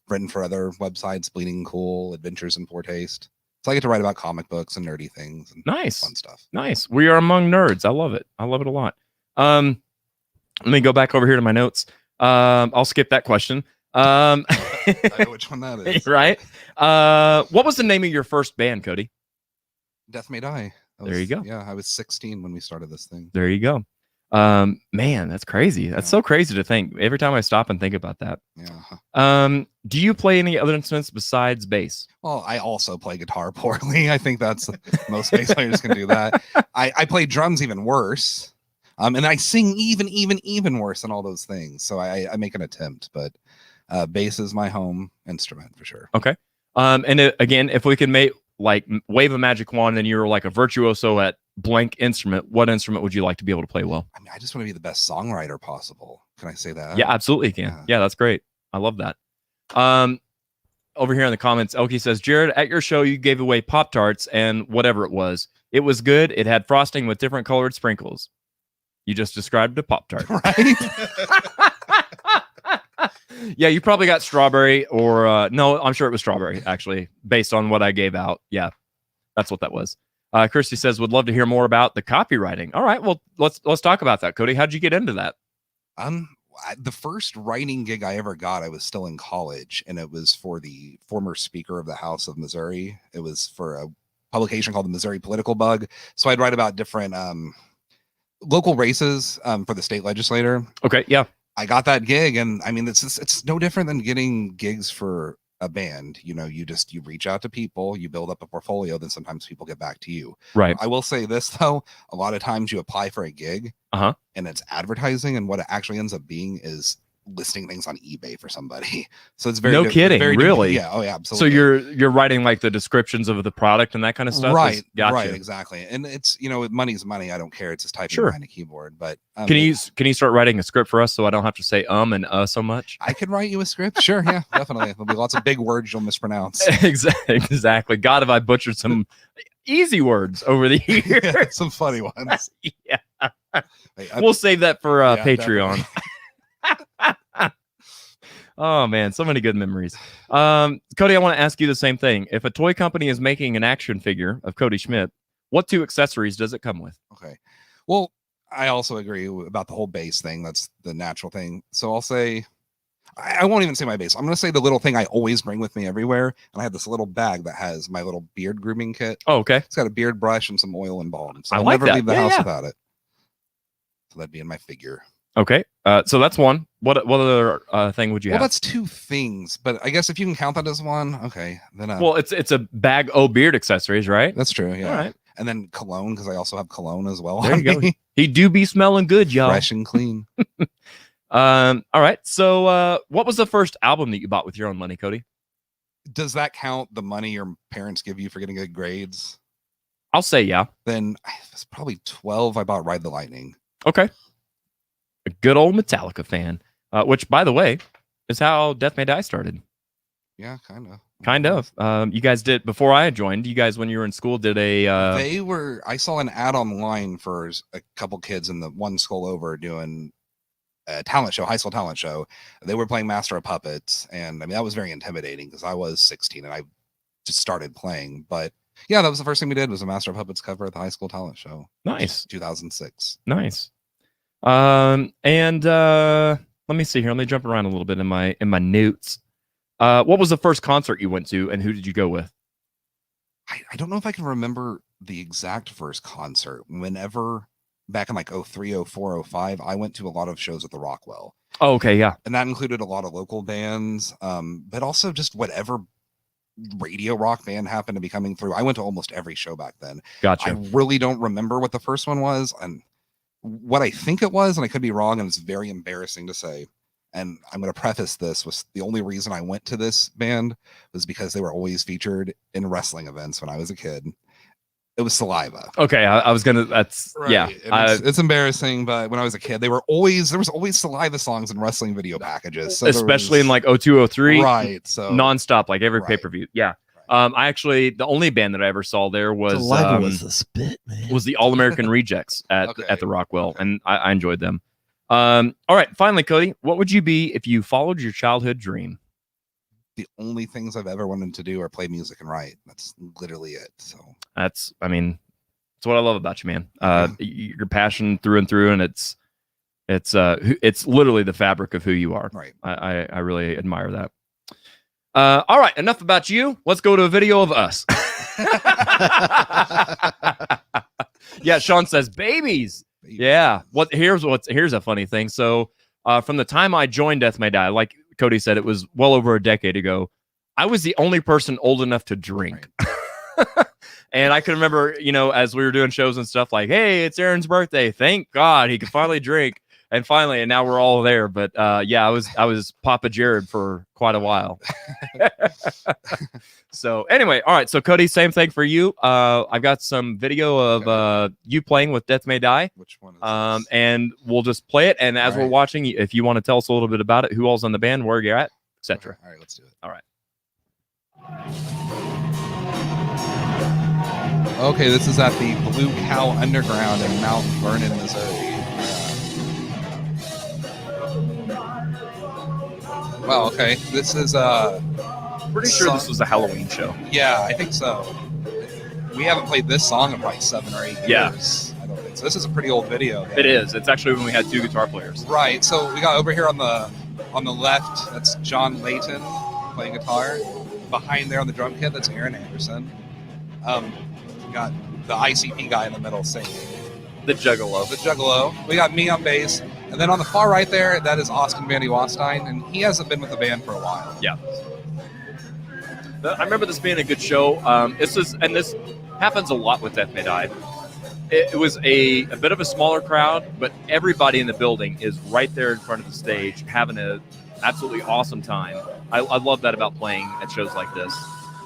Written for other websites, Bleeding Cool, Adventures in Poor Taste. So I get to write about comic books and nerdy things and nice fun stuff. Nice. We are among nerds. I love it. I love it a lot. Let me go back over here to my notes. I'll skip that question. I know which one that is. Right. What was the name of your first band, Kody? Death May Die. There you go. Yeah, I was 16 when we started this thing. There you go. Man, that's crazy. That's so crazy to think. Every time I stop and think about that. Yeah. Do you play any other instruments besides bass? Well, I also play guitar poorly. I think that's most bass players can do that. I play drums even worse. And I sing even worse than all those things. So I make an attempt, but bass is my home instrument for sure. Okay. Again, if we can wave a magic wand and you're like a virtuoso at blank instrument, what instrument would you like to be able to play well? I mean, I just want to be the best songwriter possible. Can I say that? Yeah, absolutely can. Yeah, that's great. I love that. Over here in the comments, Elkie says, Jared, at your show, you gave away Pop-Tarts and whatever it was. It was good. It had frosting with different colored sprinkles. You just described a Pop-Tart. Right? Yeah, you probably got strawberry or no, I'm sure it was strawberry, actually, based on what I gave out. Yeah, that's what that was. Kirsty says, would love to hear more about the copywriting. All right, well, let's talk about that. Cody, how'd you get into that? The first writing gig I ever got, I was still in college, and it was for the former Speaker of the House of Missouri. It was for a publication called the Missouri Political Bug. So I'd write about different local races for the state legislator. Okay, yeah. I got that gig, and I mean, it's no different than getting gigs for a band. You know, you reach out to people, you build up a portfolio, then sometimes people get back to you. Right. I will say this though, a lot of times you apply for a gig and it's advertising, and what it actually ends up being is listing things on eBay for somebody. So it's very no kidding, very really. Yeah, oh yeah, absolutely. So you're writing like the descriptions of the product and that kind of stuff. Right. Gotcha. Right, exactly. And it's, you know, money's money. I don't care. It's just typing behind a keyboard. But can you start writing a script for us so I don't have to say and so much? I could write you a script. Sure, yeah, definitely. There'll be lots of big words you'll mispronounce. Exactly. God, have I butchered some easy words over the years. Yeah, some funny ones. Yeah. Hey, we'll save that for Patreon. Oh man, so many good memories. Cody, I want to ask you the same thing. If a toy company is making an action figure of Kody Schmitt, what 2 accessories does it come with? Okay. Well, I also agree about the whole bass thing. That's the natural thing. So I'll say, I won't even say my bass. I'm going to say the little thing I always bring with me everywhere. And I have this little bag that has my little beard grooming kit. Oh, okay. It's got a beard brush and some oil and balm. So I'll like never that. leave the house without it. So that'd be in my figure. Okay. So that's one. What other thing would you have? Well, that's 2 things, but I guess if you can count that as one, okay. Then well, it's a bag of beard accessories, right? That's true. Yeah. All right. And then cologne, because I also have cologne as well. There you go. He do be smelling good, y'all. Fresh and clean. All right. So what was the first album that you bought with your own money, Cody? Does that count the money your parents give you for getting good grades? I'll say yeah. Then I was probably 12. I bought Ride the Lightning. Okay. A good old Metallica fan, which, by the way, is how Death May Die started. Yeah, kind of. Kind of. You guys did, before I joined, you guys, when you were in school, did a... I saw an ad online for a couple kids in the one school over doing a talent show, high school talent show. They were playing Master of Puppets, and I mean, that was very intimidating because I was 16 and I just started playing. But yeah, that was the first thing we did, was a Master of Puppets cover at the high school talent show. Nice. 2006. Nice. And let me see here. Let me jump around a little bit in my notes. What was the first concert you went to, and who did you go with? I don't know if I can remember the exact first concert. Whenever back in like 03, 04, 05, I went to a lot of shows at the Rockwell. Oh, okay, yeah. And that included a lot of local bands, but also just whatever radio rock band happened to be coming through. I went to almost every show back then. Gotcha. I really don't remember what the first one was, and what I think it was, and I could be wrong, and it's very embarrassing to say. And I'm going to preface this with the only reason I went to this band was because they were always featured in wrestling events when I was a kid. It was Saliva. Okay, I was gonna. That's right. Yeah. It's embarrassing, but when I was a kid, there was always Saliva songs in wrestling video packages, so especially in like 02, 03, right? So nonstop, like every pay-per-view. Yeah. I actually, the only band that I ever saw there was Saliva was the spit, man. Was the All American Rejects at the Rockwell, and I enjoyed them. All right, finally, Cody, what would you be if you followed your childhood dream? The only things I've ever wanted to do are play music and write. That's literally it. So that's what I love about you, man. Your passion through and through, and it's literally the fabric of who you are. Right. I really admire that. All right, enough about you. Let's go to a video of us. Yeah, Sean says babies. Yeah. Here's a funny thing. So from the time I joined Death May Die, like Kody said, it was well over a decade ago. I was the only person old enough to drink. And I can remember, as we were doing shows and stuff, like, hey, it's Aaron's birthday. Thank God he could finally drink. And now we're all there. But I was Papa Jared for quite a while. So anyway, all right. So Kody, same thing for you. I've got some video of you playing with Death May Die. Which one is this? And we'll just play it. And as we're watching, if you want to tell us a little bit about it, who all's on the band, where you're at, etc. All right, let's do it. All right. Okay, this is at the Blue Cow Underground in Mount Vernon, Missouri. Wow, okay. This is pretty sure this was a Halloween show. Yeah, I think so. We haven't played this song in like 7 or 8 years. Yeah. I don't think so. This is a pretty old video. It is. It's actually when we had 2 guitar players. Right. So we got over here on the left, that's John Layton playing guitar. Behind there on the drum kit, that's Aaron Anderson. We got the ICP guy in the middle singing. The Juggalo. We got me on bass. And then on the far right there, that is Austin Vandy Wastine, and he hasn't been with the band for a while. Yeah. I remember this being a good show. This happens a lot with Death May Die. It was a bit of a smaller crowd, but everybody in the building is right there in front of the stage having an absolutely awesome time. I love that about playing at shows like this.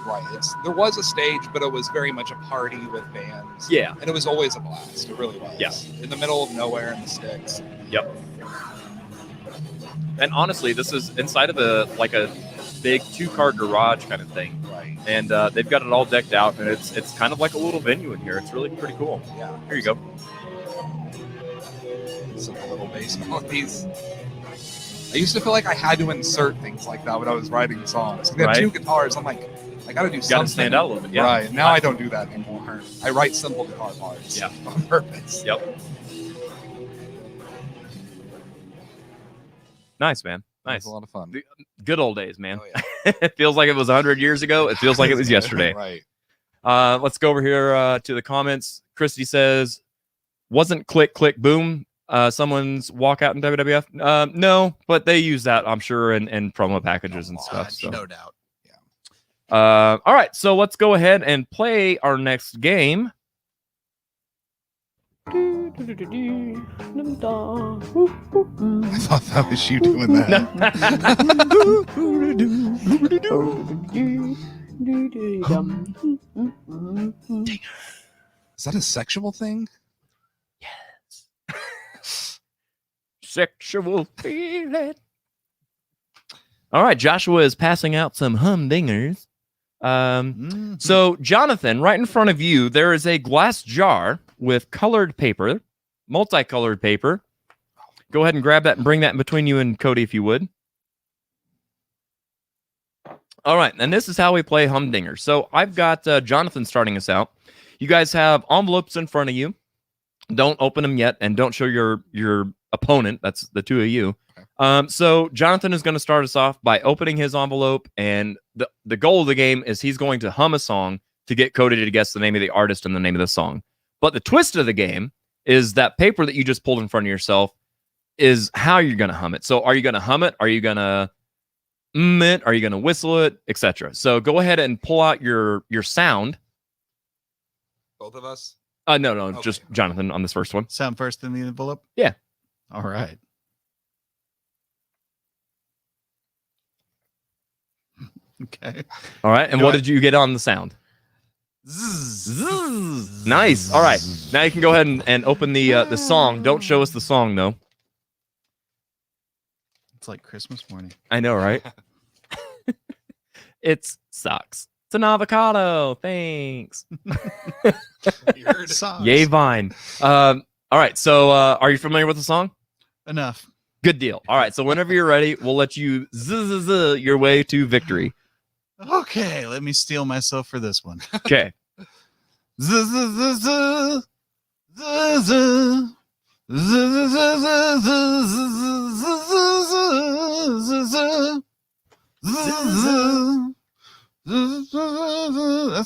Right. There was a stage, but it was very much a party with bands. Yeah. And it was always a blast. It really was. Yeah. In the middle of nowhere in the sticks. Yep. And honestly, this is inside of a big 2-car garage kind of thing. Right. And they've got it all decked out, and it's kind of like a little venue in here. It's really pretty cool. Yeah. Here you go. Some little bass melodies. I used to feel like I had to insert things like that when I was writing songs. We had 2 guitars. I'm like, I got to do something. Got to stand out a little bit. Yeah. Right. Now I don't do that anymore. I write simple guitar parts. Yeah. On purpose. Yep. Nice, man. Nice. It was a lot of fun. The good old days, man. Oh, yeah. It feels like it was 100 years ago. It feels like it was yesterday. Right. Let's go over here to the comments. Christy says, wasn't click, click, boom someone's walkout in WWF? No, but they use that, I'm sure, in promo packages and stuff. So. No doubt. All right, so let's go ahead and play our next game. I thought that was you doing that. Is that a sexual thing? Yes. Sexual feeling. All right, Joshua is passing out some humdingers. So Jonathan, right in front of you, there is a glass jar with colored paper, multicolored paper. Go ahead and grab that and bring that in between you and Kody, if you would. All right, and this is how we play humdinger. So I've got Jonathan starting us out. You guys have envelopes in front of you. Don't open them yet, and don't show your opponent. That's the 2 of you. So Jonathan is going to start us off by opening his envelope, and the goal of the game is he's going to hum a song to get Kody to guess the name of the artist and the name of the song. But the twist of the game is that paper that you just pulled in front of yourself is how you're going to hum it. So are you going to hum it? Are you going to it? Are you going to whistle it? Etc. So go ahead and pull out your sound. Both of us? No, Okay. Just Jonathan on this first one. Sound first in the envelope? Yeah. All right. Okay. All right. And what did you get on the sound? Zzz. Nice. All right. Now you can go ahead and open the song. Don't show us the song, though. It's like Christmas morning. I know, right? It sucks. It's an avocado. Thanks. Yay, Vine. All right. So are you familiar with the song? Enough. Good deal. All right. So whenever you're ready, we'll let you zzz your way to victory. Okay. Let me steel myself for this one. Okay. That's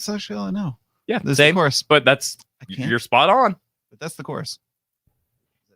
actually all I know. Yeah, This is same the chorus. but you're spot on. But that's the chorus.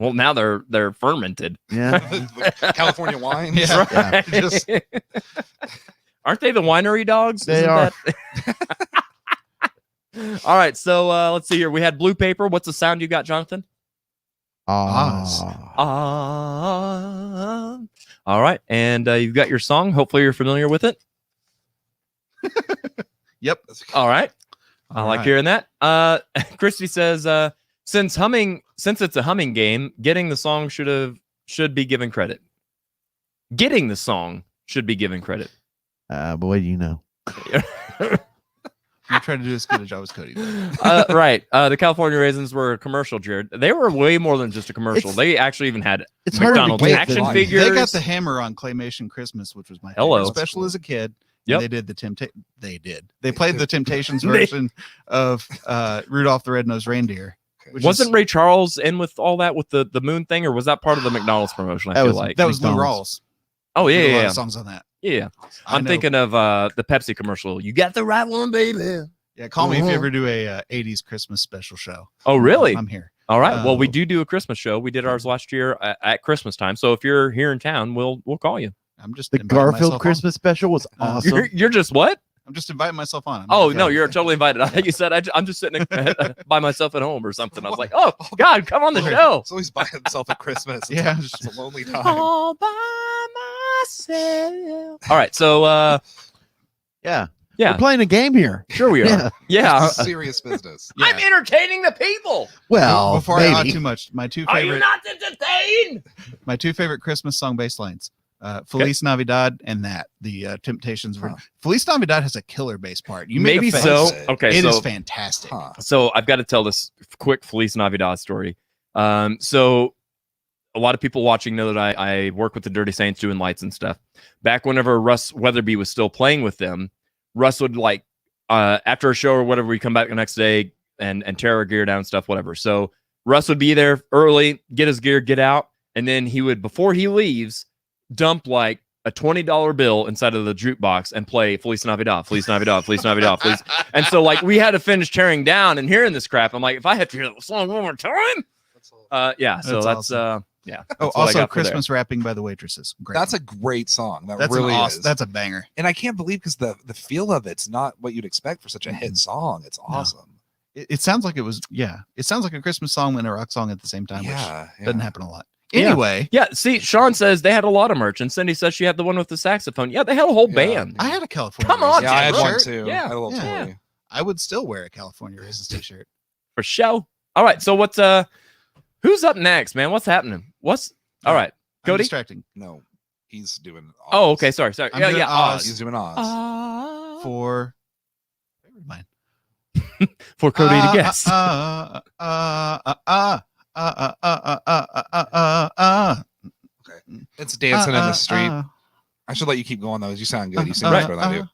Well, now they're fermented. Yeah. California wines. Yeah. Right. Just- Aren't they the winery dogs? They Isn't are. that- All right, so let's see here. We had blue paper. What's the sound you got, Jonathan? Oz. All right, and you've got your song. Hopefully, you're familiar with it. Yep. All right, I All like right. hearing that. Christy says, since it's a humming game, getting the song should be given credit. Getting the song should be given credit. Boy, do you know. You tried to do as good a job as Kody did. Right. The California Raisins were a commercial, Jared. They were way more than just a commercial. They actually even had It's harder to McDonald's get action than- figures. They got the hammer on Claymation Christmas, which was my Hello. favorite special as a kid. Yep. And they did They played the Temptations version of Rudolph the Red-Nosed Reindeer. which Wasn't is- Ray Charles in with all that with the moon thing, or was that part of the McDonald's promotion? I That feel was- like that was Lou McDonald's. Rawls. Oh Did a yeah, lot yeah, of songs on that. yeah. I I'm know. thinking of the Pepsi commercial. You got the right one, baby. Yeah, call me if you Uh-huh. ever do a 80s Christmas special show. Oh really? I'm here. All right. Well, we Oh. do a Christmas show. We did ours last year at Christmas time. So if you're here in town, we'll call you. I'm just The inviting Garfield myself on. Christmas special was awesome. You're just what? I'm just inviting myself on. I'm Oh not no, going. you're totally invited. I think you said I'm just sitting by myself at home or something. I was like, oh God, come on the show. So he's by himself at Christmas. It's Yeah. it's a lonely time. All by myself. All right, so Yeah. yeah, We're playing a game here. sure we are. Yeah. Yeah. Serious business. I'm entertaining the people. Well, Before I out maybe. too much, my two Are you favorite not entertained? Christmas song bass lines. Feliz Navidad and the Temptations. Feliz Navidad has a killer bass part. You make Maybe a face, so. Okay, It so is fantastic. Huh. So I've got to tell this quick Feliz Navidad story. So a lot of people watching know that I work with the Dirty Saints doing lights and stuff. Back whenever Russ Weatherby was still playing with them, Russ would like after a show or whatever, we come back the next day and tear our gear down and stuff, whatever. So Russ would be there early, get his gear, get out, and then he would, before he leaves, dump like a $20 bill inside of the jukebox and play Feliz Navidad, Feliz Navidad, Feliz Navidad, Feliz. And so like we had to finish tearing down and hearing this crap. I'm like, if I have to hear the song one more time, yeah. So that's awesome. yeah. Oh, that's what I also got for there. Christmas Rapping by the Waitresses. Great. That's a great song. That's really awesome. is. That's a banger. And I can't believe because the feel of it's not what you'd expect for such a hit song. It's awesome. It sounds like it was. Yeah, it sounds like a Christmas song and a rock song at the same time. Yeah, which doesn't happen a lot. Yeah. Anyway, Yeah, see, Sean says they had a lot of merch, and Cindy says she had the one with the saxophone. Yeah, they had a whole Yeah. band. I had a California. Come on, Yeah, I had Tim, one bro. too. Yeah. I had a little Yeah. toy. I would still wear a California Raisins t-shirt. For show. All right, so what's who's up next, man? What's happening? What's all right, I'm Kody? distracting No, he's doing. Oz. Oh, okay, sorry. I'm Yeah, doing yeah. Oz. He's doing Oz. for mine. For Kody to guess. It's dancing in the street. I should let you keep going though. You sound good. You sing better than I do.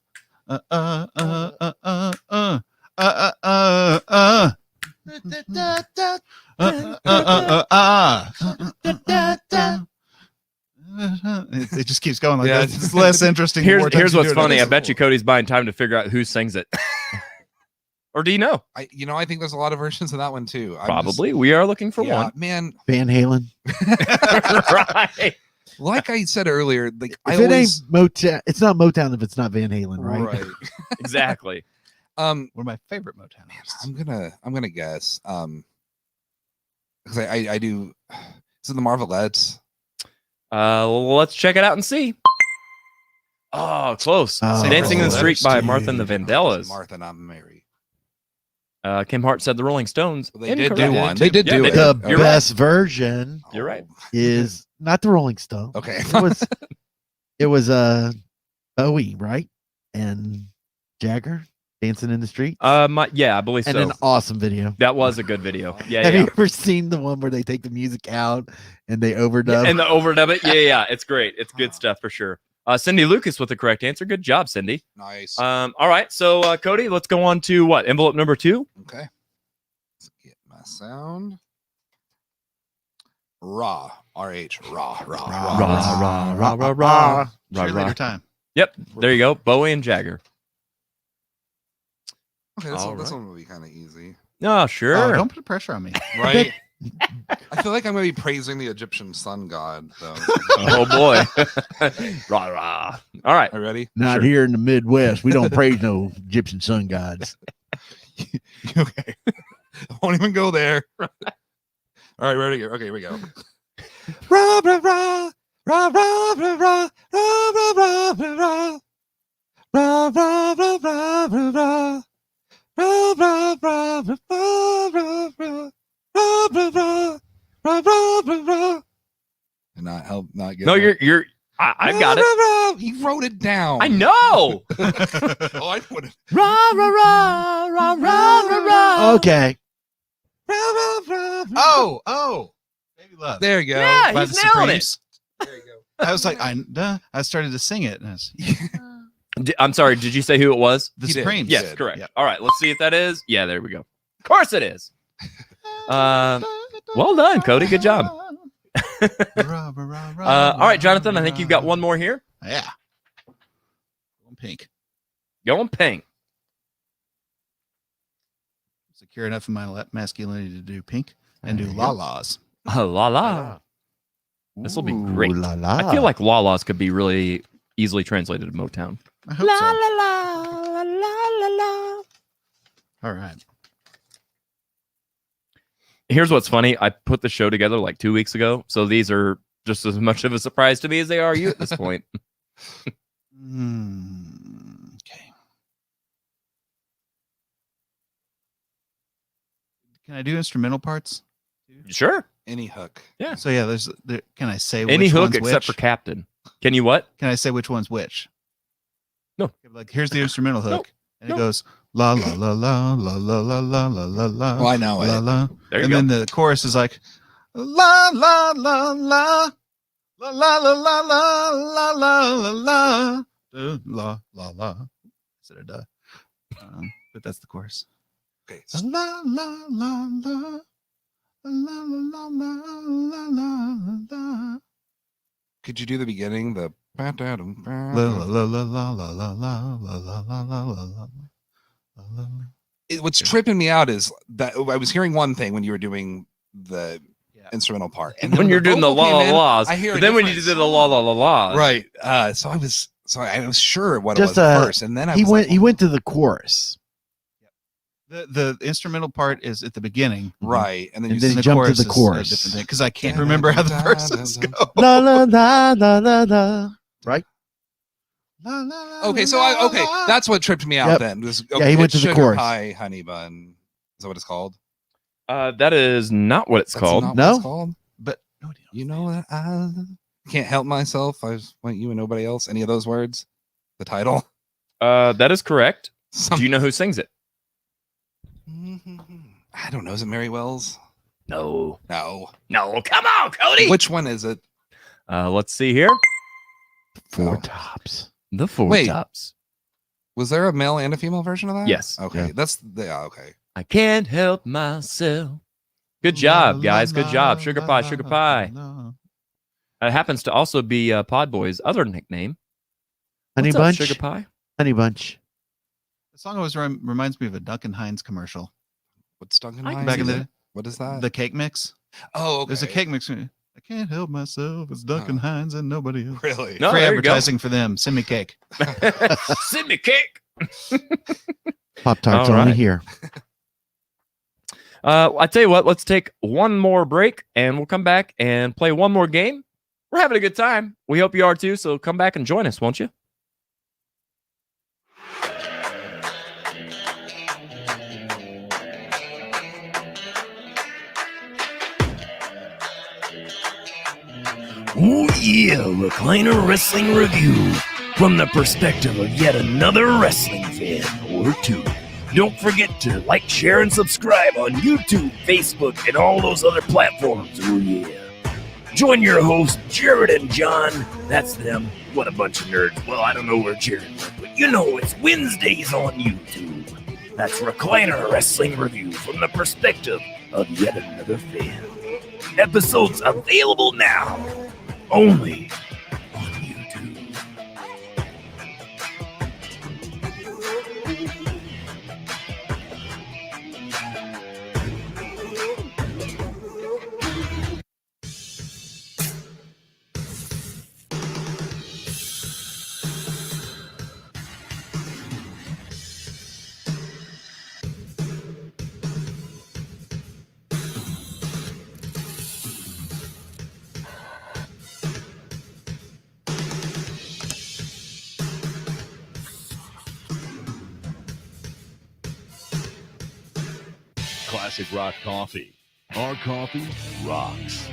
It just keeps going like Yeah. that. It's less interesting. the more times Here's you what's do it. funny. I bet you Cody's buying time to figure out who sings it. Or do you know? I think there's a lot of versions of that one too. Probably. We are looking for one. Man, Van Halen. Right. like I said earlier, like I If it always ain't Motown, it's not Motown if it's not Van Halen, right? right. Exactly. One of my favorite Motown artists. I'm gonna guess. Because I do. Is it the Marvelettes? Let's check it out and see. Oh, close. Oh. Dancing in the Marvelettes, Street by dude. Martha and the Vandellas. Martha, not Mary. Kim Hart said the Rolling Stones. Well, they did Incorrect. do one. They did do they it. The did. You're right. best version You're right. is not the Rolling Stone. Okay. It was Bowie, right? And Jagger dancing in the street. Yeah, I believe And so. an awesome video. That was a good video. Yeah, Have yeah. you ever seen the one where they take the music out and they overdub? And the overdub it. Yeah. It's great. It's good stuff for sure. Cindy Lucas with the correct answer. Good job, Cindy. Nice. All right. So, Kody, let's go on to what? Envelope number 2. Okay. Let's get my sound. Raw. RH. Raw. Cheerleader time. Yep. There you go. Bowie and Jagger. Okay, All this right. one will be kind of easy. Oh, sure. Oh, don't put pressure on me. Right? I feel like I'm going to be praising the Egyptian sun god, though. Oh boy. Rah, rah. All right. Are you ready? Not here in the Midwest. We don't praise no Egyptian sun gods. Okay. I won't even go there. All right, ready? Okay, here we go. Rah, rah, rah. Rah, rah, rah, rah. Rah, rah, rah, rah. Rah, rah, rah, rah, rah. Rah, rah, rah, rah, rah, rah. Rah, rah, rah. Rah, rah, rah, rah. And not get. No, I got it. You wrote it down. I know. Oh, I put it. Rah, rah, rah, rah, rah, rah, rah. Okay. Oh. Baby Love. There you go. Yeah, By he's the nailing it. Supremes. There you go. I was like, I started to sing it. And I was, I'm sorry. Did you say who it was? the He did. Supremes. Yes, correct. All right. Let's see if that is. Yeah, there we go. Of course it is. Well done, Kody. Good job. All right, Jonathan. I think you've got one more here. Yeah. Pink. Going pink. Secure enough in my masculinity to do pink and do la-las. La la. This will be Ooh, great. la la. I feel like la la's could be really easily translated to Motown. I hope so. la la la. All right. Here's what's funny. I put the show together like 2 weeks ago, so these are just as much of a surprise to me as they are you at this point. Okay. Can I do instrumental parts? Sure. Any hook. Yeah. So yeah, can I say Any which hook one's except which? for Captain. Can you what? Can I say which one's which? No. Like here's the instrumental hook, and No. it goes la la la la la la la la la la la. Oh, I know la it. la. There you And go. then the chorus is like la la la la la la la la la la la la la la la. Instead of duh. But that's the chorus. Okay. La la la la. La, la, la, la, la, la. Could you do the beginning? The La, la, la, la, la, la, la, la, la, la, la, la. What's tripping me out is that I was hearing one thing when you were doing the instrumental part, and When then you're doing the vocal la came la in, la's, I hear. but a then when you different did the la la la la, right? So I was sure what Just it was at first, and then he was went. like, He went to the chorus. The instrumental part is at the beginning, right, and then And you then sing he jumped to chorus the is a chorus. different thing because I can't remember how the verses go. La la la la la la. Right. La, la, la, Okay, so la, okay, la. that's what tripped me out. Yep. Then was, Yeah, he went it's to the sugar chorus. pie honey bun. Is that what it's called? that is not what it's That's called. not what No. it's called. But nobody knows. You know that I can't help myself. I just want you and nobody else. Any of those words? The title? That is correct. Do you know who sings it? I don't know. Is it Mary Wells? No. No. No. Come on, Kody. Which one is it? Let's see here. Four Oh. Tops. The Four Wait. Tops. Was there a male and a female version of that? Yes. Okay. Yeah. That's okay. I can't help myself. Good job, guys. Good job. Sugar pie, sugar pie. It happens to also be Podboy's other nickname. Honey What's up, Bunch. Sugar pie. Honey Bunch. The song always reminds me of a Duncan Hines commercial. What's Duncan I can Hines? Back in see the that. What is that? the cake mix. Oh, okay. There's a cake mix. I can't help myself. It's Duncan Hines and nobody else. Really? No, Free there you go. advertising for them. Send me cake. Send me cake. Pop Tarts All only right. here. I tell you what, let's take one more break and we'll come back and play one more game. We're having a good time. We hope you are too. So come back and join us, won't you? Oh yeah, Recliner Wrestling Review from the perspective of yet another wrestling fan or two. Don't forget to like, share, and subscribe on YouTube, Facebook, and all those other platforms. Oh yeah. Join your hosts, Jared and John. That's them. What a bunch of nerds. Well, I don't know where Jared went, but you know it's Wednesdays on YouTube. That's Recliner Wrestling Review from the perspective of yet another fan. Episodes available now. Only on YouTube. classic rock coffee. Our coffee rocks.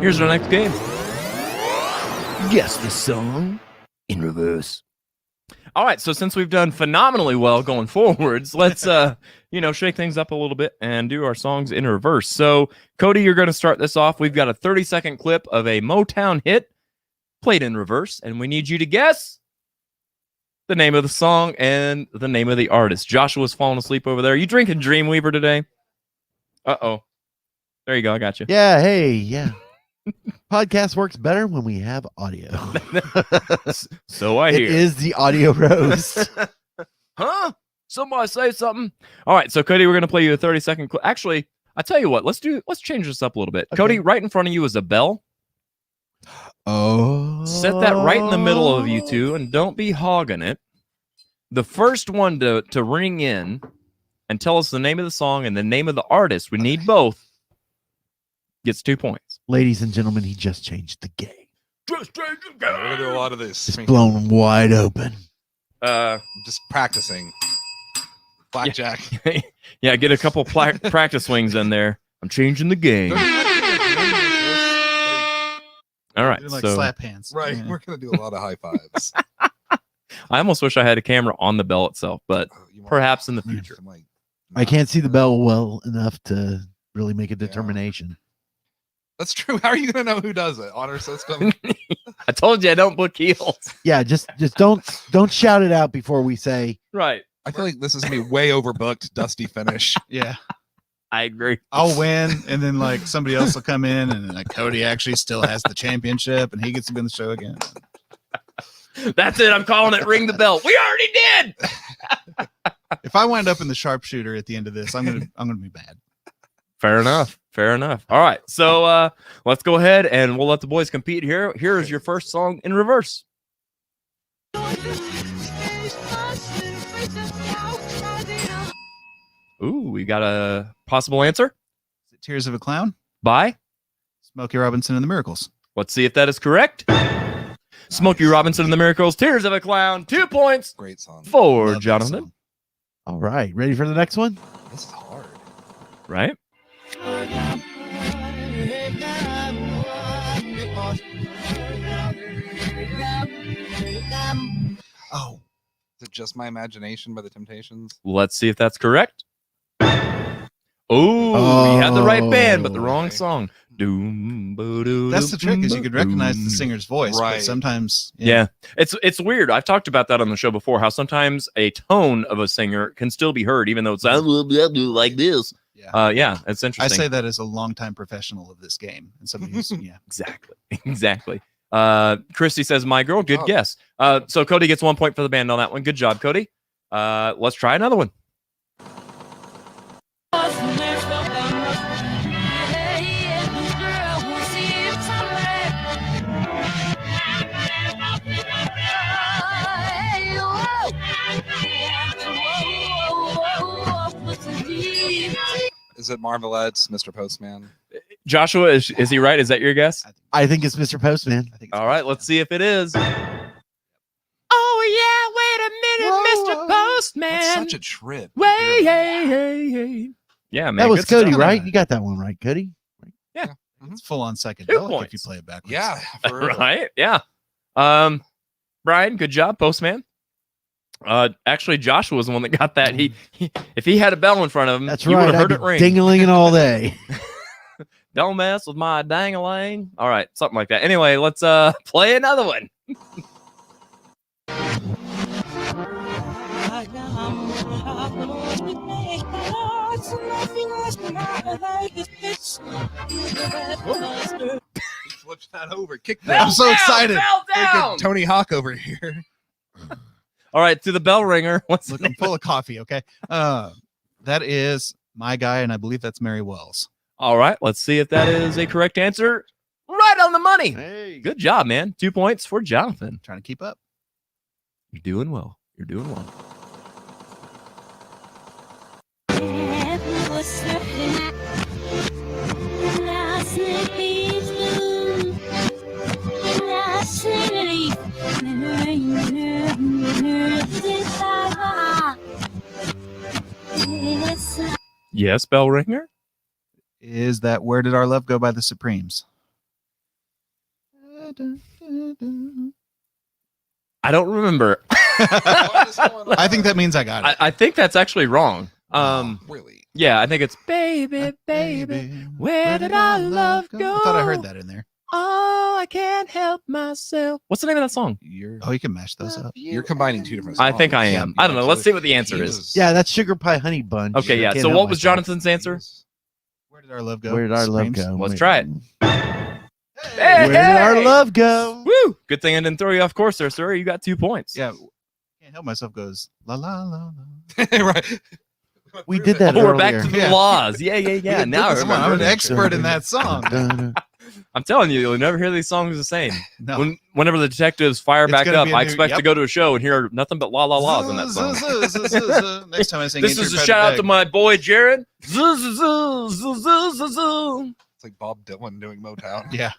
Here's our next game. Guess the song in reverse. All right, so since we've done phenomenally well going forwards, let's shake things up a little bit and do our songs in reverse. So, Kody, you're going to start this off. We've got a 30-second clip of a Motown hit played in reverse, and we need you to guess the name of the song and the name of the artist. Joshua's falling asleep over there. You drinking Dreamweaver today? Uh-oh. There you go. I got you. Yeah, hey, yeah. Podcast works better when we have audio. So I hear. It is the audio roast. Huh? Somebody say something. All right, so Kody, we're going to play you a 30-second clip. Actually, I tell you what, let's change this up a little bit. Okay. Kody, right in front of you is a bell. Oh. Set that right in the middle of you two, and don't be hogging it. The first one to ring in and tell us the name of the song and the name of the artist, we need both, gets 2 points. Ladies and gentlemen, he just changed the game. We're gonna do a lot of this. It's blown wide open. Just practicing. Blackjack. Yeah, get a couple practice swings in there. I'm changing the game. All right, like so slap hands. Right, Yeah. we're gonna do a lot of high fives. I almost wish I had a camera on the bell itself, but perhaps in the future. I can't see the bell well enough to really make a determination. That's true. How are you gonna know who does it? Honor system. I told you I don't book heels. Yeah, just don't shout it out before we say. Right. I feel like this is gonna be way overbooked, dusty finish. Yeah. I agree. I'll win, and then like somebody else will come in, and then like Kody actually still has the championship, and he gets to be in the show again. That's it. I'm calling it. Ring the bell. We already did. If I wind up in the sharpshooter at the end of this, I'm gonna be bad. Fair enough. Fair enough. All right. So let's go ahead and we'll let the boys compete here. Here is your first song in reverse. Ooh, we got a possible answer. Is it Tears of a Clown? By Smokey Robinson and the Miracles. Let's see if that is correct. Smokey Robinson and the Miracles, Tears of a Clown, 2 points. Great song. For Love that Jonathan. song. All right, ready for the next one? This is hard. Right? Oh, Is it Just My Imagination by the Temptations? Let's see if that's correct. Oh, we had the right band, but the wrong song. that's the trick, is you could recognize the singer's voice, Right. but sometimes Yeah, it's weird. I've talked about that on the show before. How sometimes a tone of a singer can still be heard, even though it's like this. Yeah, it's I interesting. say that as a longtime professional of this game, and somebody who's Exactly. Christy says, "My girl." Good guess. So Kody gets 1 point for the band on that one. Good job, Kody. Let's try another one. Is it Marvelettes, Mr. Postman? Joshua, is he right? Is that your guess? I think it's Mr. Postman. All right, let's see if it is. Oh yeah, wait a minute, Mr. Postman. That's such a trip. Wait, hey. Yeah, man. That was good Kody, stuff. right? You got that one right, Kody. Yeah. it's full on 2 psychedelic points. if you play it backwards. Yeah, for real. Right? Yeah. Brian, good job, Postman. Actually, Joshua was the one that got that. He if he had a bell in front of him, That's you right. would have I'd heard be it ring. ding-a-ling all day. Don't mess with my dang-a-lang. All right, something like that. Anyway, let's play another one. Flips that over. Kick Bell I'm so down, excited. bell down. Freaking Tony Hawk over here. All right, to the bell ringer. What's Look, I'm full of coffee. Okay, that is My Guy, and I believe that's Mary Wells. All right, let's see if that is a correct answer. Right on the money. Hey, good job, man. 2 points for Jonathan. Trying to keep up. You're doing well. You're doing well. Yes, bell ringer. Is that Where Did Our Love Go by the Supremes? I don't remember. I think that means I got it. I think that's actually wrong. Really? Yeah, I think it's baby, baby, where did our love go? I thought I heard that in there. Oh, I can't help myself. What's the name of that song? You can mash those up. You're combining two different songs. I think I am. I don't know. Let's see what the answer is. Yeah, that's Sugar Pie Honey Bunch. Okay, yeah. Can't So help what was myself. Jonathan's answer? Where did our love go? Where did our love Supremes? go? Let's Wait. try it. Where did our love go? Woo! Good thing I didn't throw you off course there, sir. You got 2 points. Yeah. Can't help myself goes la la la la. Right. We did that. Oh, we're earlier. back to the laws. Yeah. Now I Come on, remember. I'm an expert in that song. I'm telling you, you'll never hear these songs the same. No. Whenever the detectives fire It's back gonna up, be a I new- expect to yep. go to a show and hear nothing but la la la's in that song. Next time I sing, This Ain't is Your a Private shout out Bag. to my boy Jared. Zoo. It's like Bob Dylan doing Motown. Yeah.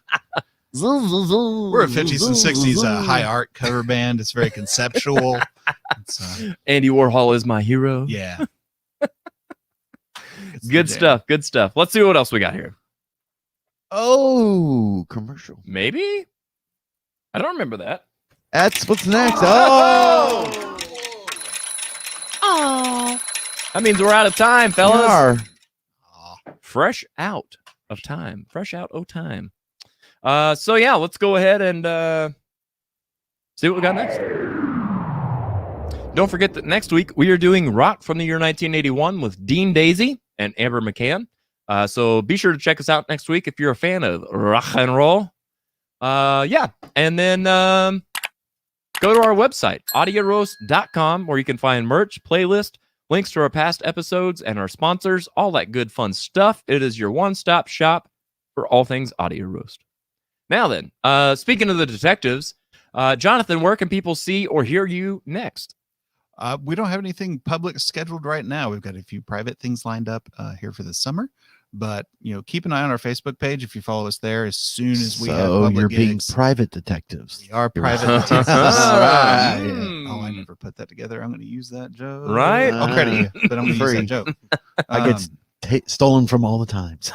We're a 50s and 60s high art cover band. It's very conceptual. It's, Andy Warhol is my hero. yeah. Good stuff. Good stuff. Let's see what else we got here. Oh, commercial. Maybe? I don't remember that. That's what's next. Oh, That means we're out of time, we fellas. are. Fresh out of time. Fresh out of time. So yeah, let's go ahead and see what we got next. Don't forget that next week we are doing Rock from the Year 1981 with Dean Daisy and Amber McCann. So be sure to check us out next week if you're a fan of rock and roll. Yeah, and then go to our website, audioroast.com, where you can find merch, playlist, links to our past episodes and our sponsors, all that good fun stuff. It is your one-stop shop for all things Audio Roast. Now then, speaking of the detectives, Jonathan, where can people see or hear you next? We don't have anything public scheduled right now. We've got a few private things lined up here for the summer, but keep an eye on our Facebook page if you follow us there. As soon as we have So public you're being gigs, private detectives. we are private All detectives. right. Oh, I never put that together. I'm going to use that joke. Right? I'll credit you, but I'm going to use Free. that joke. I get stolen from all the times.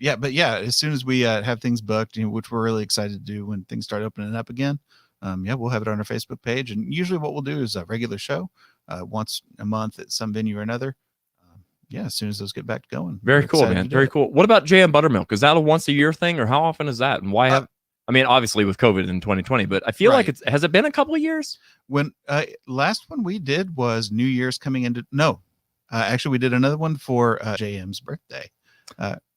Yeah, but yeah, as soon as we have things booked, which we're really excited to do when things start opening up again, yeah, we'll have it on our Facebook page. And usually what we'll do is a regular show once a month at some venue or another. Yeah, as soon as those get back going. Very we're cool, excited man. to do Very it. cool. What about Jam Buttermilk? Is that a once a year thing, or how often is that? And why have? I mean, obviously with COVID in 2020, but I feel like Right. has it been a couple of years? When last one we did was New Year's coming into actually we did another one for JM's birthday.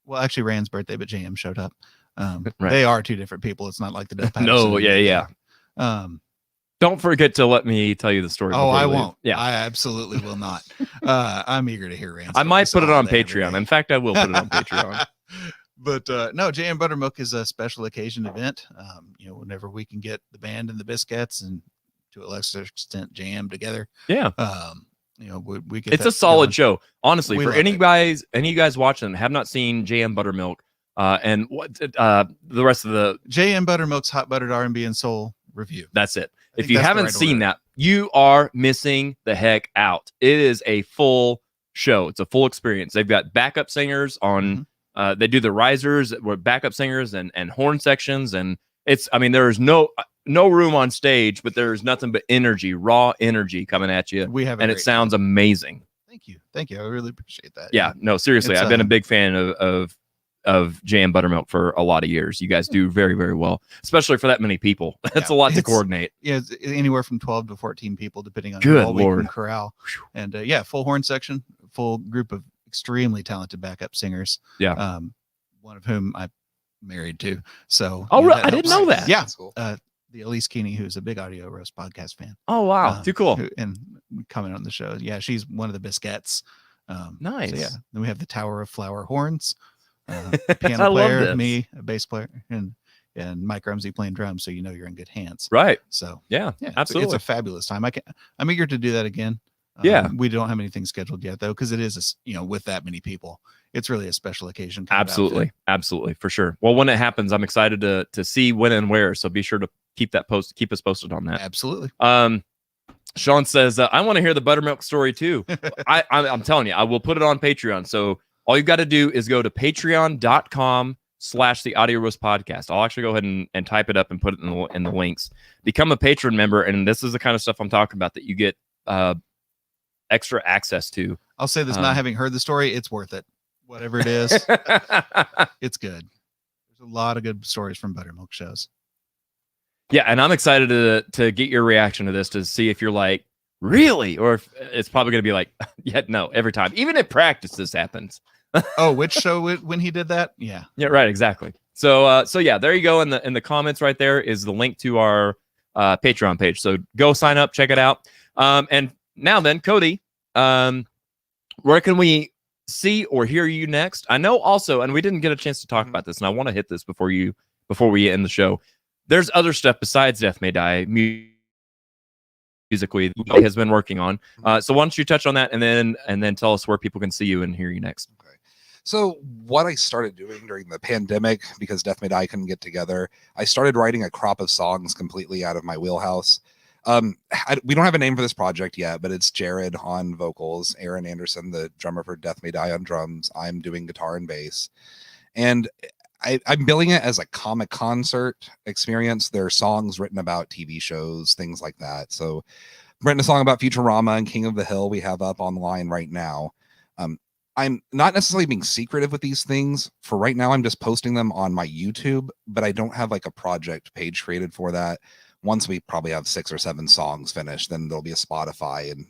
Well, actually Rand's birthday, but JM showed up. Right. They are two different people. It's not like the Death No, yeah. Don't forget to let me tell you the story. Oh, before I we leave. won't. Yeah, I absolutely will not. I'm eager to hear Rand's. I might story, put so it I'll on let everybody- Patreon. In fact, I will put it on Patreon. But no, Jam Buttermilk is a special occasion event. Whenever we can get the band and the Biscuits and to a lesser extent Jam together. Yeah. We get It's that a solid going. show. Honestly, We for love any it. guys watching that have not seen JM Buttermilk, and what the rest of the JM Buttermilk's Hot Buttered R&B and Soul review. that's it. I If think you that's the haven't right seen order. that, you are missing the heck out. It is a full show. It's a full experience. They've got backup singers on. They do the risers with backup singers and horn sections, and there is no room on stage, but there's nothing but energy, raw energy coming at you. We have a and it great sounds amazing. Thank you. I really appreciate that. Yeah, no, seriously, It's, I've been a big fan of Jam Buttermilk for a lot of years. You guys do very, very well, especially for that many people. That's a lot to coordinate. Yeah, it's anywhere from 12 to 14 people, depending on Good all we Lord. can corral. And full horn section, full group of extremely talented backup singers. Yeah. One of whom I'm married to. So Oh, that I didn't helps. know that. Yeah. That's cool. The Elise Keeney, who's a big Audio Roast podcast fan. Oh wow, too cool. And comment on the show. Yeah, she's one of the Biscuits. Nice. So yeah. Then we have the Tower of Flower Horns. I Piano love player, this. me, a bass player, and Mike Rumsey playing drums, so you're in good hands. Right. So Yeah, it's absolutely. a fabulous time. I'm eager to do that again. Yeah. We don't have anything scheduled yet though, because it is with that many people, it's really a special occasion. kind of Absolutely, absolutely, for sure. Well, when it happens, I'm excited to see when and where. So be sure to keep us posted on that. outfit. Absolutely. Sean says, I want to hear the buttermilk story too. I'm telling you, I will put it on Patreon. So all you've got to do is go to patreon.com/the Audio Roast Podcast. I'll actually go ahead and type it up and put it in the links. Become a patron member, and this is the kind of stuff I'm talking about that you get extra access to. I'll say this, not having heard the story, it's worth it. Whatever it is, it's good. There's a lot of good stories from buttermilk shows. Yeah, and I'm excited to get your reaction to this, to see if you're like, really? Or if it's probably going to be like, yeah, no, every time. Even at practice, this happens. Oh, which show when he did that? Yeah. Yeah, right, exactly. So yeah, there you go. In the comments right there is the link to our Patreon page. So go sign up, check it out. And now then, Kody, where can we see or hear you next? I know also, and we didn't get a chance to talk about this, and I want to hit this before we end the show. There's other stuff besides Death May Die musically he has been working on. So why don't you touch on that and then tell us where people can see you and hear you next. Okay. So what I started doing during the pandemic, because Death May Die couldn't get together, I started writing a crop of songs completely out of my wheelhouse. We don't have a name for this project yet, but it's Jared on vocals, Aaron Anderson, the drummer for Death May Die, on drums. I'm doing guitar and bass. And I'm billing it as a comic concert experience. There are songs written about TV shows, things like that. So I've written a song about Futurama and King of the Hill we have up online right now. I'm not necessarily being secretive with these things. For right now, I'm just posting them on my YouTube, but I don't have like a project page created for that. Once we probably have 6 or 7 songs finished, then there'll be a Spotify and,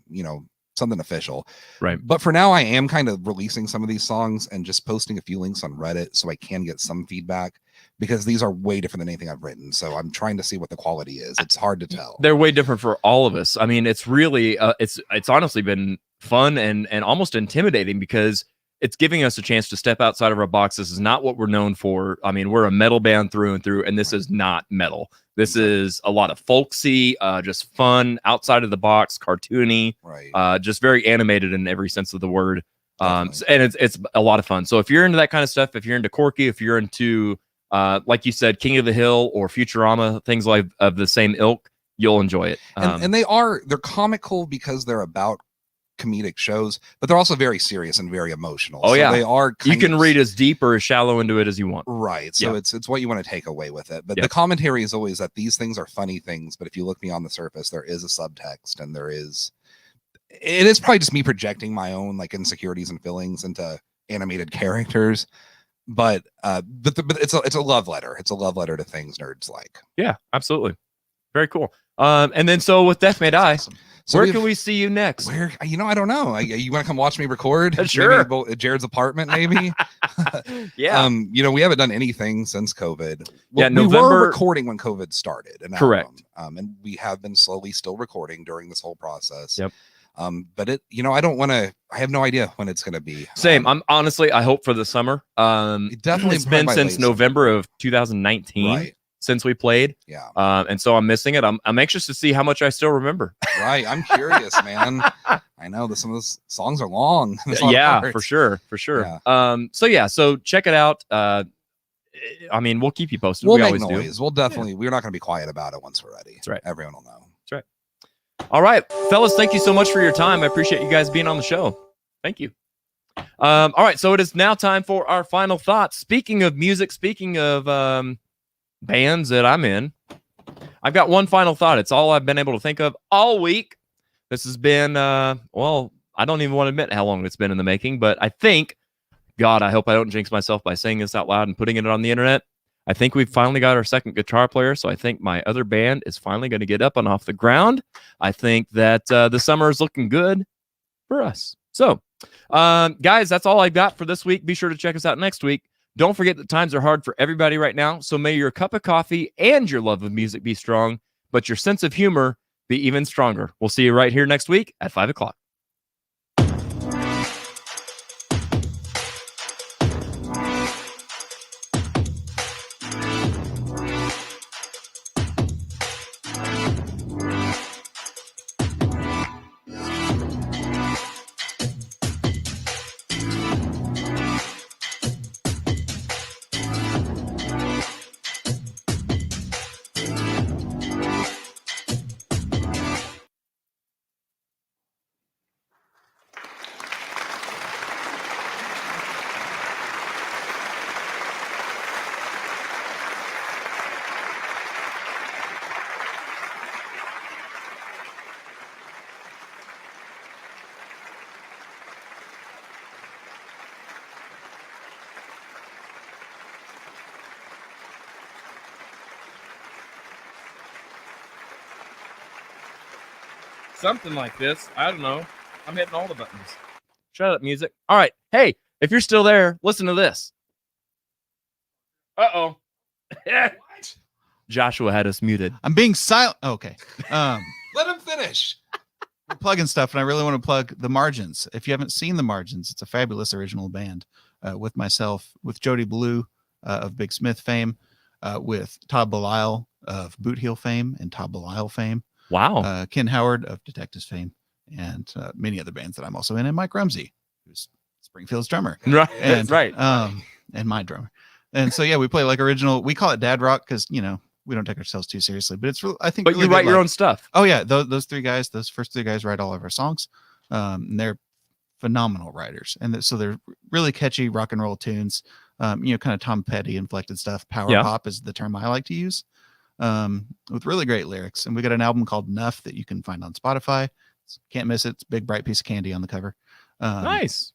something official. Right. But for now, I am kind of releasing some of these songs and just posting a few links on Reddit so I can get some feedback, because these are way different than anything I've written. So I'm trying to see what the quality is. It's hard to tell. They're way different for all of us. I mean, it's really, it's honestly been fun and almost intimidating, because it's giving us a chance to step outside of our box. This is not what we're known for. I mean, we're a metal band through and through, and this is not metal. This is a lot of folksy, just fun, outside of the box, cartoony, right? Just very animated in every sense of the word. And it's a lot of fun. So if you're into that kind of stuff, if you're into Corky, if you're into, like you said, King of the Hill or Futurama, things like of the same ilk, you'll enjoy it. And they're comical because they're about comedic shows, but they're also very serious and very emotional. Oh, so yeah, they are. You can read as deep or as shallow into it as you want. Right. So yeah. it's what you want to take away with it. But yeah. The commentary is always that these things are funny things, but if you look beyond the surface, there is a subtext, and it is probably just me projecting my own like insecurities and feelings into animated characters. But it's a love letter. It's a love letter to things nerds like. Yeah, absolutely. Very cool. And then so with Death May Die, awesome. So where can we see you next? Where, I don't know. You want to come watch me record? Sure. Maybe at Jared's apartment, maybe. Yeah. We haven't done anything since COVID. Yeah, we November. were recording when COVID started. Correct. And we have been slowly still recording during this whole process. Yep. But I don't want to. I have no idea when it's going to be. Same. I'm honestly, I hope for the summer. Definitely. It's been since November of 2019. Right. Since we played. Yeah. And so I'm missing it. I'm anxious to see how much I still remember. Right. I'm curious, man. I know that some of those songs are long. Yeah, for sure. Yeah. So check it out. I mean, we'll keep you posted. We'll we make always noise. do. We're not going to be quiet about it once we're ready. That's right. Everyone will know. That's right. All right, fellas, thank you so much for your time. I appreciate you guys being on the show. Thank you. All right, so it is now time for our final thoughts. Speaking of music, speaking of bands that I'm in, I've got one final thought. It's all I've been able to think of all week. This has been, I don't even want to admit how long it's been in the making, but I think, God, I hope I don't jinx myself by saying this out loud and putting it on the internet. I think we've finally got our second guitar player, so I think my other band is finally going to get up and off the ground. I think that the summer is looking good for us. So, guys, that's all I've got for this week. Be sure to check us out next week. Don't forget that times are hard for everybody right now, so may your cup of coffee and your love of music be strong, but your sense of humor be even stronger. We'll see you right here next week at 5 o'clock. something like this. I don't know. I'm hitting all the buttons. Shut up, music. All right. Hey, if you're still there, listen to this. Uh-oh. Joshua had us muted. I'm being silent. Okay. Let him finish. We're plugging stuff, and I really want to plug The Margins. If you haven't seen The Margins, it's a fabulous original band with myself, with Jody Blue of Big Smith fame, with Todd Belial of Boot Heel fame and Todd Belial fame. Wow. Ken Howard of Detectives fame, and many other bands that I'm also in, and Mike Rumsey, who's Springfield's drummer. Right. And, right. And my drummer. And so, yeah, we play like original. We call it dad rock because, you know, we don't take ourselves too seriously, but it's, I think. But really you write good, your like, own stuff. Oh, yeah. Those first three guys write all of our songs. And they're phenomenal writers. And so they're really catchy rock and roll tunes, you know, kind of Tom Petty inflected stuff. Power pop is the term I like to use, with really great lyrics. And we got an album called Nuff that you can find on Spotify. Can't miss it. It's a big, bright piece of candy on the cover. Nice.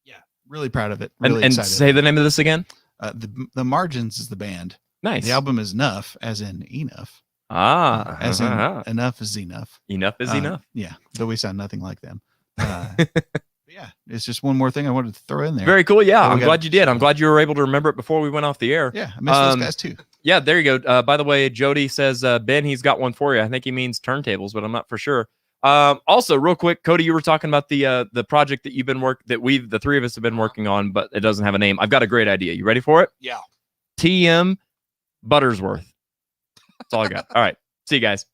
Yeah. Really proud of it. Really and excited. say the name of this again. The Margins is the band. Nice. The album is Nuff, as in enough. As in enough is enough. Enough is enough. Yeah, though we sound nothing like them. Yeah, it's just one more thing I wanted to throw in there. Very cool. Yeah, I'm glad you did. I'm glad you were able to remember it before we went off the air. Yeah, I missed those guys too. Yeah, there you go. By the way, Jody says, Ben, he's got one for you. I think he means turntables, but I'm not for sure. Also, real quick, Kody, you were talking about the project that you've been the three of us have been working on, but it doesn't have a name. I've got a great idea. You ready for it? Yeah. TM Buttersworth. That's all I got. All right. See you guys.